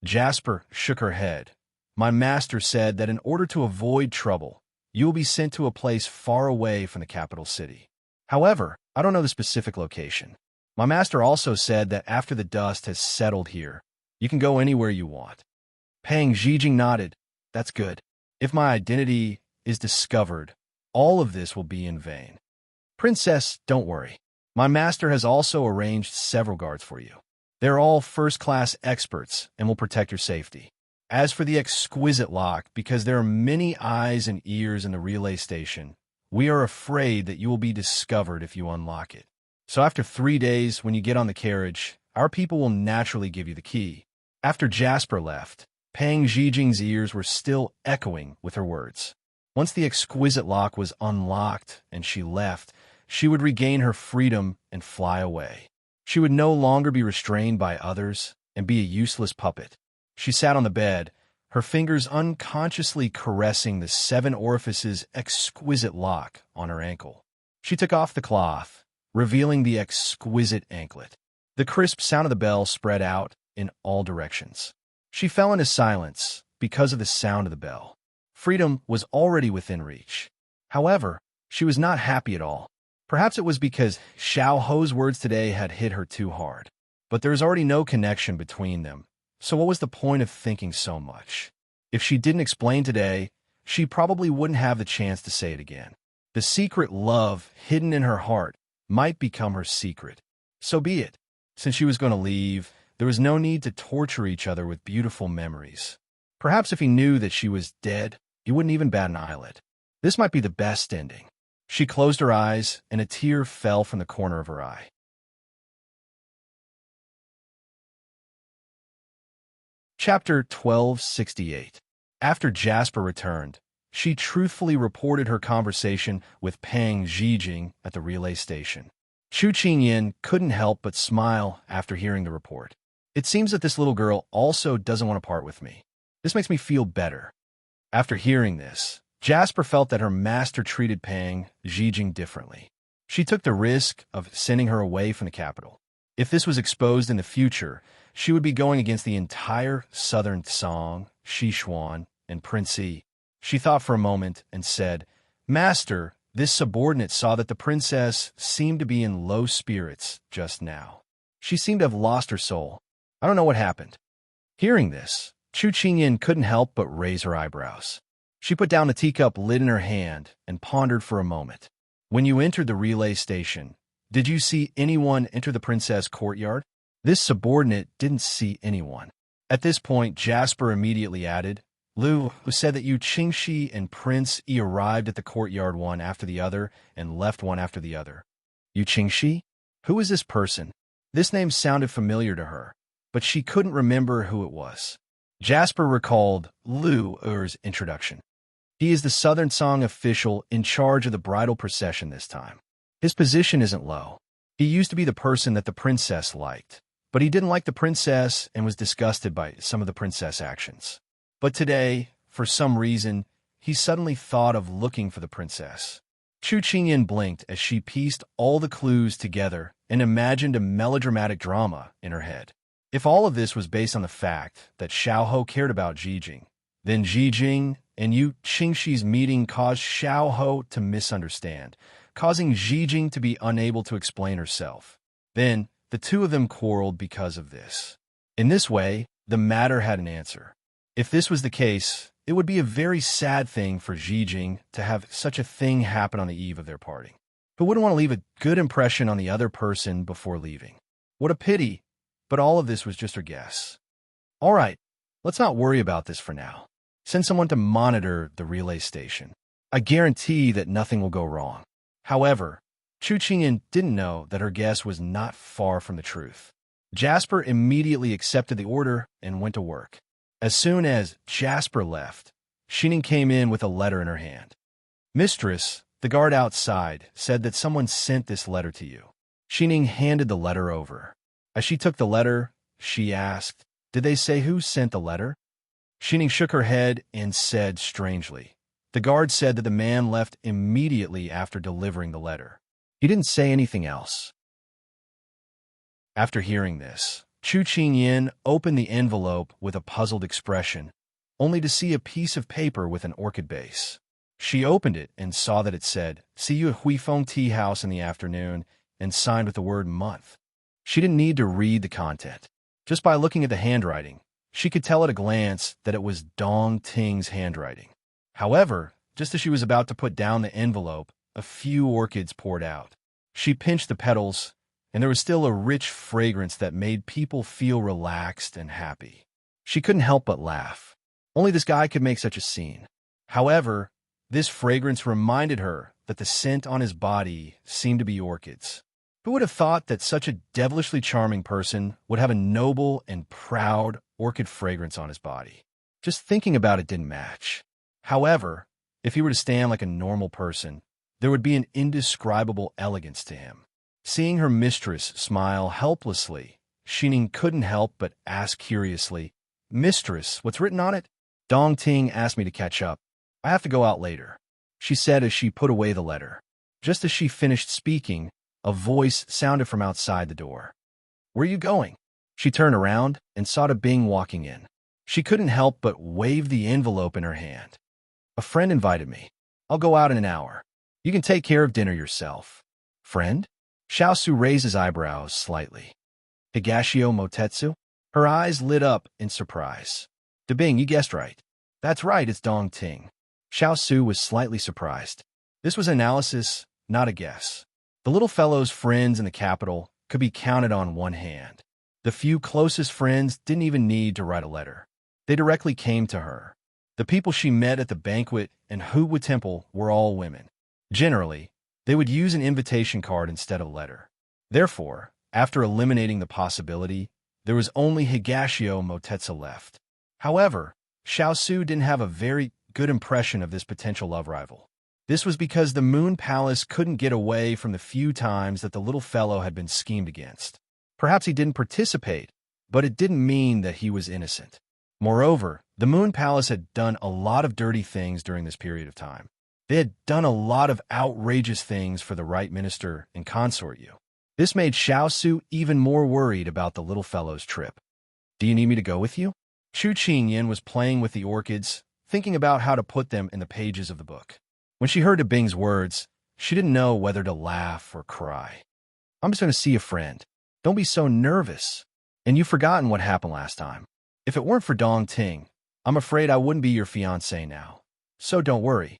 Jasper shook her head. "My master said that in order to avoid trouble, you will be sent to a place far away from the capital city. However, I don't know the specific location. My master also said that after the dust has settled here, you can go anywhere you want." Pang Zhijing nodded. "That's good. If my identity is discovered, all of this will be in vain. Princess, don't worry. My master has also arranged several guards for you. They're all first-class experts and will protect your safety. As for the exquisite lock, because there are many eyes and ears in the relay station, we are afraid that you will be discovered if you unlock it. So after 3 days, when you get on the carriage, our people will naturally give you the key." After Jasper left, Pang Zhijing's ears were still echoing with her words. Once the exquisite lock was unlocked and she left, she would regain her freedom and fly away. She would no longer be restrained by others and be a useless puppet. She sat on the bed, her fingers unconsciously caressing the 7 orifices exquisite lock on her ankle. She took off the cloth, revealing the exquisite anklet. The crisp sound of the bell spread out in all directions. She fell into silence because of the sound of the bell. Freedom was already within reach. However, she was not happy at all. Perhaps it was because Xiao Ho's words today had hit her too hard. But there is already no connection between them, so what was the point of thinking so much? If she didn't explain today, she probably wouldn't have the chance to say it again. The secret love hidden in her heart might become her secret. So be it. Since she was going to leave, there was no need to torture each other with beautiful memories. Perhaps if he knew that she was dead, he wouldn't even bat an eyelid. This might be the best ending. She closed her eyes, and a tear fell from the corner of her eye. Chapter 1268. After Jasper returned, she truthfully reported her conversation with Pang Zhijing at the relay station. Chu Qingyan couldn't help but smile after hearing the report. "It seems that this little girl also doesn't want to part with me. This makes me feel better." After hearing this, Jasper felt that her master treated Pang Zhijing differently. She took the risk of sending her away from the capital. If this was exposed in the future, she would be going against the entire southern Song, Xishuan, and Prince E. She thought for a moment and said, "Master, this subordinate saw that the princess seemed to be in low spirits just now. She seemed to have lost her soul. I don't know what happened." Hearing this, Chu Qingyan couldn't help but raise her eyebrows. She put down the teacup lid in her hand and pondered for a moment. "When you entered the relay station, did you see anyone enter the princess courtyard?" This subordinate didn't see anyone. At this point, Jasper immediately added, "Lu, who said that Yu Qingxi and Prince E arrived at the courtyard one after the other and left one after the other." Yu Qingxi? Who is this person? This name sounded familiar to her, but she couldn't remember who it was. Jasper recalled Lu Er's introduction. He is the Southern Song official in charge of the bridal procession this time. His position isn't low. He used to be the person that the princess liked, but he didn't like the princess and was disgusted by some of the princess actions. But today, for some reason, he suddenly thought of looking for the princess. Chu Qingyin blinked as she pieced all the clues together and imagined a melodramatic drama in her head. If all of this was based on the fact that Xiao Ho cared about Jijing, then Jijing and Yu Qingxi's meeting caused Xiao Ho to misunderstand, causing Jijing to be unable to explain herself. Then, the two of them quarreled because of this. In this way, the matter had an answer. If this was the case, it would be a very sad thing for Jijing to have such a thing happen on the eve of their parting. Who wouldn't want to leave a good impression on the other person before leaving? What a pity, but all of this was just her guess. All right, let's not worry about this for now. Send someone to monitor the relay station. I guarantee that nothing will go wrong. However, Chu Qingyin didn't know that her guess was not far from the truth. Jasper immediately accepted the order and went to work. As soon as Jasper left, Xining came in with a letter in her hand. Mistress, the guard outside, said that someone sent this letter to you. Xining handed the letter over. As she took the letter, she asked, "Did they say who sent the letter?" Xining shook her head and said strangely, "The guard said that the man left immediately after delivering the letter. He didn't say anything else." After hearing this, Chu Qingyin opened the envelope with a puzzled expression, only to see a piece of paper with an orchid base. She opened it and saw that it said, "See you at Huifeng Tea House in the afternoon," and signed with the word month. She didn't need to read the content. Just by looking at the handwriting, she could tell at a glance that it was Dong Ting's handwriting. However, just as she was about to put down the envelope, a few orchids poured out. She pinched the petals, and there was still a rich fragrance that made people feel relaxed and happy. She couldn't help but laugh. Only this guy could make such a scene. However, this fragrance reminded her that the scent on his body seemed to be orchids. Who would have thought that such a devilishly charming person would have a noble and proud orchid fragrance on his body? Just thinking about it didn't match. However, if he were to stand like a normal person, there would be an indescribable elegance to him. Seeing her mistress smile helplessly, Xining couldn't help but ask curiously, "Mistress, what's written on it?" "Dong Ting asked me to catch up. I have to go out later," she said as she put away the letter. Just as she finished speaking, a voice sounded from outside the door. "Where are you going?" She turned around and saw Bing walking in. She couldn't help but wave the envelope in her hand. "A friend invited me. I'll go out in an hour. You can take care of dinner yourself." "Friend?" Xiao Su raised his eyebrows slightly. "Higashio Motetsu?" Her eyes lit up in surprise. "Bing, you guessed right." "That's right, it's Dong Ting." Xiao Su was slightly surprised. This was analysis, not a guess. The little fellow's friends in the capital could be counted on one hand. The few closest friends didn't even need to write a letter. They directly came to her. The people she met at the banquet and Huwa Temple were all women. Generally, they would use an invitation card instead of a letter. Therefore, after eliminating the possibility, there was only Higashio Motetsu left. However, Xiao Su didn't have a very good impression of this potential love rival. This was because the Moon Palace couldn't get away from the few times that the little fellow had been schemed against. Perhaps he didn't participate, but it didn't mean that he was innocent. Moreover, the Moon Palace had done a lot of dirty things during this period of time. They had done a lot of outrageous things for the right minister and consort Yu. This made Xiao Su even more worried about the little fellow's trip. "Do you need me to go with you?" Chu Qingyin was playing with the orchids, thinking about how to put them in the pages of the book. When she heard Bing's words, she didn't know whether to laugh or cry. "I'm just going to see a friend. Don't be so nervous. And you've forgotten what happened last time. If it weren't for Dong Ting, I'm afraid I wouldn't be your fiancé now. So don't worry."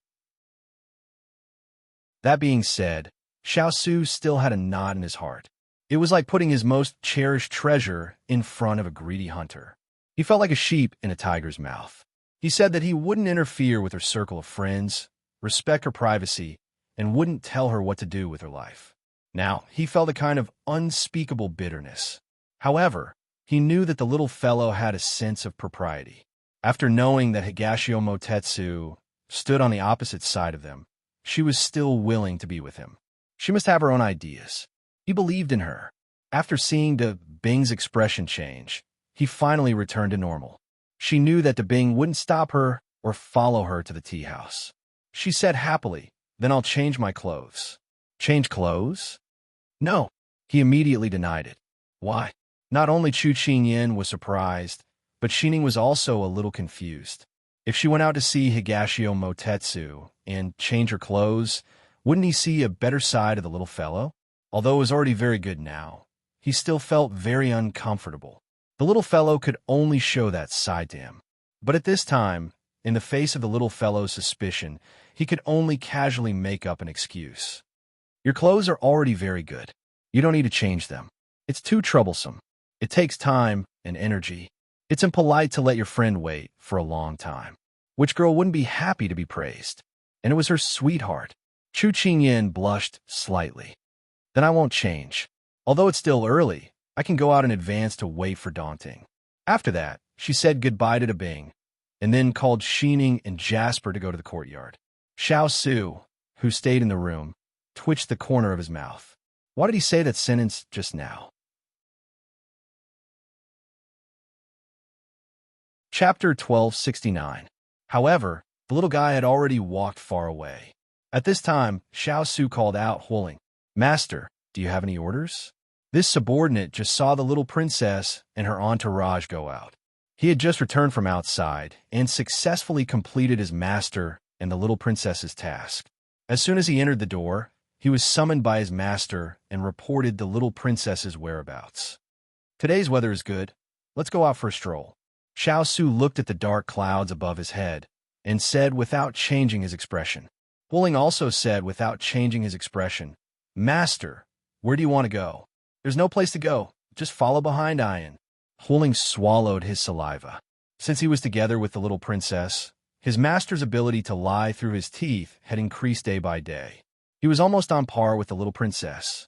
That being said, Xiao Su still had a knot in his heart. It was like putting his most cherished treasure in front of a greedy hunter. He felt like a sheep in a tiger's mouth. He said that he wouldn't interfere with her circle of friends, respect her privacy, and wouldn't tell her what to do with her life. Now, he felt a kind of unspeakable bitterness. However, he knew that the little fellow had a sense of propriety. After knowing that Higashio Motetsu stood on the opposite side of them, she was still willing to be with him. She must have her own ideas. He believed in her. After seeing Bing's expression change, he finally returned to normal. She knew that Bing wouldn't stop her or follow her to the tea house. She said happily, Then I'll change my clothes. Change clothes? No. He immediately denied it. Why? Not only Chu Qingyan was surprised, but Xining was also a little confused. If she went out to see Higashio Motetsu and change her clothes, wouldn't he see a better side of the little fellow? Although it was already very good now, he still felt very uncomfortable. The little fellow could only show that side to him. But at this time, in the face of the little fellow's suspicion, he could only casually make up an excuse. Your clothes are already very good. You don't need to change them. It's too troublesome. It takes time and energy. It's impolite to let your friend wait for a long time. Which girl wouldn't be happy to be praised? And it was her sweetheart. Chu Qingyan blushed slightly. Then I won't change. Although it's still early, I can go out in advance to wait for daunting. After that, she said goodbye to Bing, and then called Xining and Jasper to go to the courtyard. Xiao Su, who stayed in the room, twitched the corner of his mouth. Why did he say that sentence just now? Chapter 1269. However, the little guy had already walked far away. At this time, Xiao Su called out, whirling, Master, do you have any orders? This subordinate just saw the little princess and her entourage go out. He had just returned from outside and successfully completed his master and the little princess's task. As soon as he entered the door, he was summoned by his master and reported the little princess's whereabouts. Today's weather is good. Let's go out for a stroll. Xiao Su looked at the dark clouds above his head and said without changing his expression. Wuling also said without changing his expression, Master, where do you want to go? There's no place to go. Just follow behind Ian. Wuling swallowed his saliva. Since he was together with the little princess, his master's ability to lie through his teeth had increased day by day. He was almost on par with the little princess.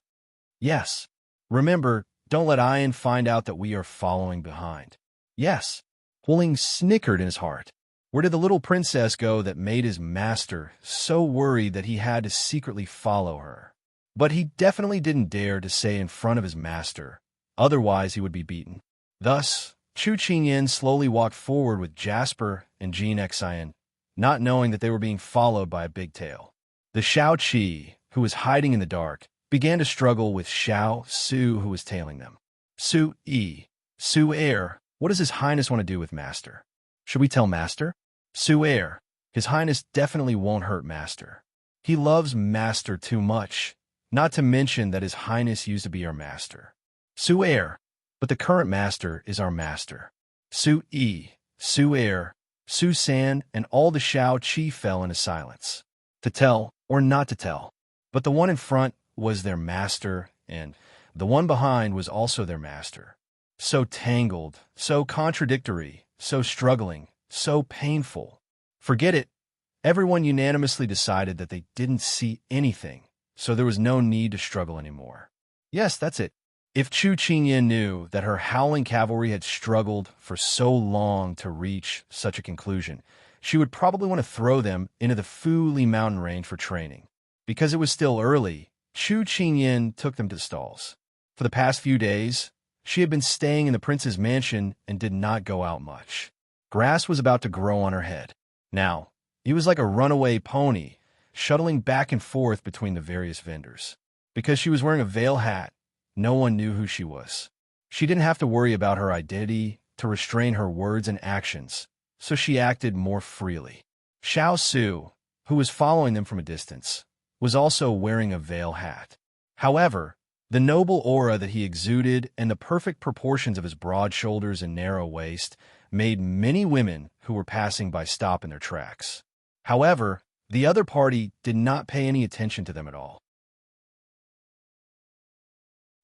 Yes. Remember, don't let Ian find out that we are following behind. Yes. Wuling snickered in his heart. Where did the little princess go that made his master so worried that he had to secretly follow her? But he definitely didn't dare to say in front of his master, otherwise he would be beaten. Thus, Chu Qingyan slowly walked forward with Jasper and Jean Xian, not knowing that they were being followed by a big tail. The Xiao Qi, who was hiding in the dark, began to struggle with Xiao Su, who was tailing them. Su Air, what does His Highness want to do with Master? Should we tell Master? Su Air, His Highness definitely won't hurt Master. He loves Master too much, not to mention that His Highness used to be our Master. Su Air, but the current Master is our Master. Su Air, Su San, and all the Xiao Qi fell into silence. To tell or not to tell, but the one in front was their master, and the one behind was also their master. So tangled, so contradictory, so struggling, so painful. Forget it. Everyone unanimously decided that they didn't see anything, so there was no need to struggle anymore. Yes, that's it. If Chu Qingyan knew that her howling cavalry had struggled for so long to reach such a conclusion, she would probably want to throw them into the Fuli mountain range for training. Because it was still early, Chu Qingyan took them to the stalls. For the past few days, she had been staying in the prince's mansion and did not go out much. Grass was about to grow on her head. Now, he was like a runaway pony, shuttling back and forth between the various vendors. Because she was wearing a veil hat, no one knew who she was. She didn't have to worry about her identity to restrain her words and actions, so she acted more freely. Xiao Su, who was following them from a distance, was also wearing a veil hat. However, the noble aura that he exuded and the perfect proportions of his broad shoulders and narrow waist made many women who were passing by stop in their tracks. However, the other party did not pay any attention to them at all.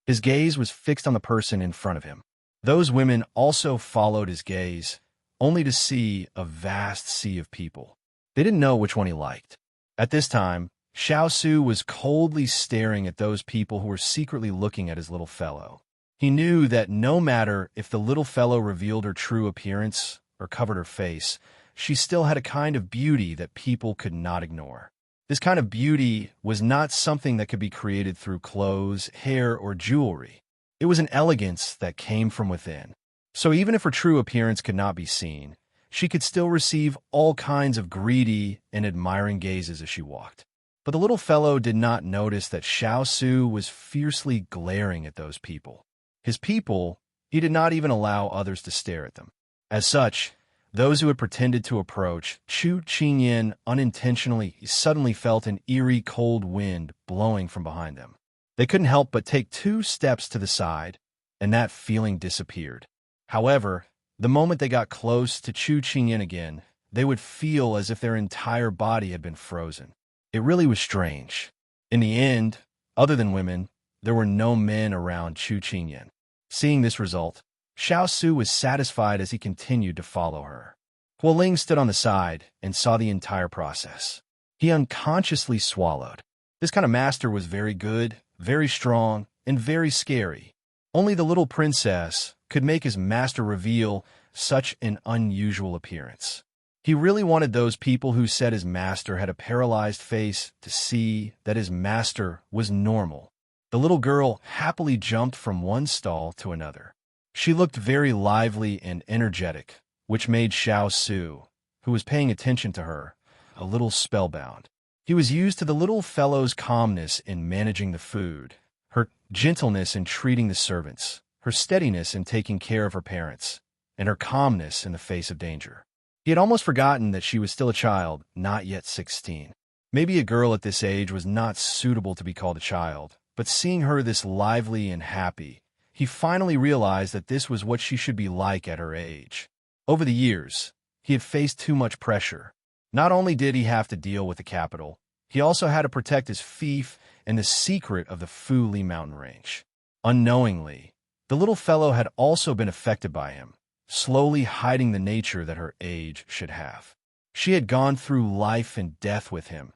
His gaze was fixed on the person in front of him. Those women also followed his gaze, only to see a vast sea of people. They didn't know which one he liked. At this time, Xiao Su was coldly staring at those people who were secretly looking at his little fellow. He knew that no matter if the little fellow revealed her true appearance or covered her face, she still had a kind of beauty that people could not ignore. This kind of beauty was not something that could be created through clothes, hair, or jewelry. It was an elegance that came from within. So even if her true appearance could not be seen, she could still receive all kinds of greedy and admiring gazes as she walked. But the little fellow did not notice that Xiao Su was fiercely glaring at those people. His people, he did not even allow others to stare at them. As such, those who had pretended to approach Chu Qingyan unintentionally suddenly felt an eerie cold wind blowing from behind them. They couldn't help but take 2 steps to the side, and that feeling disappeared. However, the moment they got close to Chu Qingyan again, they would feel as if their entire body had been frozen. It really was strange. In the end, other than women, there were no men around Chu Qingyan. Seeing this result, Xiao Su was satisfied as he continued to follow her. Huo Ling stood on the side and saw the entire process. He unconsciously swallowed. This kind of master was very good, very strong, and very scary. Only the little princess could make his master reveal such an unusual appearance. He really wanted those people who said his master had a paralyzed face to see that his master was normal. The little girl happily jumped from one stall to another. She looked very lively and energetic, which made Xiao Su, who was paying attention to her, a little spellbound. He was used to the little fellow's calmness in managing the food, her gentleness in treating the servants, her steadiness in taking care of her parents, and her calmness in the face of danger. He had almost forgotten that she was still a child, not yet 16. Maybe a girl at this age was not suitable to be called a child, but seeing her this lively and happy, he finally realized that this was what she should be like at her age. Over the years, he had faced too much pressure. Not only did he have to deal with the capital, he also had to protect his fief and the secret of the Fu Li mountain range. Unknowingly, the little fellow had also been affected by him, slowly hiding the nature that her age should have. She had gone through life and death with him,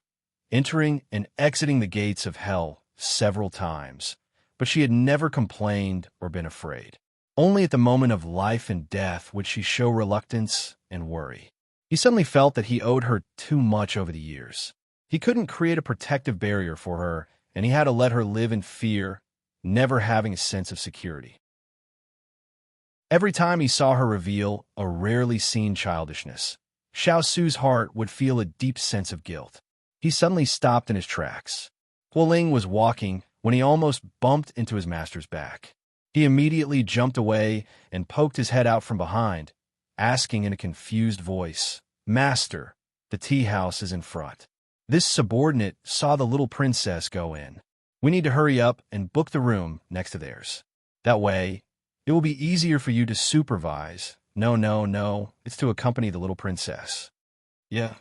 entering and exiting the gates of hell several times, but she had never complained or been afraid. Only at the moment of life and death would she show reluctance and worry. He suddenly felt that he owed her too much over the years. He couldn't create a protective barrier for her, and he had to let her live in fear, never having a sense of security. Every time he saw her reveal a rarely seen childishness, Xiao Su's heart would feel a deep sense of guilt. He suddenly stopped in his tracks. Huo Ling was walking when he almost bumped into his master's back. He immediately jumped away and poked his head out from behind, asking in a confused voice, "Master, the tea house is in front." This subordinate saw the little princess go in. "We need to hurry up and book the room next to theirs. That way, it will be easier for you to supervise." No, it's to accompany the little princess. Yeah,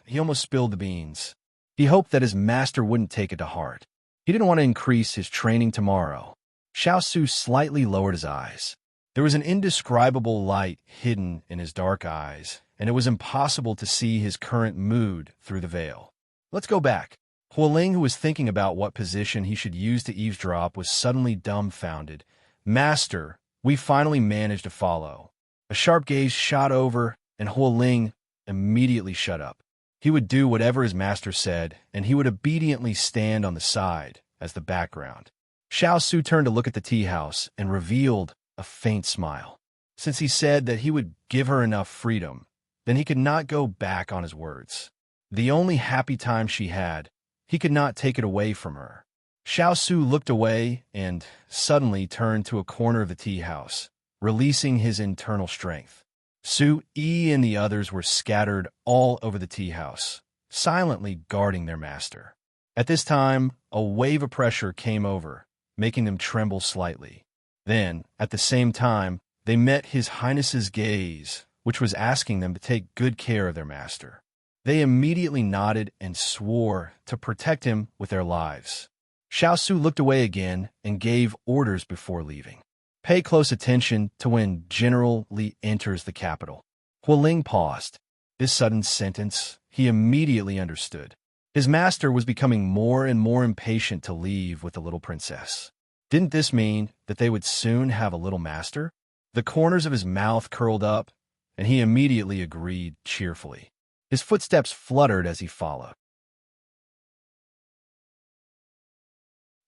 he almost spilled the beans. He hoped that his master wouldn't take it to heart. He didn't want to increase his training tomorrow. Xiao Su slightly lowered his eyes. There was an indescribable light hidden in his dark eyes, and it was impossible to see his current mood through the veil. "Let's go back." Huo Ling, who was thinking about what position he should use to eavesdrop, was suddenly dumbfounded. "Master, we finally managed to follow." A sharp gaze shot over, and Huo Ling immediately shut up. He would do whatever his master said, and he would obediently stand on the side as the background. Xiao Su turned to look at the tea house and revealed a faint smile. Since he said that he would give her enough freedom, then he could not go back on his words. The only happy time she had, he could not take it away from her. Xiao Su looked away and suddenly turned to a corner of the tea house, releasing his internal strength. Su Yi and the others were scattered all over the tea house, silently guarding their master. At this time, a wave of pressure came over, making them tremble slightly. Then, at the same time, they met His Highness's gaze, which was asking them to take good care of their master. They immediately nodded and swore to protect him with their lives. Xiao Su looked away again and gave orders before leaving. "Pay close attention to when General Li enters the capital." Huo Ling paused. This sudden sentence he immediately understood. His master was becoming more and more impatient to leave with the little princess. Didn't this mean that they would soon have a little master? The corners of his mouth curled up, and he immediately agreed cheerfully. His footsteps fluttered as he followed.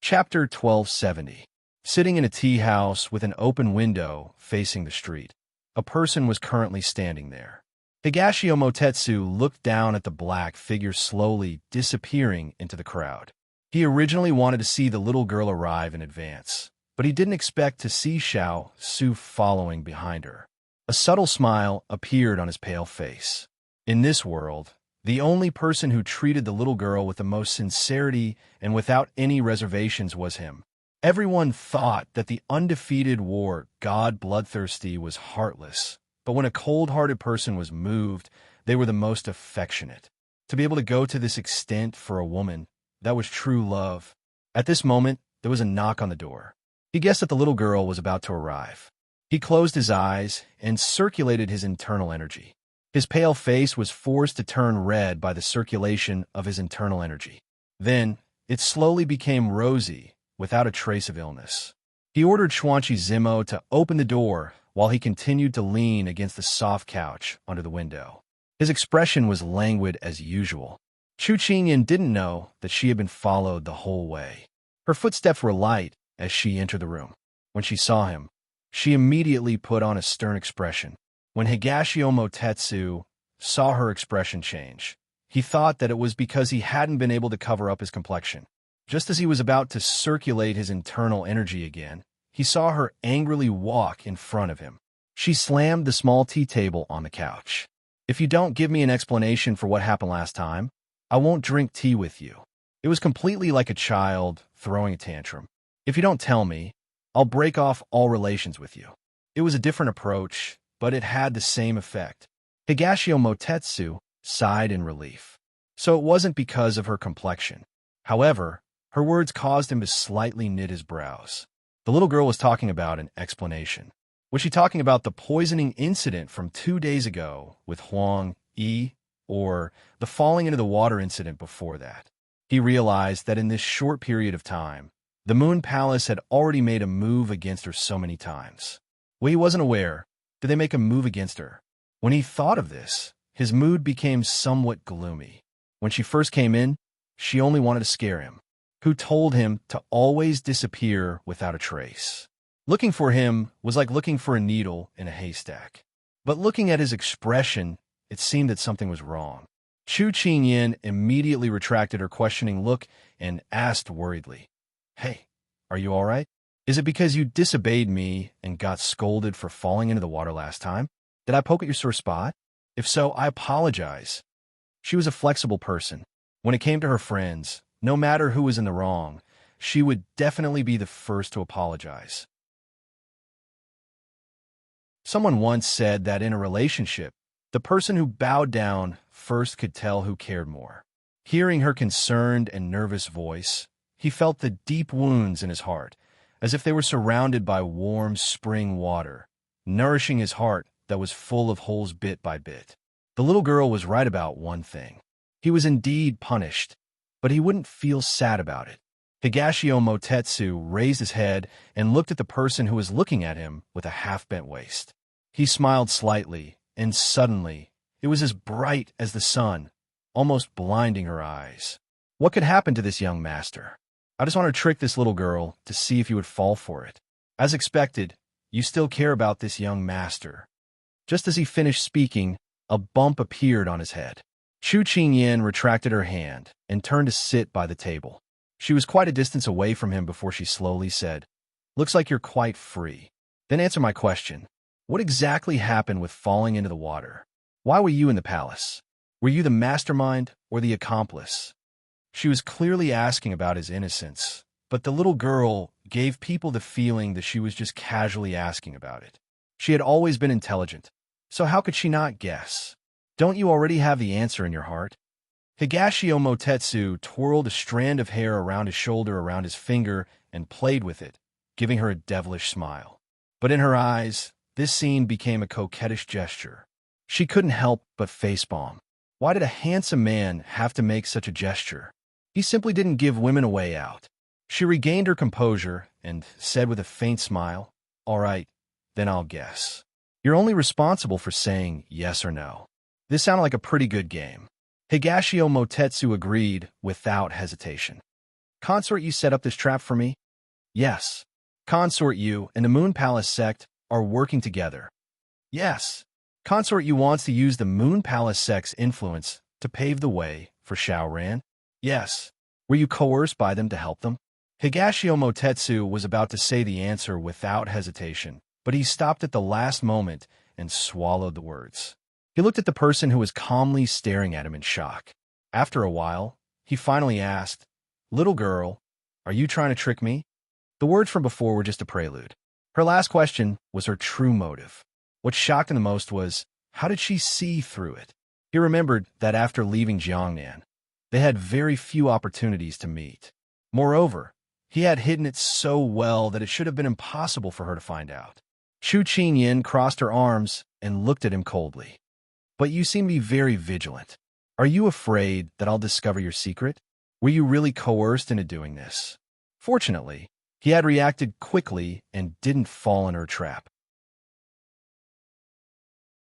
Chapter 1270. Sitting in a tea house with an open window facing the street, a person was currently standing there. Higashio Motetsu looked down at the black figure slowly disappearing into the crowd. He originally wanted to see the little girl arrive in advance, but he didn't expect to see Xiao Su following behind her. A subtle smile appeared on his pale face. In this world, the only person who treated the little girl with the most sincerity and without any reservations was him. Everyone thought that the undefeated war god Bloodthirsty was heartless, but when a cold-hearted person was moved, they were the most affectionate. To be able to go to this extent for a woman, that was true love. At this moment, there was a knock on the door. He guessed that the little girl was about to arrive. He closed his eyes and circulated his internal energy. His pale face was forced to turn red by the circulation of his internal energy. Then, it slowly became rosy, without a trace of illness. He ordered Xuanqi Zimo to open the door while he continued to lean against the soft couch under the window. His expression was languid as usual. Chu Qingyan didn't know that she had been followed the whole way. Her footsteps were light as she entered the room. When she saw him, she immediately put on a stern expression. When Higashio Motetsu saw her expression change, he thought that it was because he hadn't been able to cover up his complexion. Just as he was about to circulate his internal energy again, he saw her angrily walk in front of him. She slammed the small tea table on the couch. "If you don't give me an explanation for what happened last time, I won't drink tea with you." It was completely like a child throwing a tantrum. "If you don't tell me, I'll break off all relations with you." It was a different approach, but it had the same effect. Higashio Motetsu sighed in relief. So it wasn't because of her complexion. However, her words caused him to slightly knit his brows. The little girl was talking about an explanation. Was she talking about the poisoning incident from 2 days ago with Huang Yi, or the falling into the water incident before that? He realized that in this short period of time, the Moon Palace had already made a move against her so many times. Well, he wasn't aware. Did they make a move against her? When he thought of this, his mood became somewhat gloomy. When she first came in, she only wanted to scare him. Who told him to always disappear without a trace? Looking for him was like looking for a needle in a haystack. But looking at his expression, it seemed that something was wrong. Chu Qingyan immediately retracted her questioning look and asked worriedly, "Hey, are you all right? Is it because you disobeyed me and got scolded for falling into the water last time? Did I poke at your sore spot? If so, I apologize." She was a flexible person. When it came to her friends, no matter who was in the wrong, she would definitely be the first to apologize. Someone once said that in a relationship, the person who bowed down first could tell who cared more. Hearing her concerned and nervous voice, he felt the deep wounds in his heart, as if they were surrounded by warm spring water, nourishing his heart that was full of holes bit by bit. The little girl was right about one thing. He was indeed punished, but he wouldn't feel sad about it. Higashio Motetsu raised his head and looked at the person who was looking at him with a half-bent waist. He smiled slightly, and suddenly, it was as bright as the sun, almost blinding her eyes. What could happen to this young master? I just want to trick this little girl to see if you would fall for it. As expected, you still care about this young master. Just as he finished speaking, a bump appeared on his head. Chu Qingyan retracted her hand and turned to sit by the table. She was quite a distance away from him before she slowly said, "Looks like you're quite free. Then answer my question. What exactly happened with falling into the water? Why were you in the palace? Were you the mastermind or the accomplice?" She was clearly asking about his innocence, but the little girl gave people the feeling that she was just casually asking about it. She had always been intelligent, so how could she not guess? Don't you already have the answer in your heart? Higashio Motetsu twirled a strand of hair around his shoulder around his finger and played with it, giving her a devilish smile. But in her eyes, this scene became a coquettish gesture. She couldn't help but facepalm. Why did a handsome man have to make such a gesture? He simply didn't give women a way out. She regained her composure and said with a faint smile, "All right, then I'll guess. You're only responsible for saying yes or no." This sounded like a pretty good game. Higashio Motetsu agreed without hesitation. "Consort, you set up this trap for me?" "Yes." "Consort, you and the Moon Palace sect are working together?" "Yes." Consort Yu wants to use the Moon Palace sex influence to pave the way for Xiao Ran? Yes. Were you coerced by them to help them? Higashio Motetsu was about to say the answer without hesitation, but he stopped at the last moment and swallowed the words. He looked at the person who was calmly staring at him in shock. After a while, he finally asked, "Little girl, are you trying to trick me?" The words from before were just a prelude. Her last question was her true motive. What shocked him the most was, how did she see through it? He remembered that after leaving Jiangnan, they had very few opportunities to meet. Moreover, he had hidden it so well that it should have been impossible for her to find out. Chu Qingyin crossed her arms and looked at him coldly. "But you seem to be very vigilant. Are you afraid that I'll discover your secret? Were you really coerced into doing this?" Fortunately, he had reacted quickly and didn't fall in her trap.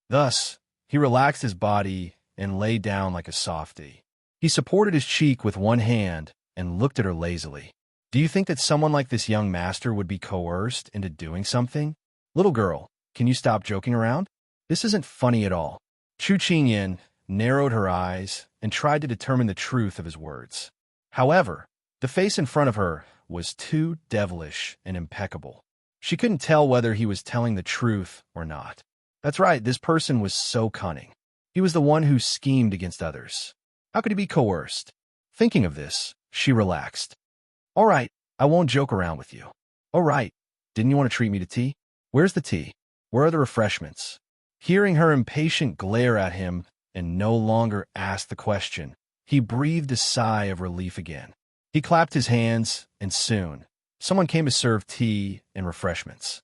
Thus, he relaxed his body and lay down like a softy. He supported his cheek with one hand and looked at her lazily. "Do you think that someone like this young master would be coerced into doing something? Little girl, can you stop joking around? This isn't funny at all." Chu Qingyin narrowed her eyes and tried to determine the truth of his words. However, the face in front of her was too devilish and impeccable. She couldn't tell whether he was telling the truth or not. That's right, this person was so cunning. He was the one who schemed against others. How could he be coerced? Thinking of this, she relaxed. "All right, I won't joke around with you." "All right, didn't you want to treat me to tea? Where's the tea? Where are the refreshments?" Hearing her impatient glare at him and no longer ask the question, he breathed a sigh of relief again. He clapped his hands, and soon, someone came to serve tea and refreshments.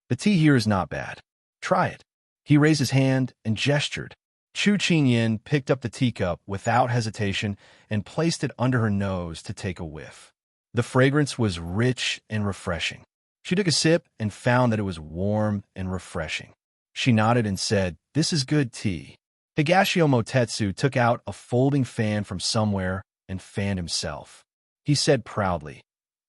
"The tea here is not bad. Try it." He raised his hand and gestured. Chu Qingyin picked up the teacup without hesitation and placed it under her nose to take a whiff. The fragrance was rich and refreshing. She took a sip and found that it was warm and refreshing. She nodded and said, "This is good tea." Higashio Motetsu took out a folding fan from somewhere and fanned himself. He said proudly,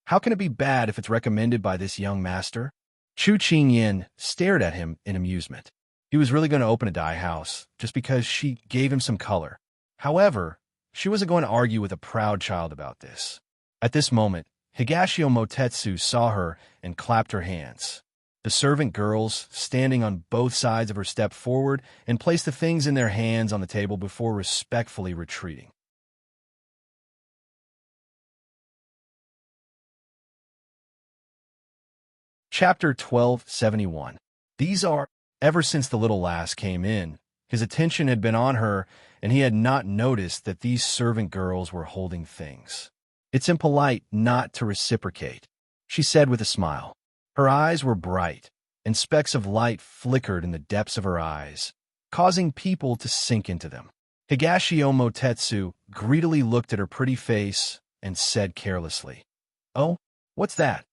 "How can it be bad if it's recommended by this young master?" Chu Qingyin stared at him in amusement. He was really going to open a dye house just because she gave him some color. However, she wasn't going to argue with a proud child about this. At this moment, Higashio Motetsu saw her and clapped her hands. The servant girls, standing on both sides of her, stepped forward and placed the things in their hands on the table before respectfully retreating. Chapter 1271. These are... Ever since the little lass came in, his attention had been on her, and he had not noticed that these servant girls were holding things. "It's impolite not to reciprocate," she said with a smile. Her eyes were bright, and specks of light flickered in the depths of her eyes, causing people to sink into them. Higashio Motetsu greedily looked at her pretty face and said carelessly, "Oh, what's that?"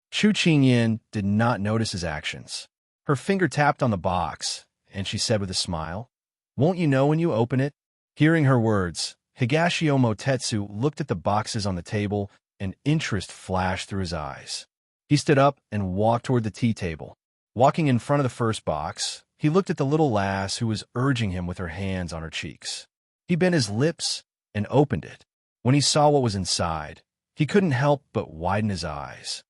Chu Qingyin did not notice his actions. Her finger tapped on the box, and she said with a smile, "Won't you know when you open it?" Hearing her words, Higashio Motetsu looked at the boxes on the table, and interest flashed through his eyes. He stood up and walked toward the tea table. Walking in front of the first box, he looked at the little lass who was urging him with her hands on her cheeks. He bent his lips and opened it. When he saw what was inside, he couldn't help but widen his eyes.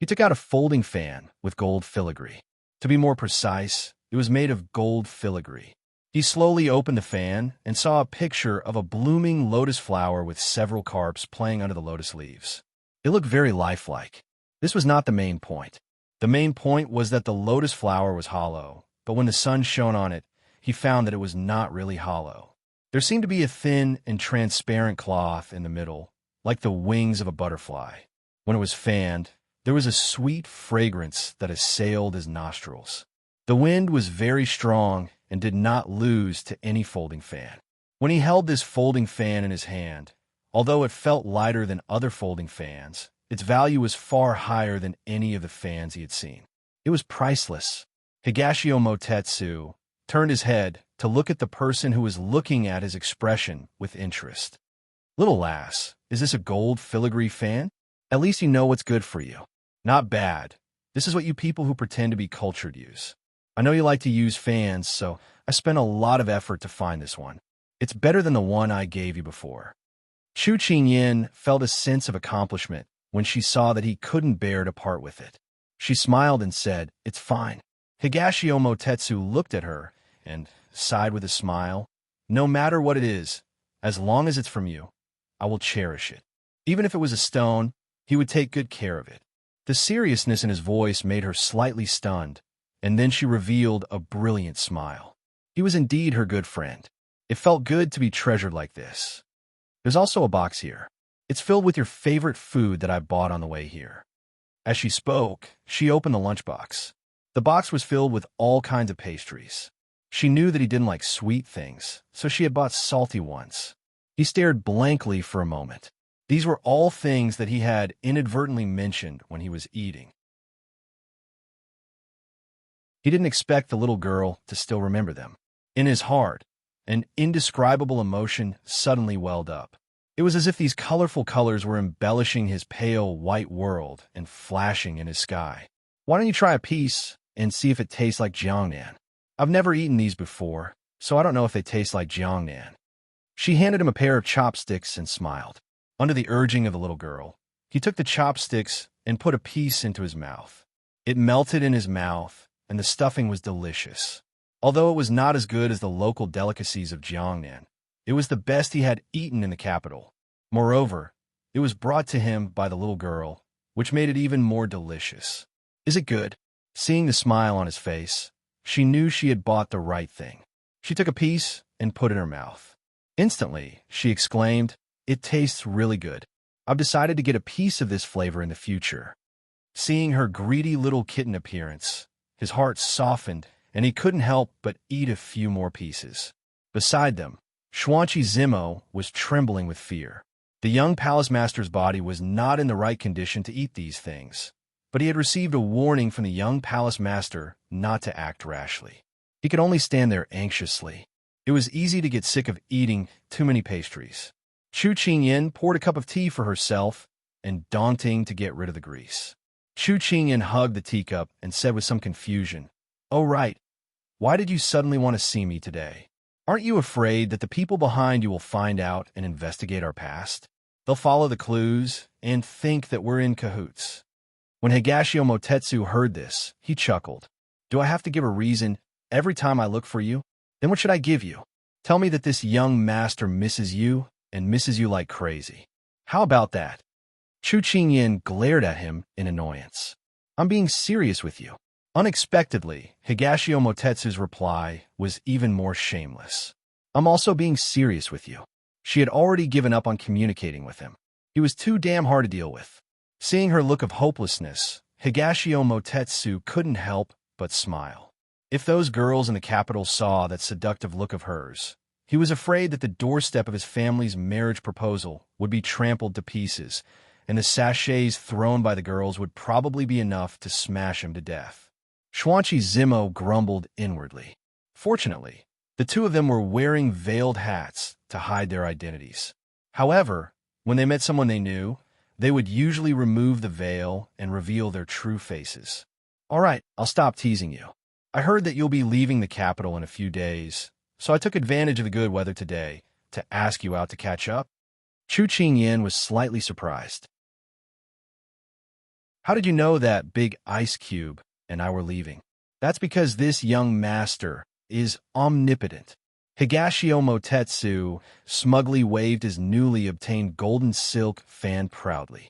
He took out a folding fan with gold filigree. To be more precise, it was made of gold filigree. He slowly opened the fan and saw a picture of a blooming lotus flower with several carps playing under the lotus leaves. It looked very lifelike. This was not the main point. The main point was that the lotus flower was hollow, but when the sun shone on it, he found that it was not really hollow. There seemed to be a thin and transparent cloth in the middle, like the wings of a butterfly. When it was fanned, there was a sweet fragrance that assailed his nostrils. The wind was very strong and did not lose to any folding fan. When he held this folding fan in his hand, although it felt lighter than other folding fans, its value was far higher than any of the fans he had seen. It was priceless. Higashio Motetsu turned his head to look at the person who was looking at his expression with interest. "Little lass, is this a gold filigree fan? At least you know what's good for you." "Not bad. This is what you people who pretend to be cultured use." I know you like to use fans, so I spent a lot of effort to find this one. It's better than the one I gave you before. Chu Qingyin felt a sense of accomplishment when she saw that he couldn't bear to part with it. She smiled and said, "It's fine." Higashio Motetsu looked at her and sighed with a smile. "No matter what it is, as long as it's from you, I will cherish it. Even if it was a stone, he would take good care of it." The seriousness in his voice made her slightly stunned, and then she revealed a brilliant smile. He was indeed her good friend. It felt good to be treasured like this. "There's also a box here. It's filled with your favorite food that I bought on the way here." As she spoke, she opened the lunchbox. The box was filled with all kinds of pastries. She knew that he didn't like sweet things, so she had bought salty ones. He stared blankly for a moment. These were all things that he had inadvertently mentioned when he was eating. He didn't expect the little girl to still remember them. In his heart, an indescribable emotion suddenly welled up. It was as if these colorful colors were embellishing his pale white world and flashing in his sky. "Why don't you try a piece and see if it tastes like Jiangnan? I've never eaten these before, so I don't know if they taste like Jiangnan." She handed him a pair of chopsticks and smiled. Under the urging of the little girl, he took the chopsticks and put a piece into his mouth. It melted in his mouth, and the stuffing was delicious. Although it was not as good as the local delicacies of Jiangnan, it was the best he had eaten in the capital. Moreover, it was brought to him by the little girl, which made it even more delicious. "Is it good?" Seeing the smile on his face, she knew she had bought the right thing. She took a piece and put it in her mouth. Instantly, she exclaimed, "It tastes really good. I've decided to get a piece of this flavor in the future." Seeing her greedy little kitten appearance, his heart softened, and he couldn't help but eat a few more pieces. Beside them, Xuanqi Zimo was trembling with fear. The young palace master's body was not in the right condition to eat these things, but he had received a warning from the young palace master not to act rashly. He could only stand there anxiously. It was easy to get sick of eating too many pastries. Chu Qingyin poured a cup of tea for herself, and daunting to get rid of the grease. Chu Qingyin hugged the teacup and said with some confusion, "Oh right, why did you suddenly want to see me today? Aren't you afraid that the people behind you will find out and investigate our past? They'll follow the clues and think that we're in cahoots." When Higashio Motetsu heard this, he chuckled. "Do I have to give a reason every time I look for you? Then what should I give you? Tell me that this young master misses you and misses you like crazy. How about that?" Chu Qingyin glared at him in annoyance. "I'm being serious with you." Unexpectedly, Higashio Motetsu's reply was even more shameless. "I'm also being serious with you." She had already given up on communicating with him. He was too damn hard to deal with. Seeing her look of hopelessness, Higashio Motetsu couldn't help but smile. If those girls in the capital saw that seductive look of hers, he was afraid that the doorstep of his family's marriage proposal would be trampled to pieces, and the sachets thrown by the girls would probably be enough to smash him to death. Xuanqi Zimo grumbled inwardly. Fortunately, the two of them were wearing veiled hats to hide their identities. However, when they met someone they knew, they would usually remove the veil and reveal their true faces. "All right, I'll stop teasing you. I heard that you'll be leaving the capital in a few days, so I took advantage of the good weather today to ask you out to catch up." Chu Qingyin was slightly surprised. "How did you know that Big Ice Cube and I were leaving?" "That's because this young master is omnipotent." Higashio Motetsu smugly waved his newly obtained golden silk fan proudly.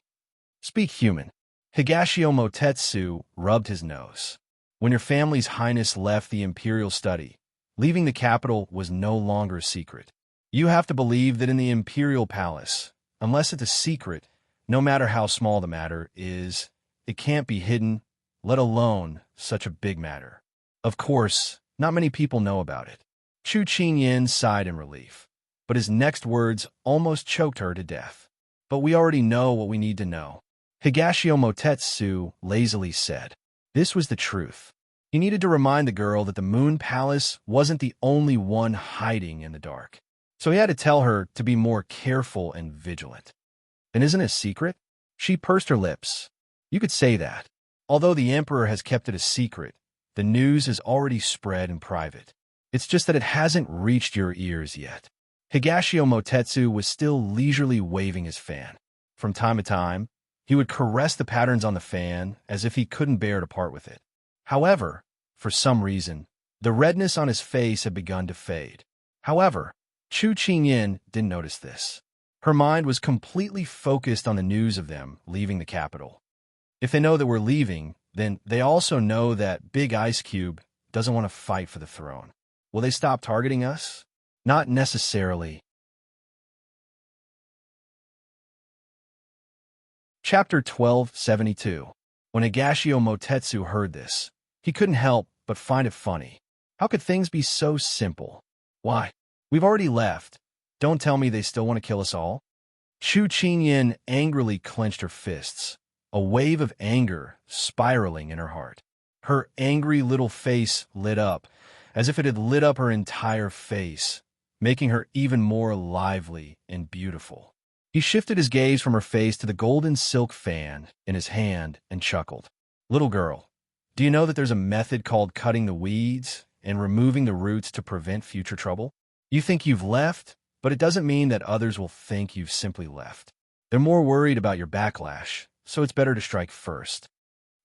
"Speak human." Higashio Motetsu rubbed his nose. "When your family's highness left the imperial study, leaving the capital was no longer a secret. You have to believe that in the imperial palace, unless it's a secret, no matter how small the matter is, it can't be hidden, let alone such a big matter. Of course, not many people know about it." Chu Qingyin sighed in relief, but his next words almost choked her to death. "But we already know what we need to know," Higashio Motetsu lazily said. This was the truth. He needed to remind the girl that the Moon Palace wasn't the only one hiding in the dark. So he had to tell her to be more careful and vigilant. "Then isn't it a secret?" She pursed her lips. "You could say that. Although the Emperor has kept it a secret, The news is already spread in private. It's just that it hasn't reached your ears yet. Higashio Motetsu was still leisurely waving his fan. From time to time, he would caress the patterns on the fan as if he couldn't bear to part with it. However, for some reason, the redness on his face had begun to fade. However, Chu Qingyin didn't notice this. Her mind was completely focused on the news of them leaving the capital. If they know that we're leaving, then they also know that Big Ice Cube doesn't want to fight for the throne. Will they stop targeting us? Not necessarily. Chapter 1272. When Higashio Motetsu heard this, he couldn't help but find it funny. How could things be so simple? Why? We've already left. Don't tell me they still want to kill us all. Chu Qingyin angrily clenched her fists, a wave of anger spiraling in her heart. Her angry little face lit up, as if it had lit up her entire face, making her even more lively and beautiful. He shifted his gaze from her face to the golden silk fan in his hand and chuckled. Little girl, do you know that there's a method called cutting the weeds and removing the roots to prevent future trouble? You think you've left, but it doesn't mean that others will think you've simply left. They're more worried about your backlash, so it's better to strike first.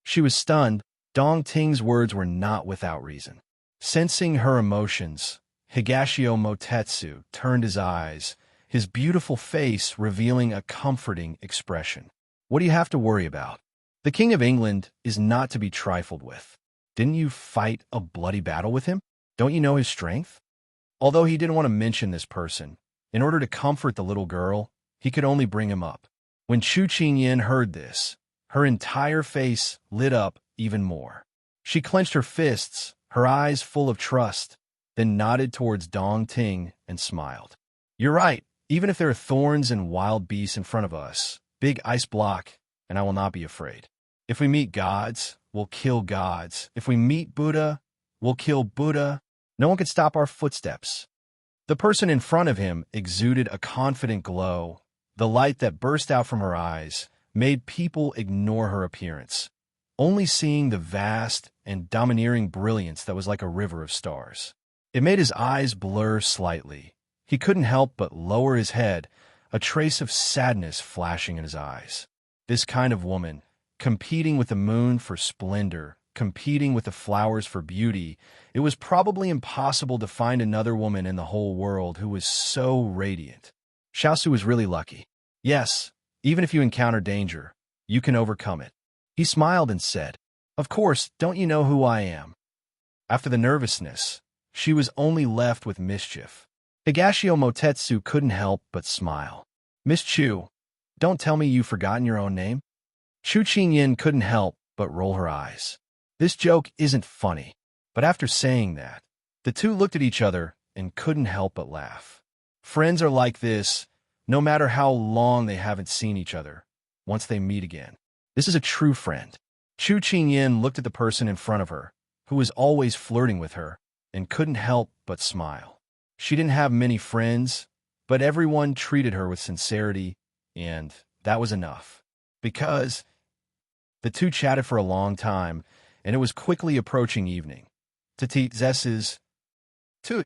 She was stunned. Dong Ting's words were not without reason. Sensing her emotions, Higashio Motetsu turned his eyes, his beautiful face revealing a comforting expression. What do you have to worry about? The King of England is not to be trifled with. Didn't you fight a bloody battle with him? Don't you know his strength? Although he didn't want to mention this person, in order to comfort the little girl, he could only bring him up. When Chu Qingyin heard this, her entire face lit up even more. She clenched her fists, her eyes full of trust, then nodded towards Dong Ting and smiled. You're right. Even if there are thorns and wild beasts in front of us, big ice block, and I will not be afraid. If we meet gods, we'll kill gods. If we meet Buddha, we'll kill Buddha. No one could stop our footsteps. The person in front of him exuded a confident glow. The light that burst out from her eyes made people ignore her appearance, only seeing the vast and domineering brilliance that was like a river of stars. It made his eyes blur slightly. He couldn't help but lower his head, a trace of sadness flashing in his eyes. This kind of woman, competing with the moon for splendor, competing with the flowers for beauty, it was probably impossible to find another woman in the whole world who was so radiant. Xiao was really lucky. Yes, even if you encounter danger, you can overcome it. He smiled and said, Of course, don't you know who I am? After the nervousness, she was only left with mischief. Higashio Motetsu couldn't help but smile. Miss Chu, don't tell me you've forgotten your own name? Chu Qingyin couldn't help but roll her eyes. This joke isn't funny. But after saying that, the two looked at each other and couldn't help but laugh. Friends are like this, no matter how long they haven't seen each other, once they meet again. This is a true friend. Chu Qingyin looked at the person in front of her, who was always flirting with her, and couldn't help but smile. She didn't have many friends, but everyone treated her with sincerity, and that was enough. Because the two chatted for a long time, and it was quickly approaching evening. Tati zesses, tu.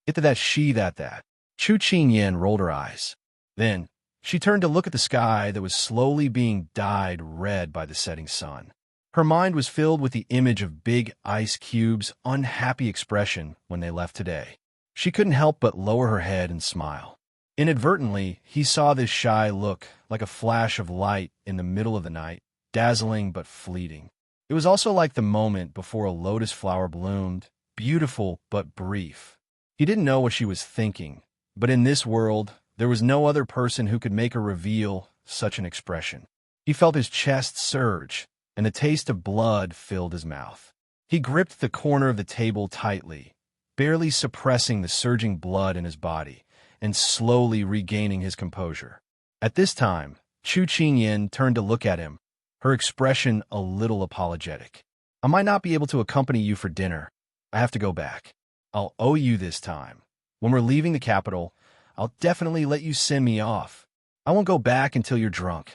Ita that she that. Chu Qingyin rolled her eyes. Then, she turned to look at the sky that was slowly being dyed red by the setting sun. Her mind was filled with the image of Big Ice Cube's unhappy expression when they left today. She couldn't help but lower her head and smile. Inadvertently, he saw this shy look like a flash of light in the middle of the night, dazzling but fleeting. It was also like the moment before a lotus flower bloomed, beautiful but brief. He didn't know what she was thinking, but in this world, there was no other person who could make her reveal such an expression. He felt his chest surge, and the taste of blood filled his mouth. He gripped the corner of the table tightly, barely suppressing the surging blood in his body, and slowly regaining his composure. At this time, Chu Qingyin turned to look at him, her expression a little apologetic. I might not be able to accompany you for dinner. I have to go back. I'll owe you this time. When we're leaving the capital, I'll definitely let you send me off. I won't go back until you're drunk.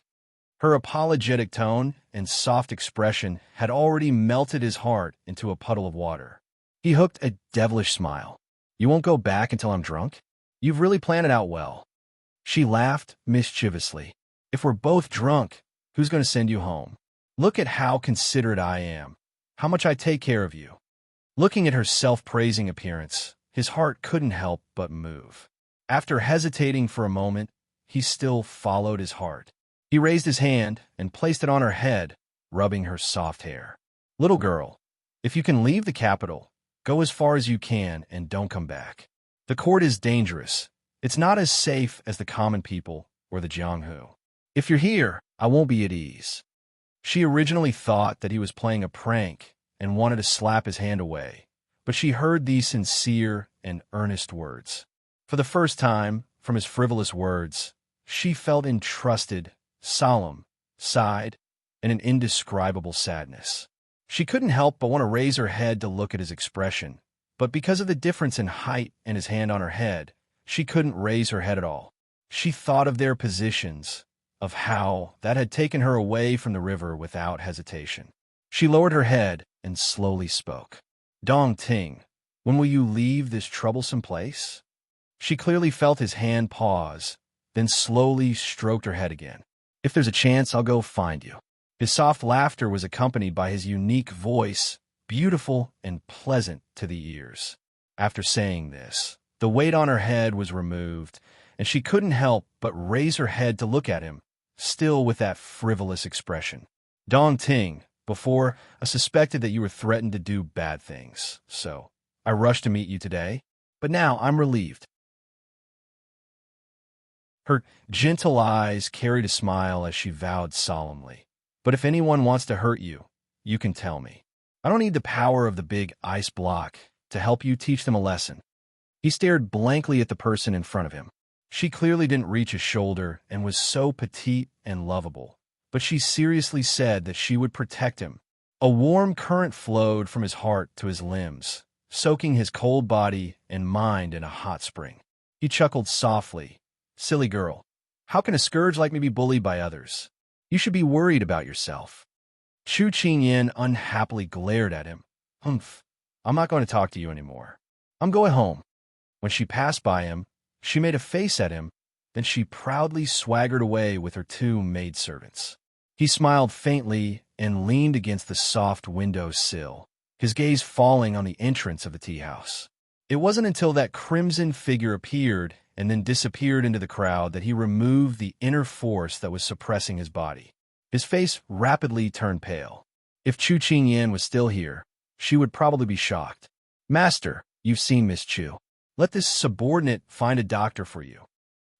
Her apologetic tone and soft expression had already melted his heart into a puddle of water. He hooked a devilish smile. "You won't go back until I'm drunk? You've really planned it out well." She laughed mischievously. "If we're both drunk, who's going to send you home? Look at how considerate I am, how much I take care of you." Looking at her self-praising appearance, his heart couldn't help but move. After hesitating for a moment, he still followed his heart. He raised his hand and placed it on her head, rubbing her soft hair. "Little girl, if you can leave the capital, go as far as you can and don't come back. The court is dangerous. It's not as safe as the common people or the Jianghu. If you're here, I won't be at ease." She originally thought that he was playing a prank and wanted to slap his hand away, but she heard these sincere and earnest words. For the first time, from his frivolous words, she felt entrusted, solemn, sighed, and an indescribable sadness. She couldn't help but want to raise her head to look at his expression, but because of the difference in height and his hand on her head, she couldn't raise her head at all. She thought of their positions, of how that had taken her away from the river without hesitation. She lowered her head and slowly spoke. "Dong Ting, when will you leave this troublesome place?" She clearly felt his hand pause, then slowly stroked her head again. "If there's a chance, I'll go find you." His soft laughter was accompanied by his unique voice, beautiful and pleasant to the ears. After saying this, the weight on her head was removed, and she couldn't help but raise her head to look at him, still with that frivolous expression. "Dong Ting, before, I suspected that you were threatened to do bad things, so I rushed to meet you today, but now I'm relieved." Her gentle eyes carried a smile as she vowed solemnly, "But if anyone wants to hurt you, you can tell me. I don't need the power of the big ice block to help you teach them a lesson." He stared blankly at the person in front of him. She clearly didn't reach his shoulder and was so petite and lovable, but she seriously said that she would protect him. A warm current flowed from his heart to his limbs, soaking his cold body and mind in a hot spring. He chuckled softly. "Silly girl, how can a scourge like me be bullied by others? You should be worried about yourself." Chu Qingyan unhappily glared at him. "Humph, I'm not going to talk to you anymore. I'm going home." When she passed by him, she made a face at him, then she proudly swaggered away with her two maidservants. He smiled faintly and leaned against the soft window sill, his gaze falling on the entrance of the tea house. It wasn't until that crimson figure appeared and then disappeared into the crowd that he removed the inner force that was suppressing his body. His face rapidly turned pale. If Chu Qingyan was still here, she would probably be shocked. "Master, you've seen Miss Chu. Let this subordinate find a doctor for you."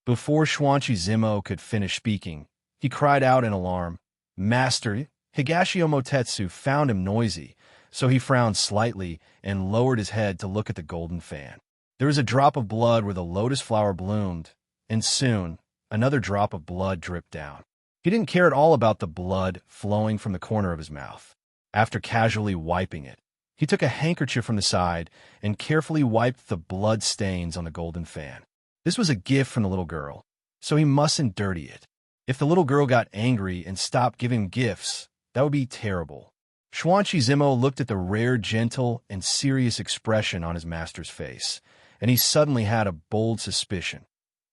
Before Xuanqi Zimo could finish speaking, he cried out in alarm. "Master, Higashio Motetsu found him noisy," so he frowned slightly and lowered his head to look at the golden fan. There was a drop of blood where the lotus flower bloomed, and soon another drop of blood dripped down. He didn't care at all about the blood flowing from the corner of his mouth. After casually wiping it, he took a handkerchief from the side and carefully wiped the blood stains on the golden fan. This was a gift from the little girl, so he mustn't dirty it. If the little girl got angry and stopped giving gifts, that would be terrible. Xuanqi Zimo looked at the rare, gentle, and serious expression on his master's face, and he suddenly had a bold suspicion.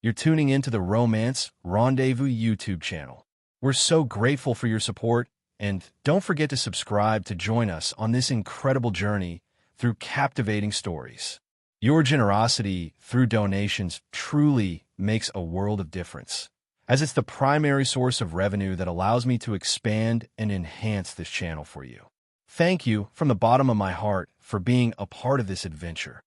You're tuning into the Romance Rendezvous YouTube channel. We're so grateful for your support, and don't forget to subscribe to join us on this incredible journey through captivating stories. Your generosity through donations truly makes a world of difference, as it's the primary source of revenue that allows me to expand and enhance this channel for you. Thank you from the bottom of my heart for being a part of this adventure.